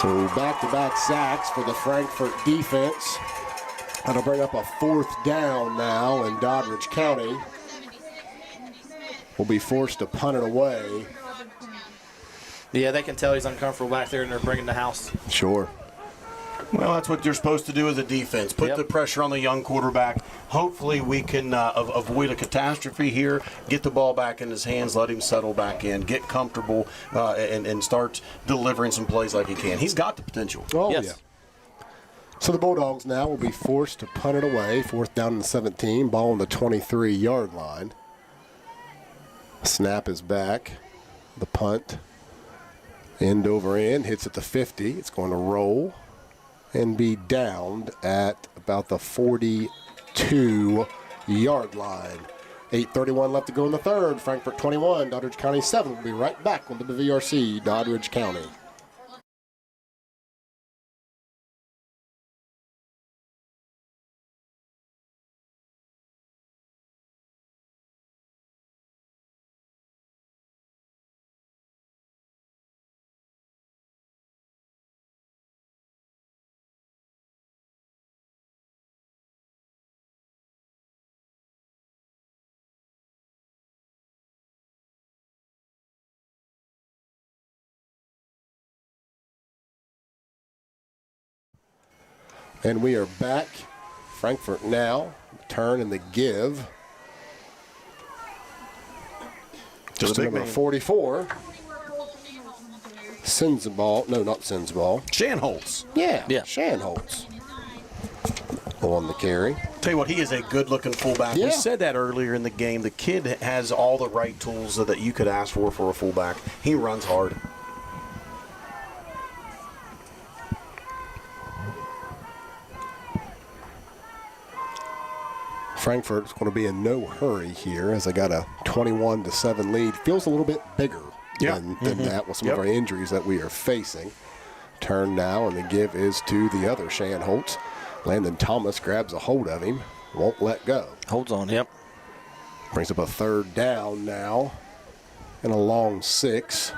So back-to-back sacks for the Frankfort defense. That'll bring up a 4th down now, and Doddridge County will be forced to punt it away. Yeah, they can tell he's uncomfortable back there, and they're bringing the house. Sure. Well, that's what you're supposed to do as a defense. Put the pressure on the young quarterback. Hopefully we can avoid a catastrophe here, get the ball back in his hands, let him settle back in, get comfortable, and start delivering some plays like he can. He's got the potential. Oh, yeah. So the Bulldogs now will be forced to punt it away. 4th down and 17, ball on the 23-yard line. Snap is back. The punt. End over end, hits at the 50. It's going to roll and be downed at about the 42-yard line. 8:31 left to go in the third. Frankfort 21, Doddridge County 7. We'll be right back on the VRC Doddridge County. And we are back. Frankfort now, turn and the give. Just to number 44. Sinsball. No, not Sinsball. Shanholtz. Yeah. Shanholtz. On the carry. Tell you what, he is a good-looking fullback. We said that earlier in the game. The kid has all the right tools that you could ask for a fullback. He runs hard. Frankfort is going to be in no hurry here as they got a 21-7 lead. Feels a little bit bigger than that with some of our injuries that we are facing. Turn now, and the give is to the other Shanholtz. Landon Thomas grabs a hold of him, won't let go. Holds on, Brings up a 3rd down now and a long 6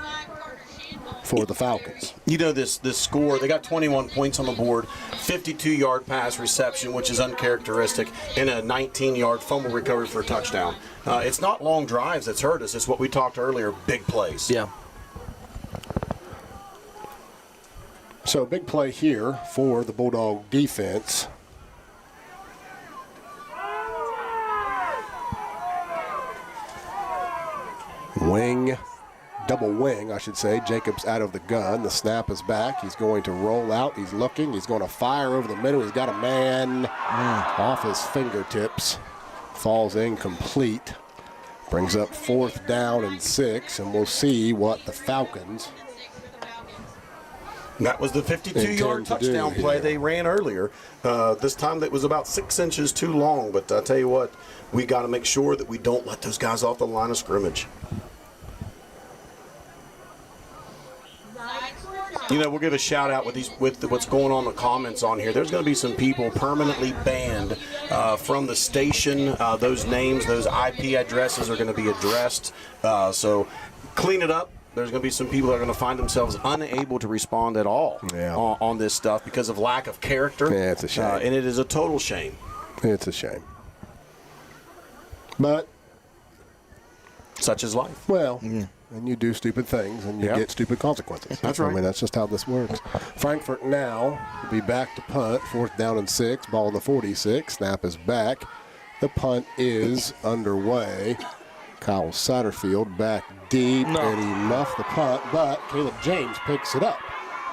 for the Falcons. You know this score, they got 21 points on the board, 52-yard pass reception, which is uncharacteristic, and a 19-yard fumble recovery for a touchdown. It's not long drives that's hurt us. It's what we talked earlier, big plays. Yeah. So big play here for the Bulldog defense. Double wing, I should say. Jacobs out of the gun. The snap is back. He's going to roll out. He's looking. He's going to fire over the middle. He's got a man off his fingertips. Falls incomplete. Brings up 4th down and 6, and we'll see what the Falcons That was the 52-yard touchdown play they ran earlier. This time that was about 6 inches too long, but I tell you what, we got to make sure that we don't let those guys off the line of scrimmage. You know, we'll give a shout out with what's going on in the comments on here. There's going to be some people permanently banned from the station. Those names, those IP addresses are going to be addressed. So clean it up. There's going to be some people that are going to find themselves unable to respond at all on this stuff because of lack of character. Yeah, it's a shame. And it is a total shame. It's a shame. But such is life. Well, and you do stupid things and you get stupid consequences. That's right. I mean, that's just how this works. Frankfort now will be back to punt. 4th down and 6. Ball on the 46. Snap is back. The punt is underway. Kyle Satterfield back deep, and he muffed the punt, but Caleb James picks it up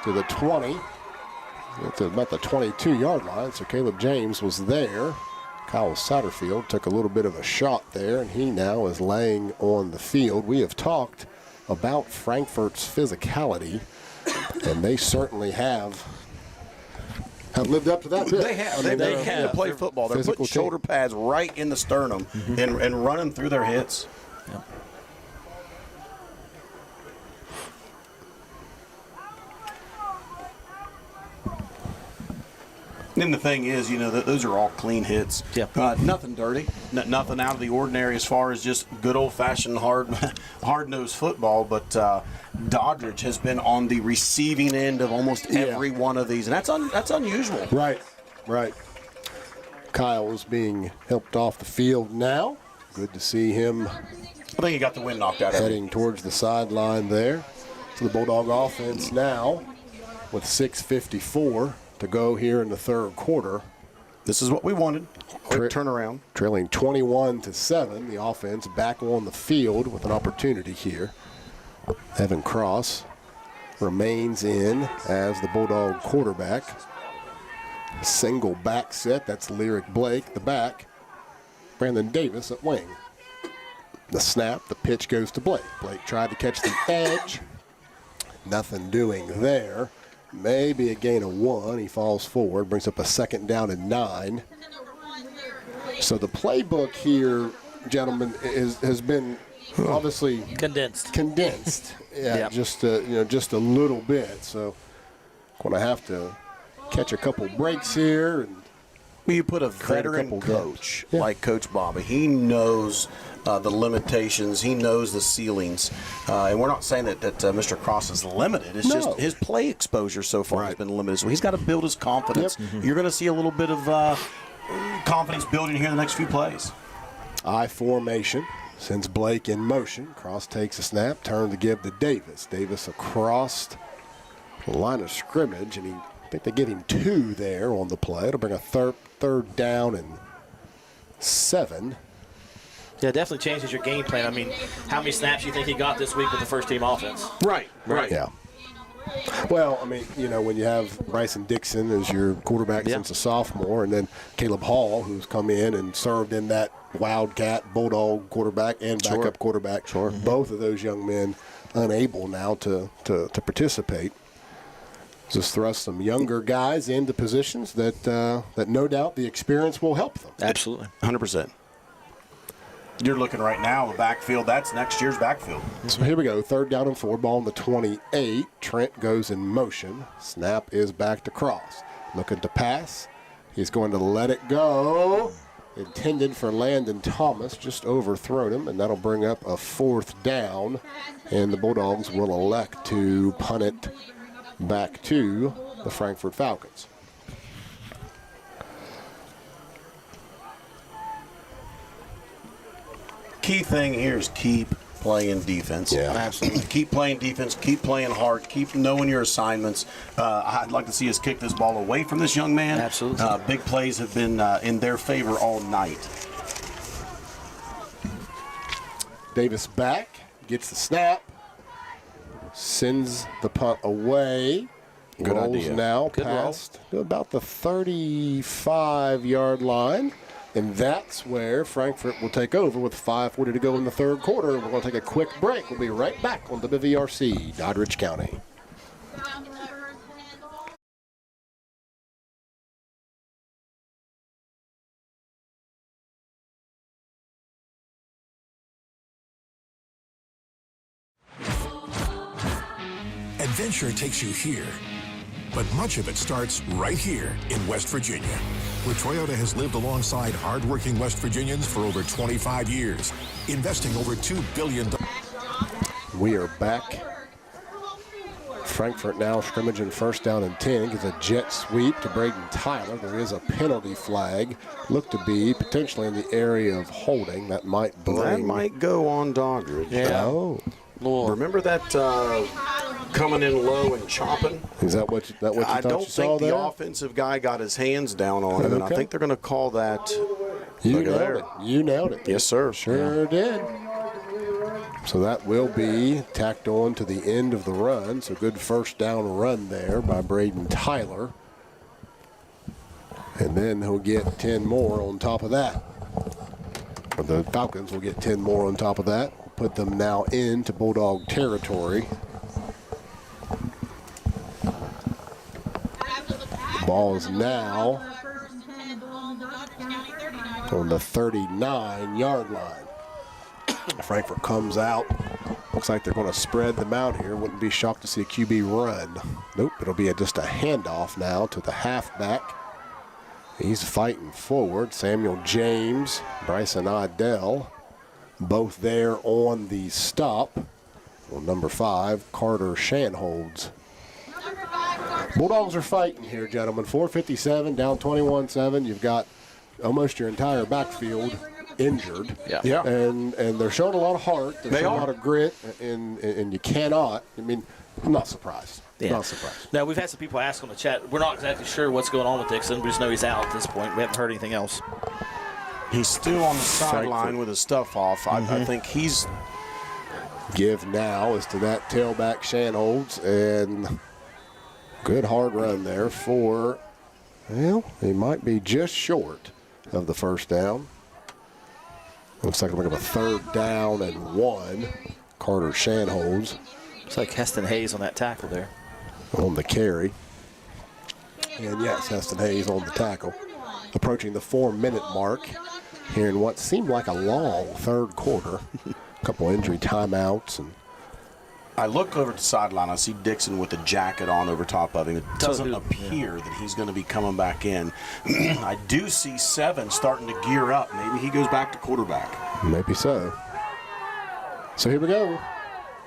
to the 20. It's about the 22-yard line, so Caleb James was there. Kyle Satterfield took a little bit of a shot there, and he now is laying on the field. We have talked about Frankfort's physicality, and they certainly have lived up to that bit. They have. They can play football. They're putting shoulder pads right in the sternum and running through their hits. Yep. And the thing is, you know, those are all clean hits. Yep. Nothing dirty, nothing out of the ordinary as far as just good old-fashioned hard-nosed football. But Doddridge has been on the receiving end of almost every one of these, and that's unusual. Right. Kyle is being helped off the field now. Good to see him. I think he got the wind knocked out of him. Heading towards the sideline there. So the Bulldog offense now with 6:54 to go here in the third quarter. This is what we wanted. Quick turnaround. Trailing 21-7. The offense back on the field with an opportunity here. Evan Cross remains in as the Bulldog quarterback. Single back set. That's Lyric Blake, the back. Brandon Davis at wing. The snap, the pitch goes to Blake. Blake tried to catch the edge. Nothing doing there. Maybe a gain of 1. He falls forward, brings up a 2nd down and 9. So the playbook here, gentlemen, has been obviously condensed. Yeah, just a little bit. So going to have to catch a couple breaks here. And you put a veteran coach like Coach Bobby. He knows the limitations. He knows the ceilings. And we're not saying that Mr. Cross is limited. It's just his play exposure so far has been limited. So he's got to build his confidence. You're going to see a little bit of confidence building here in the next few plays. I formation. Sends Blake in motion. Cross takes a snap. Turn to give to Davis. Davis across the line of scrimmage. And I think they give him 2 there on the play. It'll bring a third down and 7. Yeah, it definitely changes your game plan. I mean, how many snaps do you think he got this week with the first team offense? Right. Yeah. Well, I mean, you know, when you have Bryson Dixon as your quarterback since a sophomore, and then Caleb Hall, who's come in and served in that Wildcat, Bulldog quarterback and backup quarterback. Both of those young men unable now to participate. Just thrust some younger guys into positions that no doubt the experience will help them. Absolutely. 100%. You're looking right now, the backfield, that's next year's backfield. So here we go, 3rd down and 4, ball on the 28. Trent goes in motion. Snap is back to Cross. Looking to pass. He's going to let it go. Intended for Landon Thomas, just overthrown him, and that'll bring up a 4th down. And the Bulldogs will elect to punt it back to the Frankfort Falcons. Key thing here is keep playing defense. Yeah, absolutely. Keep playing defense. Keep playing hard. Keep knowing your assignments. I'd like to see us kick this ball away from this young man. Absolutely. Big plays have been in their favor all night. Davis back, gets the snap, sends the punt away. Good rolls idea. Now Good past about the 35-yard line. And that's where Frankfort will take over with 5:40 to go in the third quarter. We're going to take a quick break. We'll be right back on WVRC, Doddridge County. Adventure takes you here, but much of it starts right here in West Virginia, where Toyota has lived alongside hardworking West Virginians for over 25 years, investing over $2 billion. We are back. Frankfort now scrimmaging first down and 10. Gets a jet sweep to Braden Tyler. There is a penalty flag. Looked to be potentially in the area of holding. That might bring. That might go on Doddridge. Yeah. Oh. Remember that coming in low and chopping? Is that what you thought you saw there? I don't think the offensive guy got his hands down on him, and I think they're going to call that. You nailed it. You nailed it. Yes, sir. Sure did. So that will be tacked on to the end of the run. So good first down run there by Braden Tyler. And then he'll get 10 more on top of that. Or the Falcons will get 10 more on top of that. Put them now into Bulldog territory. Ball is now on the 39-yard line. Frankfort comes out. Looks like they're going to spread them out here. Wouldn't be shocked to see a QB run. Nope, it'll be just a handoff now to the halfback. He's fighting forward. Samuel James, Bryson Idell, both there on the stop. Well, number 5, Carter Shanholds. Bulldogs are fighting here, gentlemen. 4:57, down 21-7. You've got almost your entire backfield injured. Yeah. And they're showing a lot of heart. They're showing a lot of grit, and you cannot. I mean, I'm not surprised. Yeah. Not surprised. Now, we've had some people ask on the chat. We're not exactly sure what's going on with Dixon. We just know he's out at this point. We haven't heard anything else. He's still on the sideline with his stuff off. I think he's. Give now is to that tailback Shanholds, and good hard run there for, well, he might be just short of the first down. Looks like we're going to have a 3rd down and 1. Carter Shanholds. Looks like Heston Hayes on that tackle there. On the carry. And yes, Heston Hayes on the tackle. Approaching the 4-minute mark here in what seemed like a long third quarter. A couple injury timeouts. And I look over at the sideline. I see Dixon with the jacket on over top of him. It doesn't appear that he's going to be coming back in. I do see 7 starting to gear up. Maybe he goes back to quarterback. Maybe so. So here we go.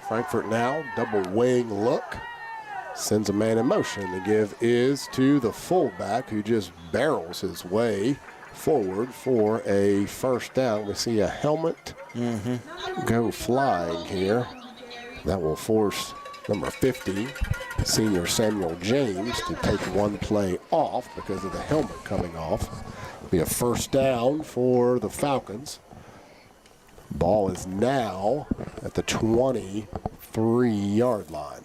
Frankfort now, double wing look. Sends a man in motion. The give is to the fullback, who just barrels his way forward for a first down. We see a helmet go flying here. That will force number 50, senior Samuel James, to take one play off because of the helmet coming off. It'll be a first down for the Falcons. Ball is now at the 23-yard line.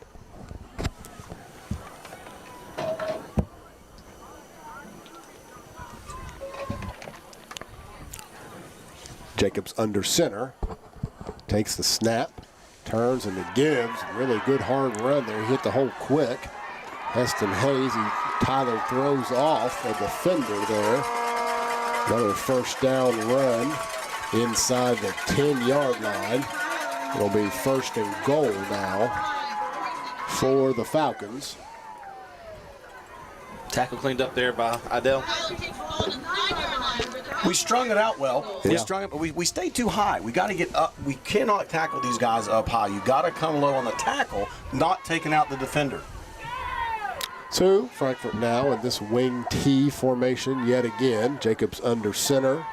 Jacobs under center, takes the snap, turns and it gives. Really good hard run there. He hit the hole quick. Heston Hayes, Tyler throws off a defender there. Another first down run inside the 10-yard line. It'll be first and goal now for the Falcons. Tackle cleaned up there by Idell. We strung it out well. Yeah. We strung it, but we stay too high. We got to get up. We cannot tackle these guys up high. You got to come low on the tackle, not taking out the defender. So Frankfort now in this wing T formation yet again. Jacobs under center.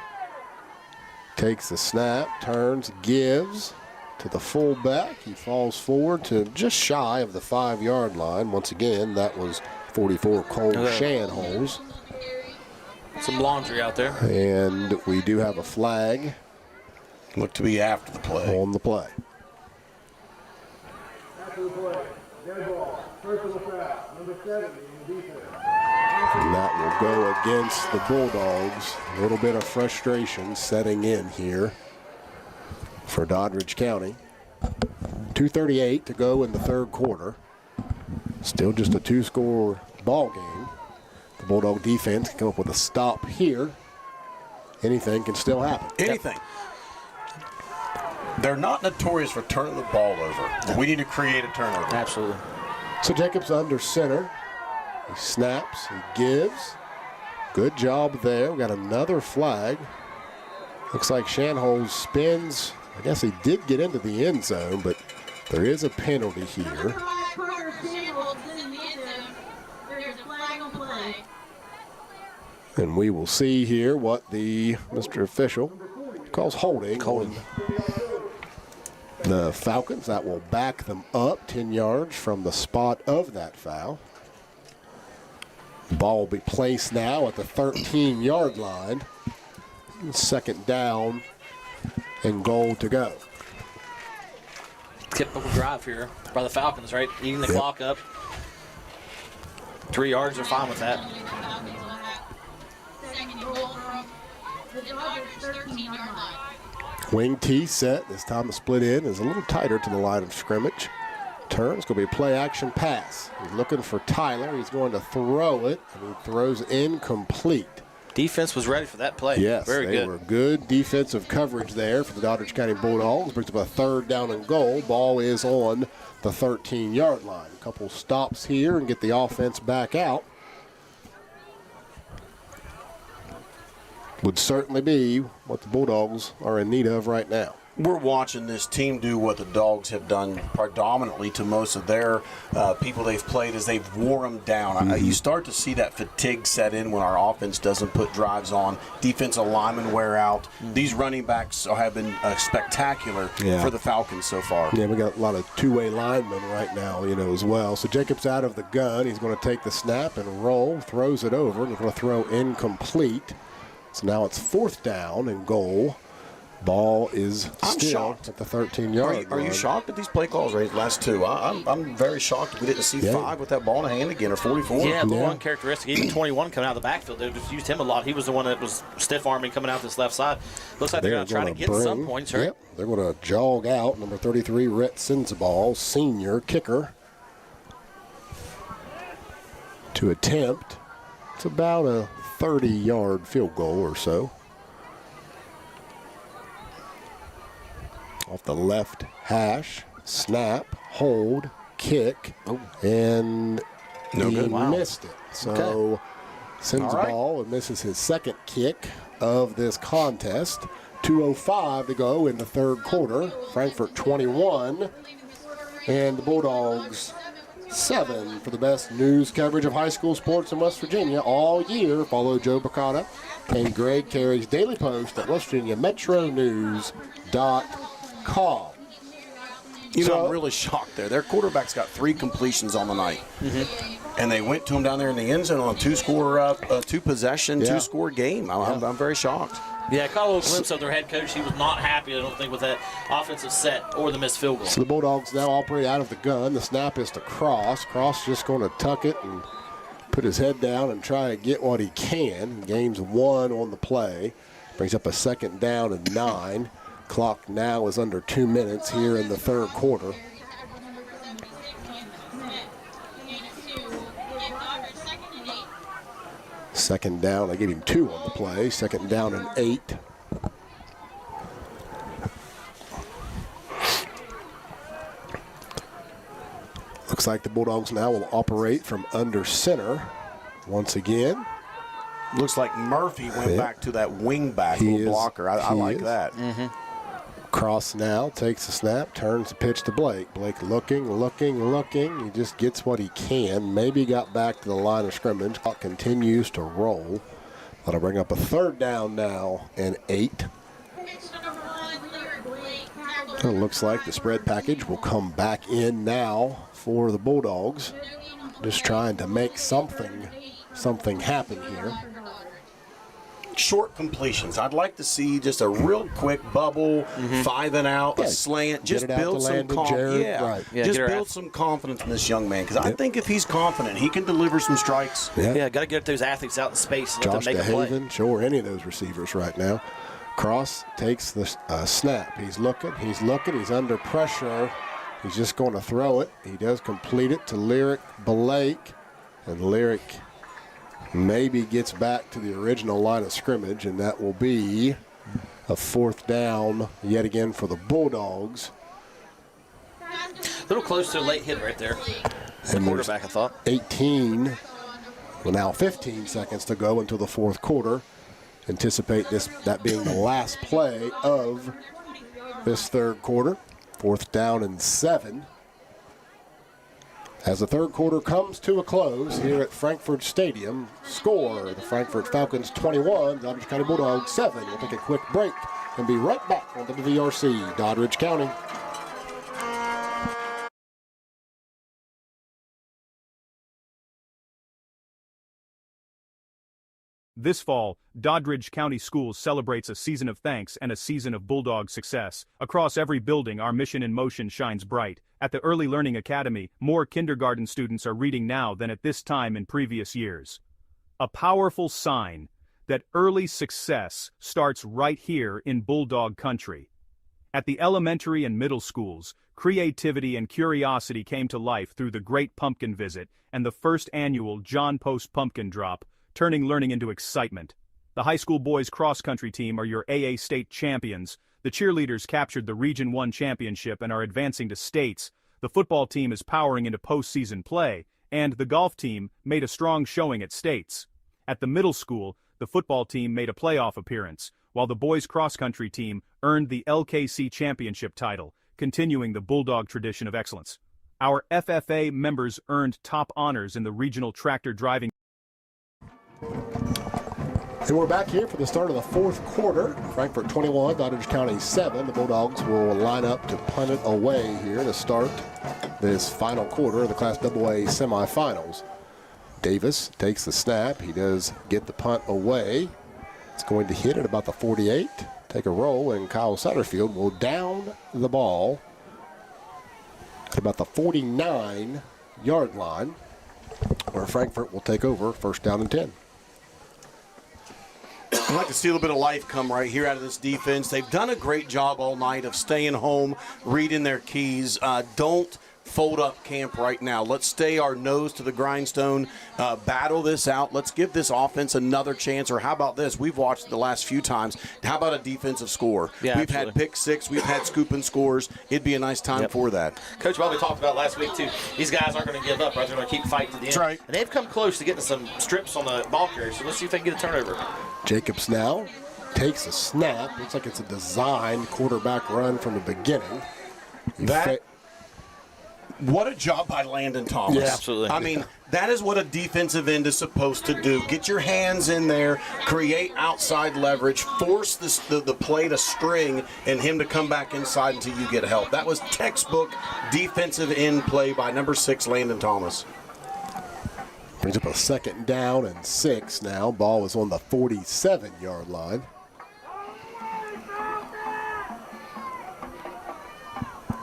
Takes the snap, turns, gives to the fullback. He falls forward to just shy of the 5-yard line. Once again, that was 44 Cole Shanholz. Some laundry out there. And we do have a flag. Look to be after the play. On the play. And that will go against the Bulldogs. A little bit of frustration setting in here for Doddridge County. 2:38 to go in the third quarter. Still just a 2-score ball game. The Bulldog defense can come up with a stop here. Anything can still happen. Anything. They're not notorious for turning the ball over. We need to create a turnover. Absolutely. So Jacobs under center. He snaps, he gives. Good job there. We got another flag. Looks like Shanholz spins. I guess he did get into the end zone, but there is a penalty here. And we will see here what the Mr. Official calls holding. The Falcons. That will back them up 10 yards from the spot of that foul. The ball will be placed now at the 13-yard line. Second down and goal to go. Typical drive here by the Falcons, right? Eating the clock up. 3 yards, are fine with that. Wing T set. This time the split in is a little tighter to the line of scrimmage. Turn. It's going to be a play action pass. He's looking for Tyler. He's going to throw it, and he throws incomplete. Defense was ready for that play. Yes, very good. They were good defensive coverage there for the Doddridge County Bulldogs. Brings up a third down and goal. Ball is on the 13-yard line. A couple stops here and get the offense back out. Would certainly be what the Bulldogs are in need of right now. We're watching this team do what the Dogs have done predominantly to most of their people they've played is they've wore them down. You start to see that fatigue set in when our offense doesn't put drives on. Defensive linemen wear out. These running backs have been spectacular for the Falcons so far. Yeah, we got a lot of two-way linemen right now, as well. So Jacobs out of the gun. He's going to take the snap and roll, throws it over, and he's going to throw incomplete. So now it's fourth down and goal. Ball is still shocked at the 13-yard line. Are you shocked at these play calls, Ray, last two? I'm very shocked we didn't see 5 with that ball in hand again, or 44. Yeah, but one characteristic, even 21 coming out of the backfield, they just used him a lot. He was the one that was stiff-arming coming out this left side. Looks like they're going to try to get some points, right? Yep, they're going to jog out. Number 33, Rhett Sensaball, senior kicker, to attempt. It's about a 30-yard field goal or so. Off the left hash, snap, hold, kick, and he missed it. So sends the ball and misses his second kick of this contest. 2:05 to go in the third quarter. Frankfort 21 and the Bulldogs 7 for the best news coverage of high school sports in West Virginia all year. Follow Joe Bacata and Greg Carey's Daily Post at WestVirginiaMetroNews.com. I'm really shocked there. Their quarterback's got 3 completions on the night. And they went to him down there in the end zone on a two-possession, two-score game. I'm very shocked. Yeah, I caught a little glimpse of their head coach. He was not happy, I don't think, with that offensive set or the missed field goal. So the Bulldogs now operate out of the gun. The snap is to Cross. Cross just going to tuck it and put his head down and try to get what he can. Gains 1 on the play. Brings up a second down and 9. Clock now is under 2 minutes here in the third quarter. Second down, I gave him 2 on the play. Second down and 8. Looks like the Bulldogs now will operate from under center once again. Looks like Murphy went back to that wing back blocker. I like that. Cross now takes the snap, turns the pitch to Blake. Blake looking. He just gets what he can. Maybe got back to the line of scrimmage. Clock continues to roll. That'll bring up a third down now and 8. It looks like the spread package will come back in now for the Bulldogs. Just trying to make something happen here. Short completions. I'd like to see just a real quick bubble, 5 and out, a slant. Just build some confidence. Just build some confidence in this young man, because I think if he's confident, he can deliver some strikes. Yeah, got to get those athletes out in space and let them make a play. Sure, any of those receivers right now. Cross takes the snap. He's looking. He's under pressure. He's just going to throw it. He does complete it to Lyric Blake, and Lyric maybe gets back to the original line of scrimmage, and that will be a fourth down yet again for the Bulldogs. A little close to a late hit right there. And quarterback, I thought. 18, well now 15 seconds to go until the fourth quarter. Anticipate that being the last play of this third quarter. 4th down and 7. As the third quarter comes to a close here at Frankfort Stadium, score the Frankfort Falcons 21, Doddridge County Bulldogs 7. We'll take a quick break and be right back on WVRC, Doddridge County. This fall, Doddridge County Schools celebrates a season of thanks and a season of Bulldog success. Across every building, our mission in motion shines bright. At the Early Learning Academy, more kindergarten students are reading now than at this time in previous years. A powerful sign that early success starts right here in Bulldog country. At the elementary and middle schools, creativity and curiosity came to life through the Great Pumpkin Visit and the first annual John Post Pumpkin Drop, turning learning into excitement. The high school boys cross-country team are your AA state champions. The cheerleaders captured the Region 1 championship and are advancing to states. The football team is powering into postseason play, and the golf team made a strong showing at states. At the middle school, the football team made a playoff appearance, while the boys cross-country team earned the LKC championship title, continuing the Bulldog tradition of excellence. Our FFA members earned top honors in the regional tractor driving. And we're back here for the start of the fourth quarter. Frankfort 21, Doddridge County 7. The Bulldogs will line up to punt it away here to start this final quarter of the Class AA semifinals. Davis takes the snap. He does get the punt away. It's going to hit at about the 48. Take a roll, and Kyle Satterfield will down the ball at about the 49-yard line, where Frankfort will take over 1st down and 10. I'd like to see a little bit of life come right here out of this defense. They've done a great job all night of staying home, reading their keys. Don't fold up camp right now. Let's stay our nose to the grindstone, battle this out. Let's give this offense another chance. Or how about this? We've watched it the last few times. How about a defensive score? Yeah, we've had pick six. We've had scooping scores. It'd be a nice time for that. Coach Bobby talked about last week, too. These guys aren't going to give up, right? They're going to keep fighting to the end. That's right. And they've come close to getting some strips on the ball carrier, so let's see if they can get a turnover. Jacobs now takes a snap. Looks like it's a designed quarterback run from the beginning. What a job by Landon Thomas. Yeah, absolutely. I mean, that is what a defensive end is supposed to do. Get your hands in there, create outside leverage, force the play to string, and him to come back inside until you get help. That was textbook defensive end play by number 6, Landon Thomas. Brings up a 2nd down and 6 now. Ball is on the 47-yard line.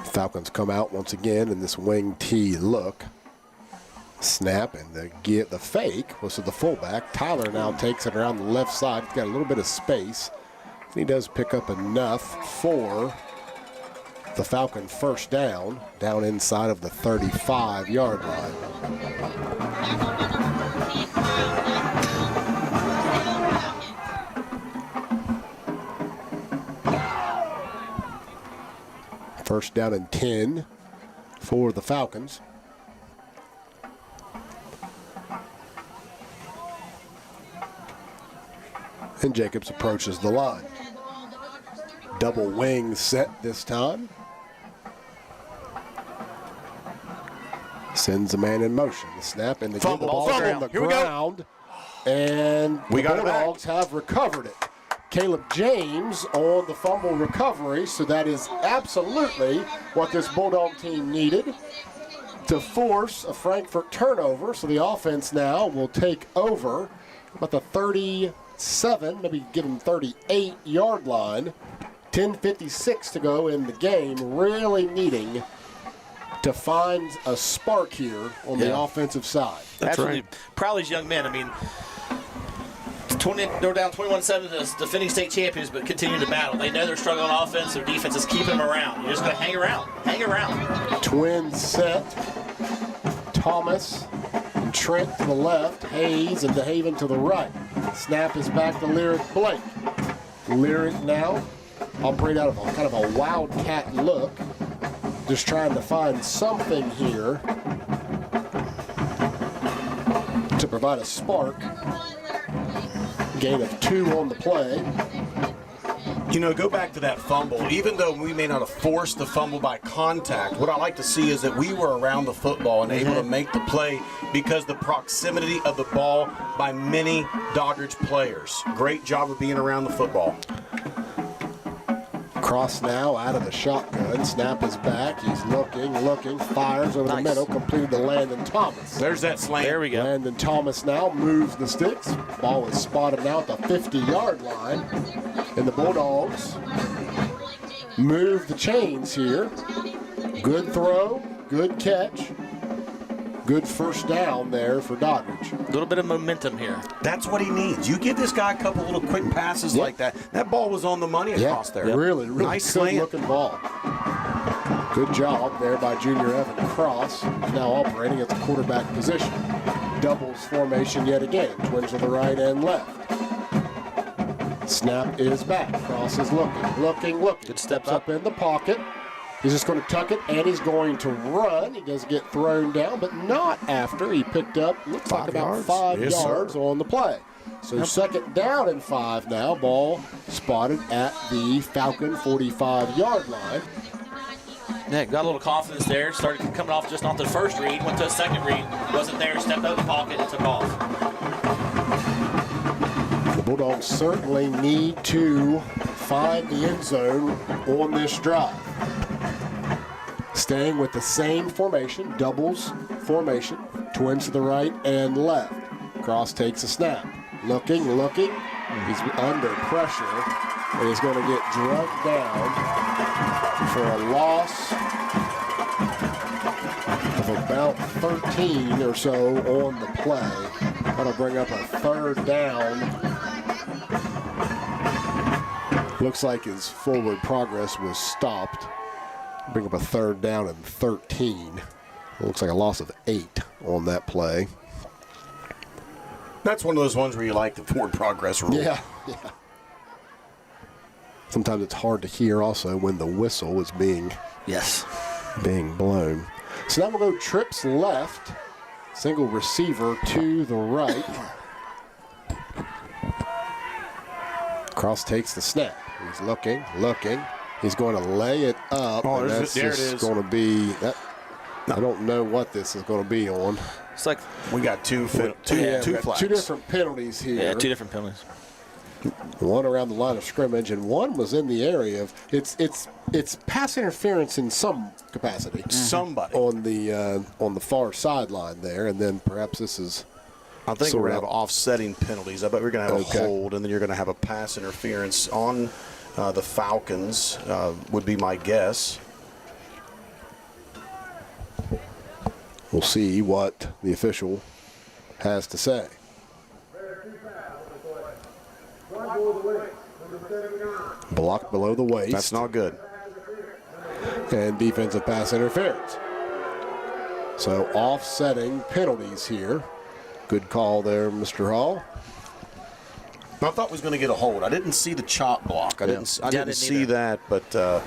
Falcons come out once again in this wing T look. Snap and the fake was to the fullback. Tyler now takes it around the left side. He's got a little bit of space. He does pick up enough for the Falcon 1st down inside of the 35-yard line. First down and 10 for the Falcons. And Jacobs approaches the line. Double wing set this time. Sends a man in motion. The snap and the Fumble, ball on the Here ground. And the Bulldogs have recovered it. Caleb James on the fumble recovery, so that is absolutely what this Bulldog team needed to force a Frankfort turnover. So the offense now will take over about the 37, maybe give them 38-yard line. 10:56 to go in the game, really needing to find a spark here on the offensive side. That's absolutely right. Proud of these young men. I mean, they're down 21-7 as defending state champions, but continue to battle. They know they're struggling on offense. Their defense is keeping them around. You're just going to hang around. Hang around. Twin set. Thomas and Trent to the left. Hayes and DeHaven to the right. Snap is back to Lyric Blake. Lyric now operate out of a kind of a wildcat look. Just trying to find something here provide a spark. Gain of 2 on the play. You know, go back to that fumble. Even though we may not have forced the fumble by contact, what I like to see is that we were around the football and able to make the play because the proximity of the ball by many Doddridge players. Great job of being around the football. Cross now out of the shotgun. Snap is back. He's looking, fires over the middle, completed to Landon Thomas. There's that slant. There we go. Landon Thomas now moves the sticks. Ball is spotted now at the 50-yard line. And the Bulldogs move the chains here. Good throw, good catch. Good first down there for Doddridge. A little bit of momentum here. That's what he needs. You give this guy a couple little quick passes like that. That ball was on the money across there. Really nice good looking ball. Good job there by junior Evan Cross. Now operating at the quarterback position. Doubles formation yet again. Twins to the right and left. Snap is back. Cross is looking. Good steps up in the pocket. He's just going to tuck it, and he's going to run. He does get thrown down, but not after. He picked up, looks like about 5 yards on the play. So second down and 5 now. Ball spotted at the Falcon 45-yard line. Yeah, got a little confidence there. Started coming off just off the first read. Went to a second read. Wasn't there. Stepped out of the pocket and took off. The Bulldogs certainly need to find the end zone on this drive. Staying with the same formation, doubles formation, twins to the right and left. Cross takes a snap. Looking. He's under pressure, and he's going to get drugged down for a loss of about 13 or so on the play. That'll bring up a third down. Looks like his forward progress was stopped. Bring up a third down and 13. It looks like a loss of 8 on that play. That's one of those ones where you like the forward progress rule. Yeah. Sometimes it's hard to hear also when the whistle is being blown. So now we'll go trips left. Single receiver to the right. Cross takes the snap. He's looking. He's going to lay it up. Oh, and that's there it just is. going to be that. I don't know what this is going to be on. It's like we got two flags. Two different penalties here. Yeah, 2 different penalties. One around the line of scrimmage, and one was in the area of it's pass interference in some capacity. Somebody on the far sideline there, and then perhaps this is. I think we're going to have offsetting penalties. I bet we're going to have a hold, and then you're going to have a pass interference on the Falcons, would be my guess. We'll see what the official has to say. Blocked below the waist. That's not good. And defensive pass interference. So offsetting penalties here. Good call there, Mr. Hall. I thought we was going to get a hold. I didn't see the chop block. I didn't see either. that, but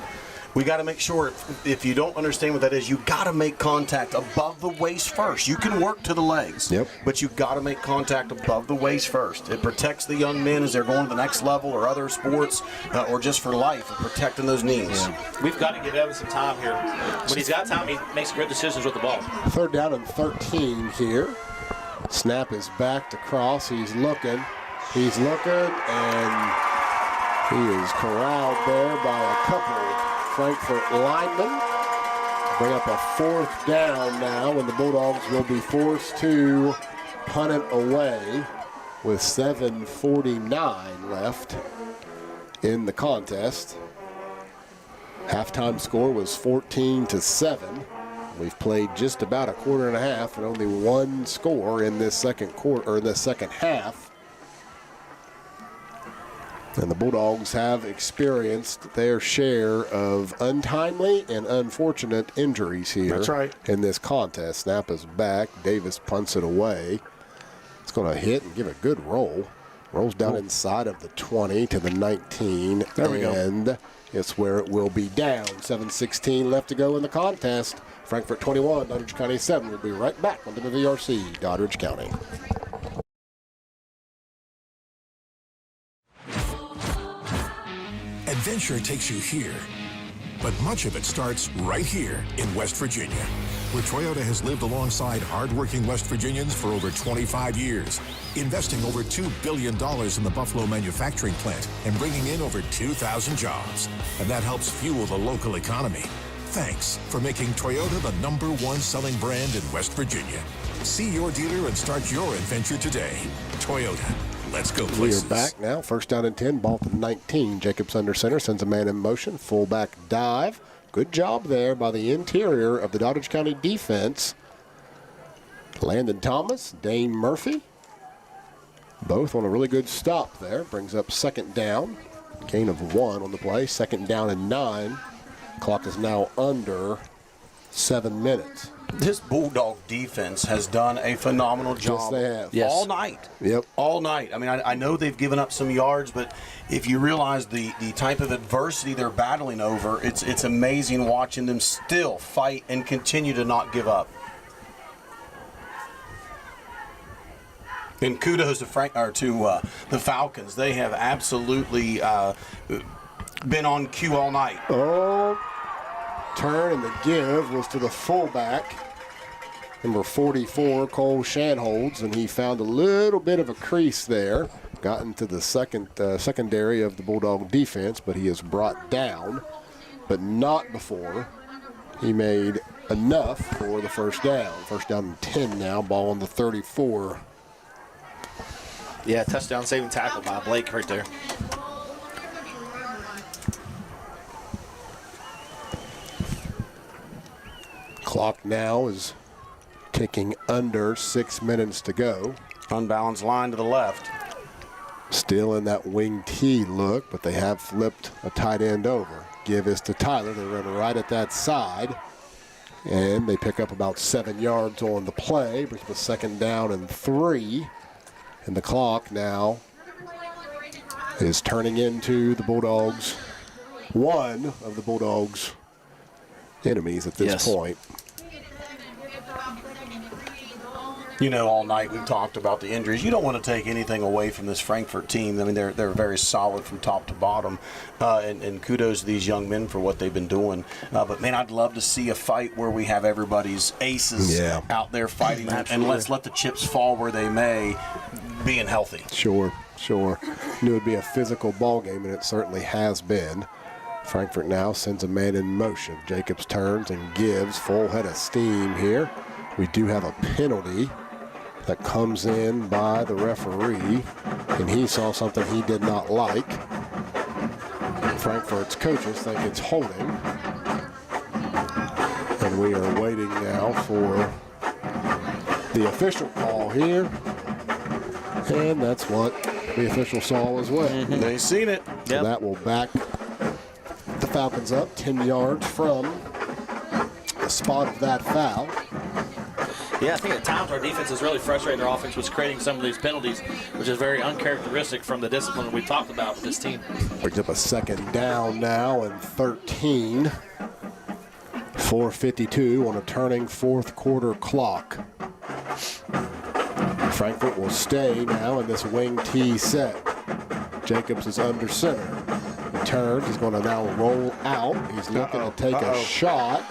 we got to make sure if you don't understand what that is, you got to make contact above the waist first. You can work to the legs, but you got to make contact above the waist first. It protects the young men as they're going to the next level or other sports or just for life of protecting those knees. Yeah. We've got to give Evan some time here. When he's got time, he makes great decisions with the ball. Third down and 13 here. Snap is back to Cross. He's looking, and he is corralled there by a couple Frankfort linemen. Bring up a fourth down now, and the Bulldogs will be forced to punt it away with 7:49 left in the contest. Halftime score was 14-7. We've played just about a quarter and a half and only one score in this second quarter or this second half. And the Bulldogs have experienced their share of untimely and unfortunate injuries here. That's right. In this contest. Snap is back. Davis punts it away. It's going to hit and give a good roll. Rolls down inside of the 20 to the 19. There we go. And it's where it will be down. 7:16 left to go in the contest. Frankfort 21, Doddridge County 7. We'll be right back on WVRC, Doddridge County. Adventure takes you here, but much of it starts right here in West Virginia, where Toyota has lived alongside hardworking West Virginians for over 25 years, investing over $2 billion in the Buffalo manufacturing plant and bringing in over 2,000 jobs. And that helps fuel the local economy. Thanks for making Toyota the #1 selling brand in West Virginia. See your dealer and start your adventure today. Toyota. Let's go places. We are back now. First down and 10, ball to 19. Jacobs under center, sends a man in motion. Fullback dive. Good job there by the interior of the Doddridge County defense. Landon Thomas, Dane Murphy. Both on a really good stop there. Brings up second down. Gain of 1 on the play. Second down and 9. Clock is now under 7 minutes. This Bulldog defense has done a phenomenal job. Yes, they have. Yes. All night. Yep. All night. I mean, I know they've given up some yards, but if you realize the type of adversity they're battling over, it's amazing watching them still fight and continue to not give up. And kudos to the Falcons. They have absolutely been on cue all night. Oh, turn, and the give was to the fullback, number 44, Cole Shanholds, and he found a little bit of a crease there. Got into the secondary of the Bulldog defense, but he is brought down, but not before he made enough for the first down. First down and 10 now, ball on the 34. Yeah, touchdown saving tackle by Blake right there. Clock now is ticking under 6 minutes to go. Unbalanced line to the left. Still in that wing T look, but they have flipped a tight end over. Give is to Tyler. They run right at that side. And they pick up about 7 yards on the play. Brings up a second down and 3. And the clock now is turning into the Bulldogs, one of the Bulldogs' enemies at this point. You know, all night we've talked about the injuries. You don't want to take anything away from this Frankfort team. I mean, they're very solid from top to bottom, and kudos to these young men for what they've been doing. But, man, I'd love to see a fight where we have everybody's aces out there fighting, and let's let the chips fall where they may, being healthy. Sure. Knew it would be a physical ball game, and it certainly has been. Frankfort now sends a man in motion. Jacobs turns and gives full head of steam here. We do have a penalty that comes in by the referee, and he saw something he did not like. Frankfort's coaches think it's holding, and we are waiting now for the official call here, and that's what the official saw as well. They seen it. So that will back the Falcons up 10 yards from the spot of that foul. Yeah, I think at times our defense is really frustrating their offense was creating some of these penalties, which is very uncharacteristic from the discipline we've talked about with this team. Brings up a second down now and 13. 4:52 on a turning fourth quarter clock. Frankfort will stay now in this wing T set. Jacobs is under center. He turns. He's going to now roll out. He's looking to take a shot.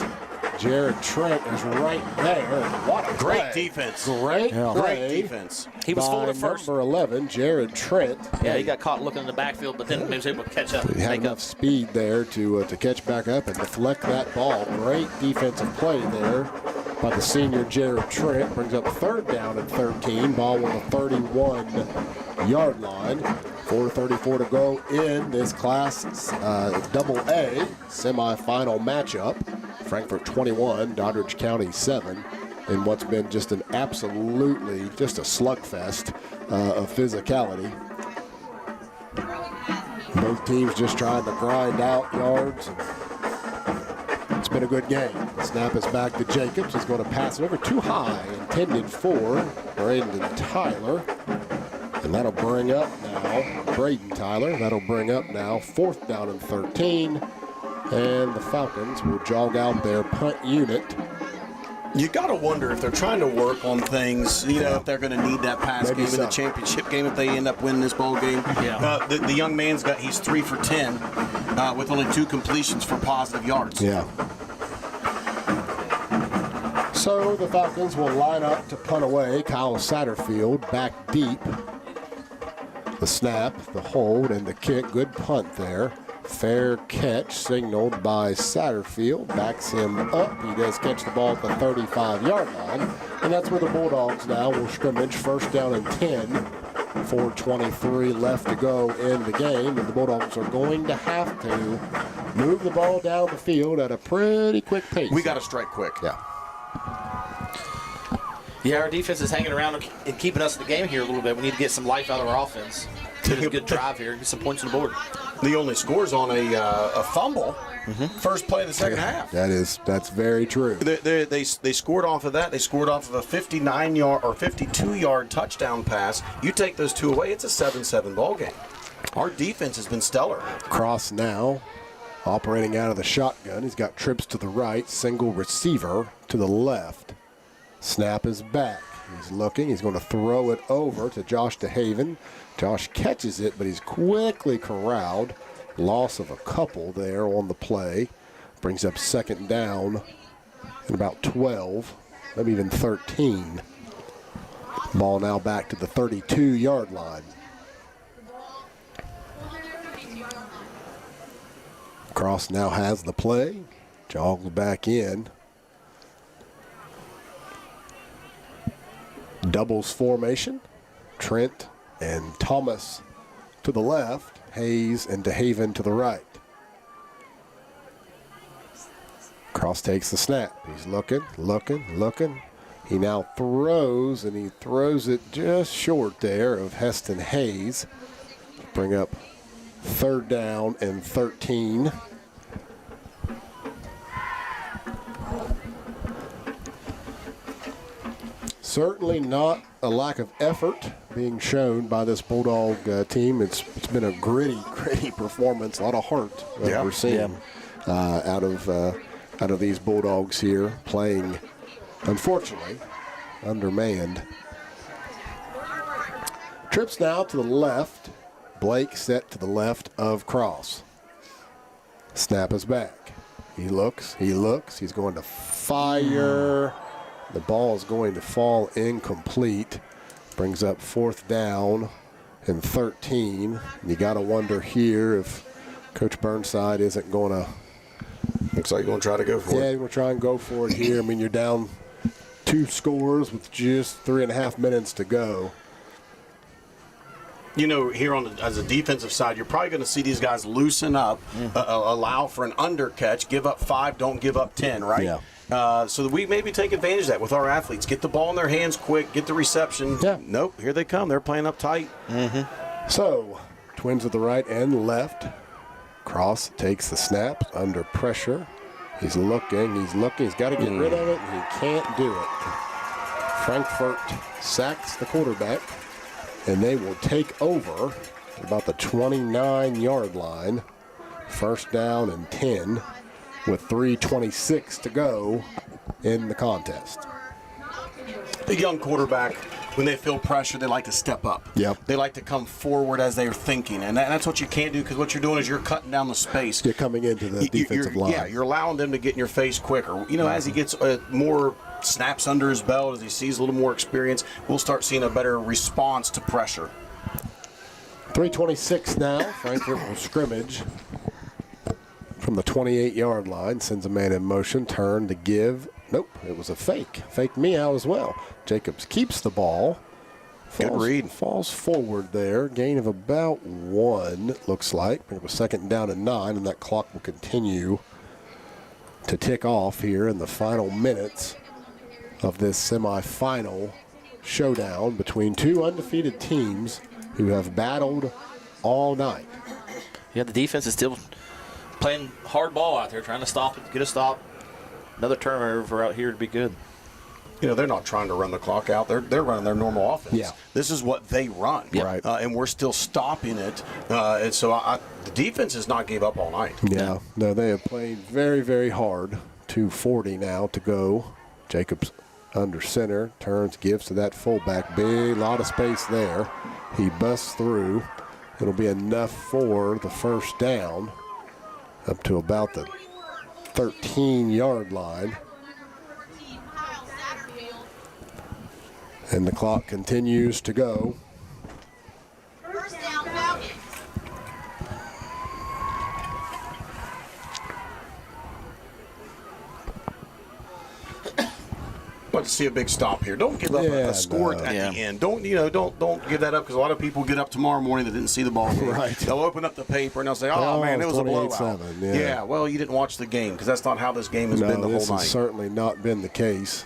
Jared Trent is right there. What a great defense. Great defense. He was full at first. Number 11, Jared Trent. Yeah, he got caught looking in the backfield, but then he was able to catch up. He had enough speed there to catch back up and deflect that ball. Great defensive play there by the senior Jared Trent. Brings up third down at 13. Ball on the 31-yard line. 4:34 to go in this Class AA semifinal matchup. Frankfort 21, Doddridge County 7, in what's been just an absolutely just a slugfest of physicality. Both teams just trying to grind out yards. It's been a good game. The snap is back to Jacobs. He's going to pass it over too high, intended for Braden Tyler. And that'll bring up now Braden Tyler. That'll bring up now 4th down and 13. And the Falcons will jog out their punt unit. You got to wonder if they're trying to work on things, you know, if they're going to need that pass game in the championship game if they end up winning this ball game. Yeah. The young man's he's 3 for 10. with only 2 completions for positive yards. Yeah. So the Falcons will line up to punt away. Kyle Satterfield back deep. The snap, the hold, and the kick. Good punt there. Fair catch signaled by Satterfield. Backs him up. He does catch the ball at the 35-yard line. And that's where the Bulldogs now will scrimmage. First down and 10. 4:23 left to go in the game. And the Bulldogs are going to have to move the ball down the field at a pretty quick pace. We got to strike quick. Yeah. Yeah, our defense is hanging around and keeping us in the game here a little bit. We need to get some life out of our offense. Get a good drive here, get some points on the board. The only scores on a fumble. First play of the second half. That's very true. They scored off of that. They scored off of a 59-yard or 52-yard touchdown pass. You take those 2 away, it's a 7-7 ball game. Our defense has been stellar. Cross now, operating out of the shotgun. He's got trips to the right, single receiver to the left. Snap is back. He's looking. He's going to throw it over to Josh DeHaven. Josh catches it, but he's quickly corralled. Loss of a couple there on the play. Brings up second down and about 12, maybe even 13. Ball now back to the 32-yard line. Cross now has the play. Jogs back in. Doubles formation. Trent and Thomas to the left. Hayes and DeHaven to the right. Cross takes the snap. He's looking. He now throws, and he throws it just short there of Heston Hayes. Bring up third down and 13. Certainly not a lack of effort being shown by this Bulldog team. It's been a gritty performance, a lot of heart that we're seeing out of these Bulldogs here, playing, unfortunately, undermanned. Trips now to the left. Blake set to the left of Cross. Snap is back. He looks. He's going to fire. The ball is going to fall incomplete. Brings up fourth down and 13. You got to wonder here if Coach Burnside isn't going to. Looks like you're going to try to go for it. Yeah, you're going to try and go for it here. I mean, you're down 2 scores with just 3.5 minutes to go. You know, here as a defensive side, you're probably going to see these guys loosen up, allow for an undercatch, give up 5, don't give up 10, right? Yeah. So that we maybe take advantage of that with our athletes. Get the ball in their hands quick, get the reception. Yeah. Nope, here they come. They're playing up tight. So, Twins at the right and left. Cross takes the snap under pressure. He's looking. He's got to get rid of it, and he can't do it. Frankfort sacks the quarterback, and they will take over about the 29-yard line. First down and 10 with 3:26 to go in the contest. The young quarterback, when they feel pressure, they like to step up. Yep. They like to come forward as they're thinking, and that's what you can't do, because what you're doing is you're cutting down the space. You're coming into the defensive line. Yeah, you're allowing them to get in your face quicker. You know, as he gets more snaps under his belt, as he sees a little more experience, we'll start seeing a better response to pressure. 3:26 now. Frankfort will scrimmage from the 28-yard line. Sends a man in motion. Turn to give. Nope, it was a fake. Fake me out as well. Jacobs keeps the ball. Good read. Falls forward there. Gain of about 1, looks like. It was second down and 9, and that clock will continue to tick off here in the final minutes of this semifinal showdown between 2 undefeated teams who have battled all night. Yeah, the defense is still playing hard ball out there, trying to stop it, get a stop. Another turnover out here to be good. You know, they're not trying to run the clock out. They're running their normal offense. Yeah. This is what they run. Yeah. Right. And we're still stopping it. And so the defense has not gave up all night. Yeah. No, they have played very, very hard. 2:40 now to go. Jacobs under center. Turns, gives to that fullback. Big lot of space there. He busts through. It'll be enough for the first down. up to about the 13-yard line. And the clock continues to go. First down, Falcons. Want to see a big stop here. Don't give up a score at the end. Don't give that up, because a lot of people get up tomorrow morning that didn't see the ball game. Right. They'll open up the paper and they'll say, "Oh man, it was a blowout." Yeah. Well, you didn't watch the game, because that's not how this game has been the whole this night. has certainly not been the case.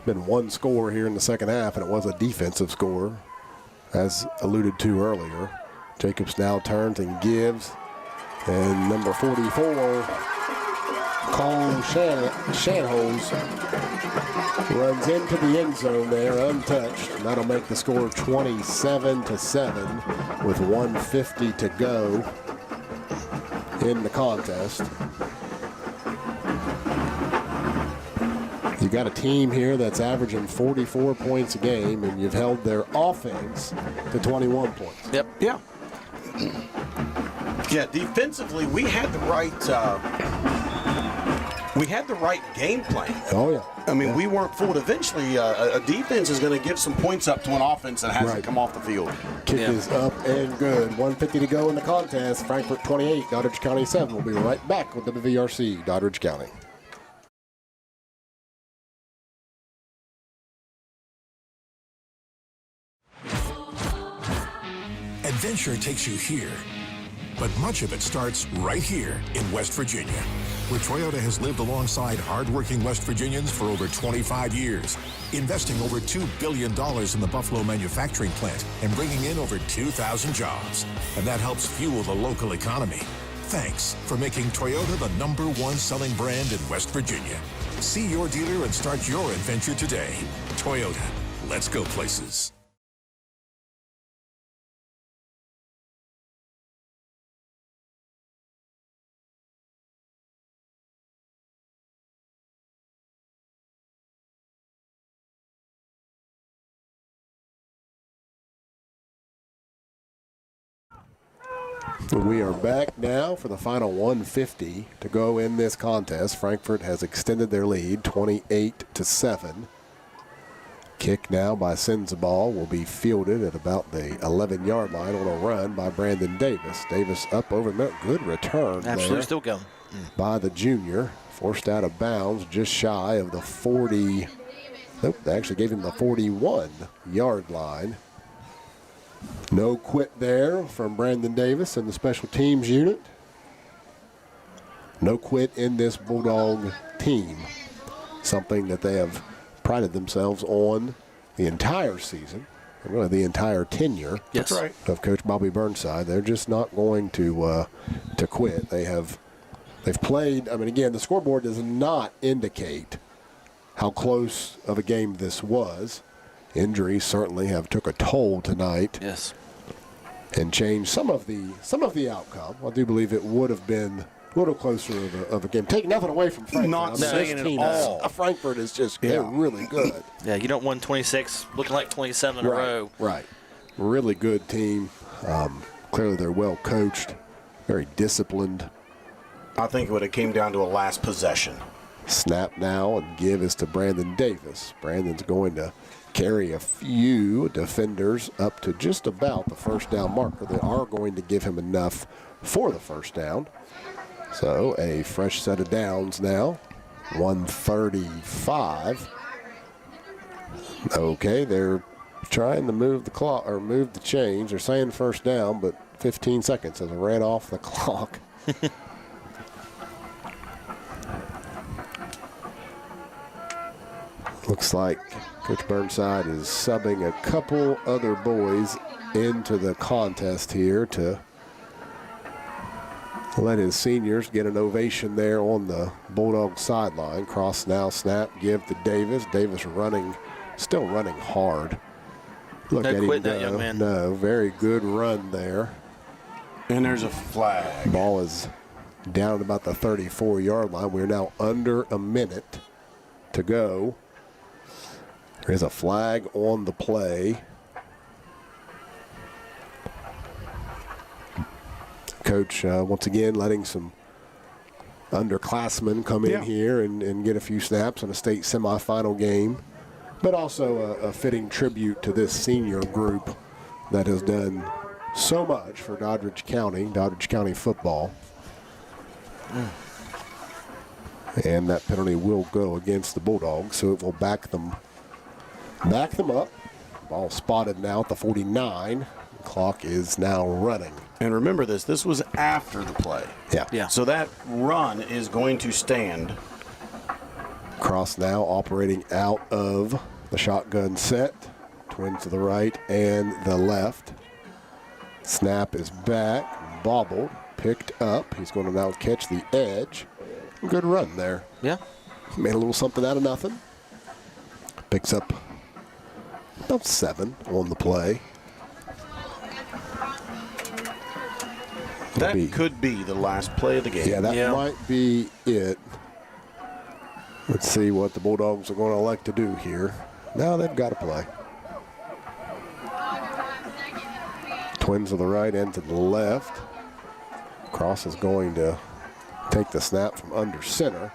Been one score here in the second half, and it was a defensive score, as alluded to earlier. Jacobs now turns and gives, and number 44, Cole Shanholz, runs into the end zone there untouched. And that'll make the score 27-7 with 1:50 to go in the contest. You got a team here that's averaging 44 points a game, and you've held their offense to 21 points. Yep. Yeah. Yeah, defensively, we had the right game plan. Oh, yeah. I mean, we weren't fooled. Eventually, a defense is going to give some points up to an offense that hasn't come off the field. Kick is up and good. 1:50 to go in the contest. Frankfort 28, Doddridge County 7. We'll be right back with WVRC Doddridge County. Adventure takes you here, but much of it starts right here in West Virginia, where Toyota has lived alongside hardworking West Virginians for over 25 years, investing over $2 billion in the Buffalo manufacturing plant and bringing in over 2,000 jobs. And that helps fuel the local economy. Thanks for making Toyota the #1 selling brand in West Virginia. See your dealer and start your adventure today. Toyota, let's go places. We are back now for the final 1:50 to go in this contest. Frankfort has extended their lead 28-7. Kick now by Senzabal will be fielded at about the 11-yard line on a run by Brandon Davis. Davis up over the middle. Good return. Absolutely there still going. by the junior. Forced out of bounds just shy of the 40. Nope, they actually gave him the 41-yard line. No quit there from Brandon Davis and the special teams unit. No quit in this Bulldog team. Something that they have prided themselves on the entire season, and really the entire tenure of Coach Bobby Burnside. They're just not going to quit. They've played. I mean, again, the scoreboard does not indicate how close of a game this was. Injuries certainly have took a toll tonight. Yes. And changed some of the outcome. I do believe it would have been a little closer of a game. Take nothing away from Frankfort. Not saying it all. Frankfort is just they're really good. Yeah, you don't win 26, looking like 27 in a row. Right. Really good team. Clearly they're well coached, very disciplined. I think it would have came down to a last possession. Snap now and give is to Brandon Davis. Brandon's going to carry a few defenders up to just about the first down marker. They are going to give him enough for the first down. So a fresh set of downs now. 135. Okay, they're trying to move the clock or move the chains. They're saying first down, but 15 seconds has ran off the clock. Looks like Coach Burnside is subbing a couple other boys into the contest here to let his seniors get an ovation there on the Bulldog sideline. Cross now, snap, give to Davis. Davis running, still running hard. Look no at quit him that go. young man. No, very good run there. And there's a flag. Ball is down at about the 34-yard line. We're now under a minute to go. There's a flag on the play. Coach, once again, letting some underclassmen come in here and get a few snaps in a state semifinal game, but also a fitting tribute to this senior group that has done so much for Doddridge County football. And that penalty will go against the Bulldogs, so it will back them up. Ball spotted now at the 49. The clock is now running. And remember this was after the play. Yeah. So that run is going to stand. Cross now operating out of the shotgun set. Twins to the right and the left. Snap is back, bobbled, picked up. He's going to now catch the edge. Good run there. Yeah. Made a little something out of nothing. Picks up about 7 on the play. That could be the last play of the game. Yeah, that might be it. Let's see what the Bulldogs are going to elect to do here. Now they've got to play. Twins to the right and to the left. Cross is going to take the snap from under center.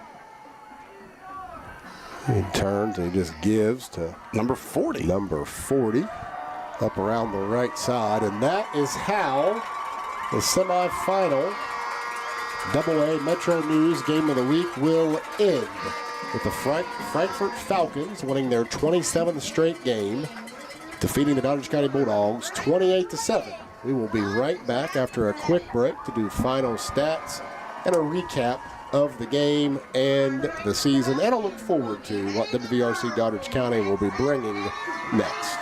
He turns and he just gives to number 40. Number 40 up around the right side. And that is how the semifinal AA Metro News Game of the Week will end, with the Frankfort Falcons winning their 27th straight game, defeating the Doddridge County Bulldogs 28-7. We will be right back after a quick break to do final stats and a recap of the game and the season, and I'll look forward to what WVRC Doddridge County will be bringing next.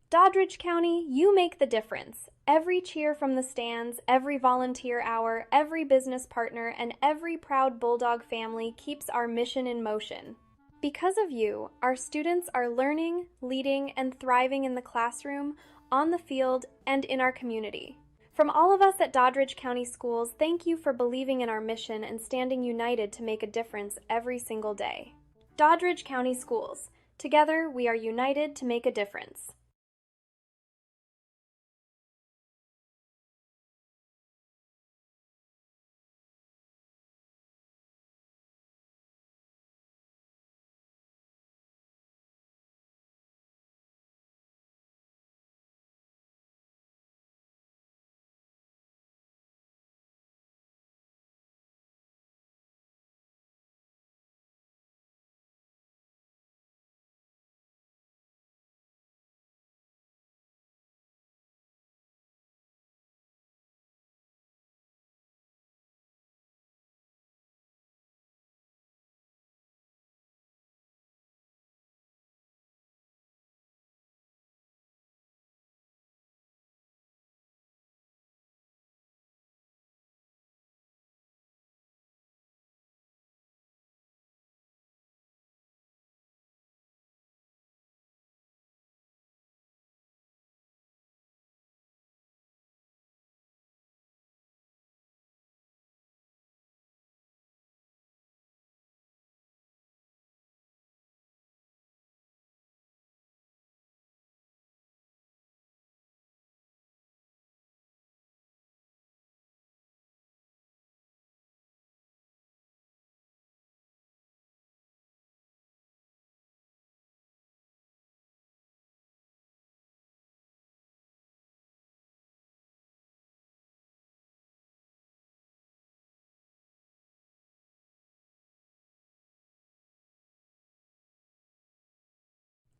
Doddridge County, you make the difference. Every cheer from the stands, every volunteer hour, every business partner, and every proud Bulldog family keeps our mission in motion. Because of you, our students are learning, leading, and thriving in the classroom, on the field, and in our community. From all of us at Doddridge County Schools, thank you for believing in our mission and standing united to make a difference every single day. Doddridge County Schools. Together, we are united to make a difference.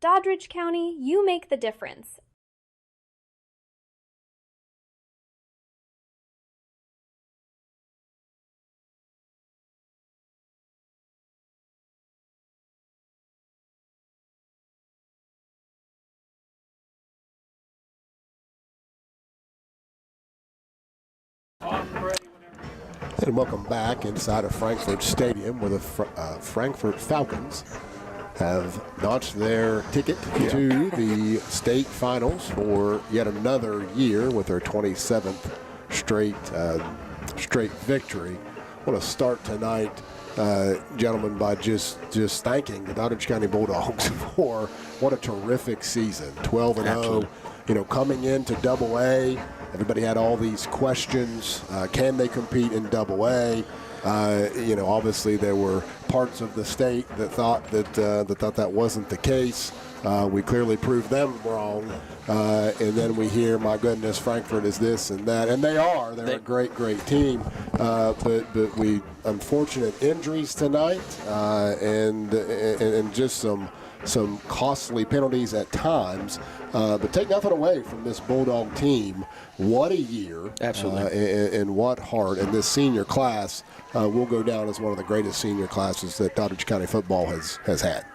Doddridge County, you make the difference. And welcome back inside of Frankfort Stadium, where the Frankfort Falcons have notched their ticket to the state finals for yet another year with their 27th straight victory. I want to start tonight, gentlemen, by just thanking the Doddridge County Bulldogs for what a terrific season. 12-0 coming into Double-A, everybody had all these questions. Can they compete in Double-A? Obviously there were parts of the state that thought that wasn't the case. We clearly proved them wrong. And then we hear, my goodness, Frankfort is this and that. And they are. They're a great, great team. But we, unfortunate injuries tonight and just some costly penalties at times. But take nothing away from this Bulldog team. What a year. Absolutely. And what heart. And this senior class will go down as one of the greatest senior classes that Doddridge County football has had.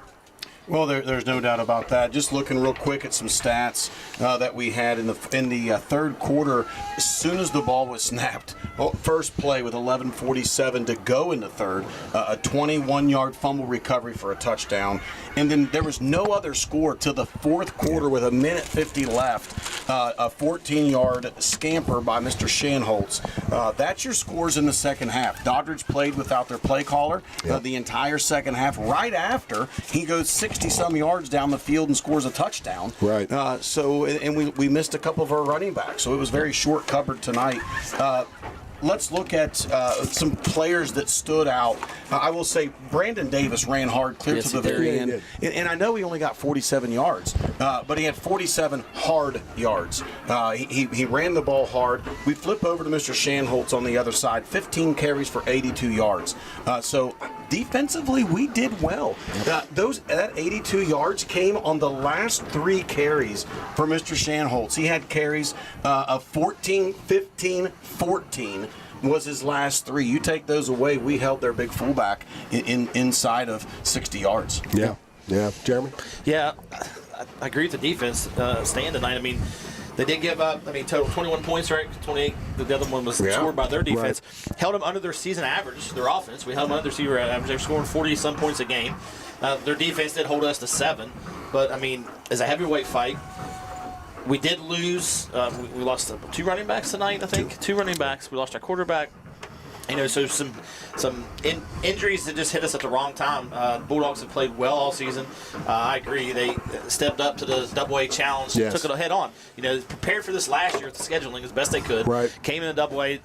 Well, there's no doubt about that. Just looking real quick at some stats that we had in the third quarter. As soon as the ball was snapped, first play with 11:47 to go in the third, a 21-yard fumble recovery for a touchdown, and then there was no other score till the fourth quarter with 1:50 left. A 14-yard scamper by Mr. Shanholtz. That's your scores in the second half. Doddridge played without their play caller the entire second half. Right after, he goes 60-some yards down the field and scores a touchdown. Right. And we missed a couple of our running backs, so it was very short covered tonight. Let's look at some players that stood out. I will say Brandon Davis ran hard clear to the very end. And I know he only got 47 yards, but he had 47 hard yards. He ran the ball hard. We flip over to Mr. Shanholtz on the other side, 15 carries for 82 yards. So defensively, we did well. That 82 yards came on the last 3 carries for Mr. Shanholtz. He had carries of 14, 15, 14 was his last 3. You take those away, we held their big fullback inside of 60 yards. Yeah. Jeremy? Yeah, I agree with the defense stand tonight. I mean, they did give up, total 21 points, right? 28. The other one was scored by their defense. Right. Held them under their season average, their offense. We held them under their season average. They're scoring 40-some points a game. Their defense did hold us to 7. But, as a heavyweight fight, we did lose. We lost 2 running backs tonight, I think. 2 running backs. We lost our quarterback. So some injuries that just hit us at the wrong time. Bulldogs have played well all season. I agree. They stepped up to the Double-A challenge, took it head on. Prepared for this last year with the scheduling as best they could. Right. Came in the Double-A,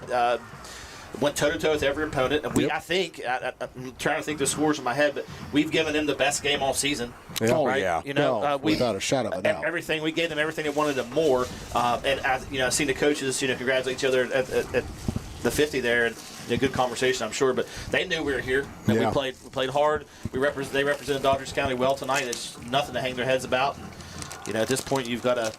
went toe-to-toe with every opponent. And I think, I'm trying to think the scores in my head, but we've given them the best game all season. Yeah. Oh, right? yeah. Without a shadow of a doubt. We gave them everything they wanted and more. And I've seen the coaches, congratulate each other at the 50 there, and good conversation, I'm sure. But they knew we were here. And we played hard. They represented Doddridge County well tonight. It's nothing to hang their heads about. And, at this point, you've got to.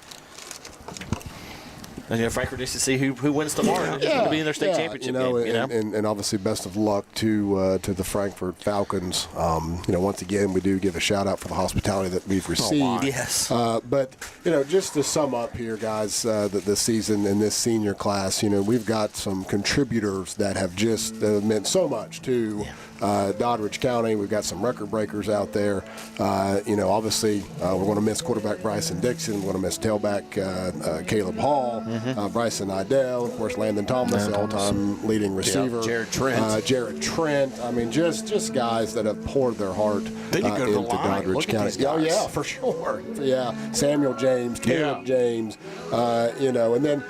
Frankfort needs to see who wins tomorrow to be in their state championship game. And obviously, best of luck to the Frankfort Falcons. Once again, we do give a shout out for the hospitality that we've received. Yes. But just to sum up here, guys, the season in this senior class, we've got some contributors that have just meant so much to Doddridge County. We've got some record breakers out there. Obviously, we're going to miss quarterback Bryson Dixon. We're going to miss tailback Caleb Hall. Bryson Idell, of course, Landon Thomas, the all-time leading receiver. Jared Trent. Just guys that have poured their heart into Doddridge County. Oh, yeah, for sure. Yeah, Samuel James, Caleb James, and then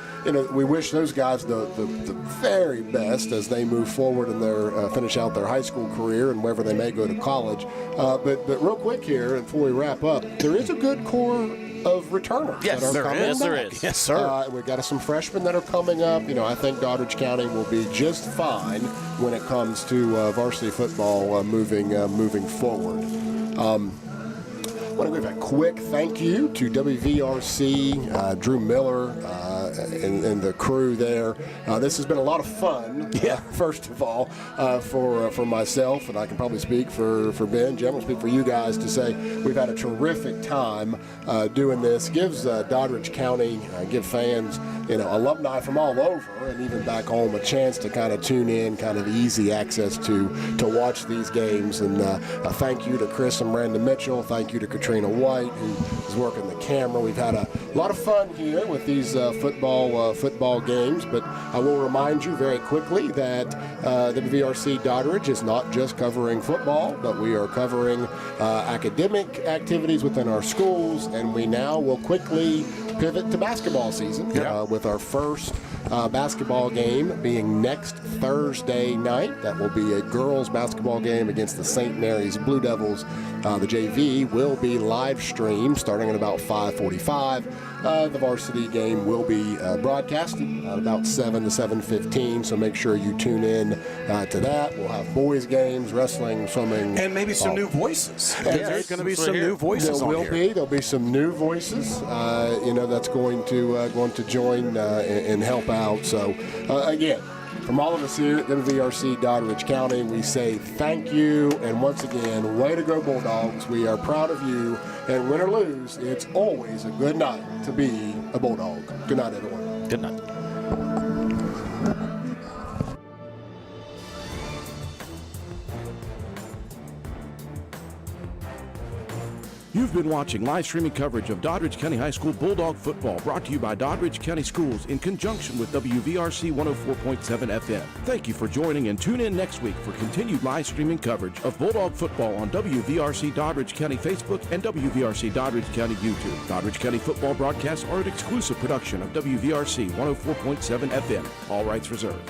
we wish those guys the very best as they move forward in their finish out their high school career and wherever they may go to college. But real quick here, and before we wrap up, there is a good core of returners that are coming back. There is. Yes, sir. We've got some freshmen that are coming up. I think Doddridge County will be just fine when it comes to varsity football moving forward. I want to give a quick thank you to WVRC, Drew Miller, and the crew there. This has been a lot of fun, first of all, for myself, and I can probably speak for Ben. Jim will speak for you guys to say we've had a terrific time doing this. Gives Doddridge County, give fans, alumni from all over and even back home a chance to kind of tune in, kind of easy access to watch these games. And a thank you to Chris and Brandon Mitchell. Thank you to Katrina White, who is working the camera. We've had a lot of fun here with these football football games. But I will remind you very quickly that WVRC Doddridge is not just covering football, but we are covering academic activities within our schools, and we now will quickly pivot to basketball season with our first basketball game being next Thursday night. That will be a girls basketball game against the St. Mary's Blue Devils. The JV will be live streamed starting at about 5:45. The varsity game will be broadcasted at about 7 to 7:15, so make sure you tune in to that. We'll have boys games, wrestling, swimming. And maybe some new voices. There's going to be some new voices There'll be some new voices, that's going to join and help out. So, again, from all of us here at WVRC Doddridge County, we say thank you, and once again, way to go Bulldogs. We are proud of you, and win or lose, it's always a good night to be a Bulldog. Good night, everyone. Good night. You've been watching live streaming coverage of Doddridge County High School Bulldog football, brought to you by Doddridge County Schools in conjunction with WVRC 104.7 FM. Thank you for joining, and tune in next week for continued live streaming coverage of Bulldog football on WVRC Doddridge County Facebook and WVRC Doddridge County YouTube. Doddridge County football broadcasts are an exclusive production of WVRC 104.7 FM. All rights reserved.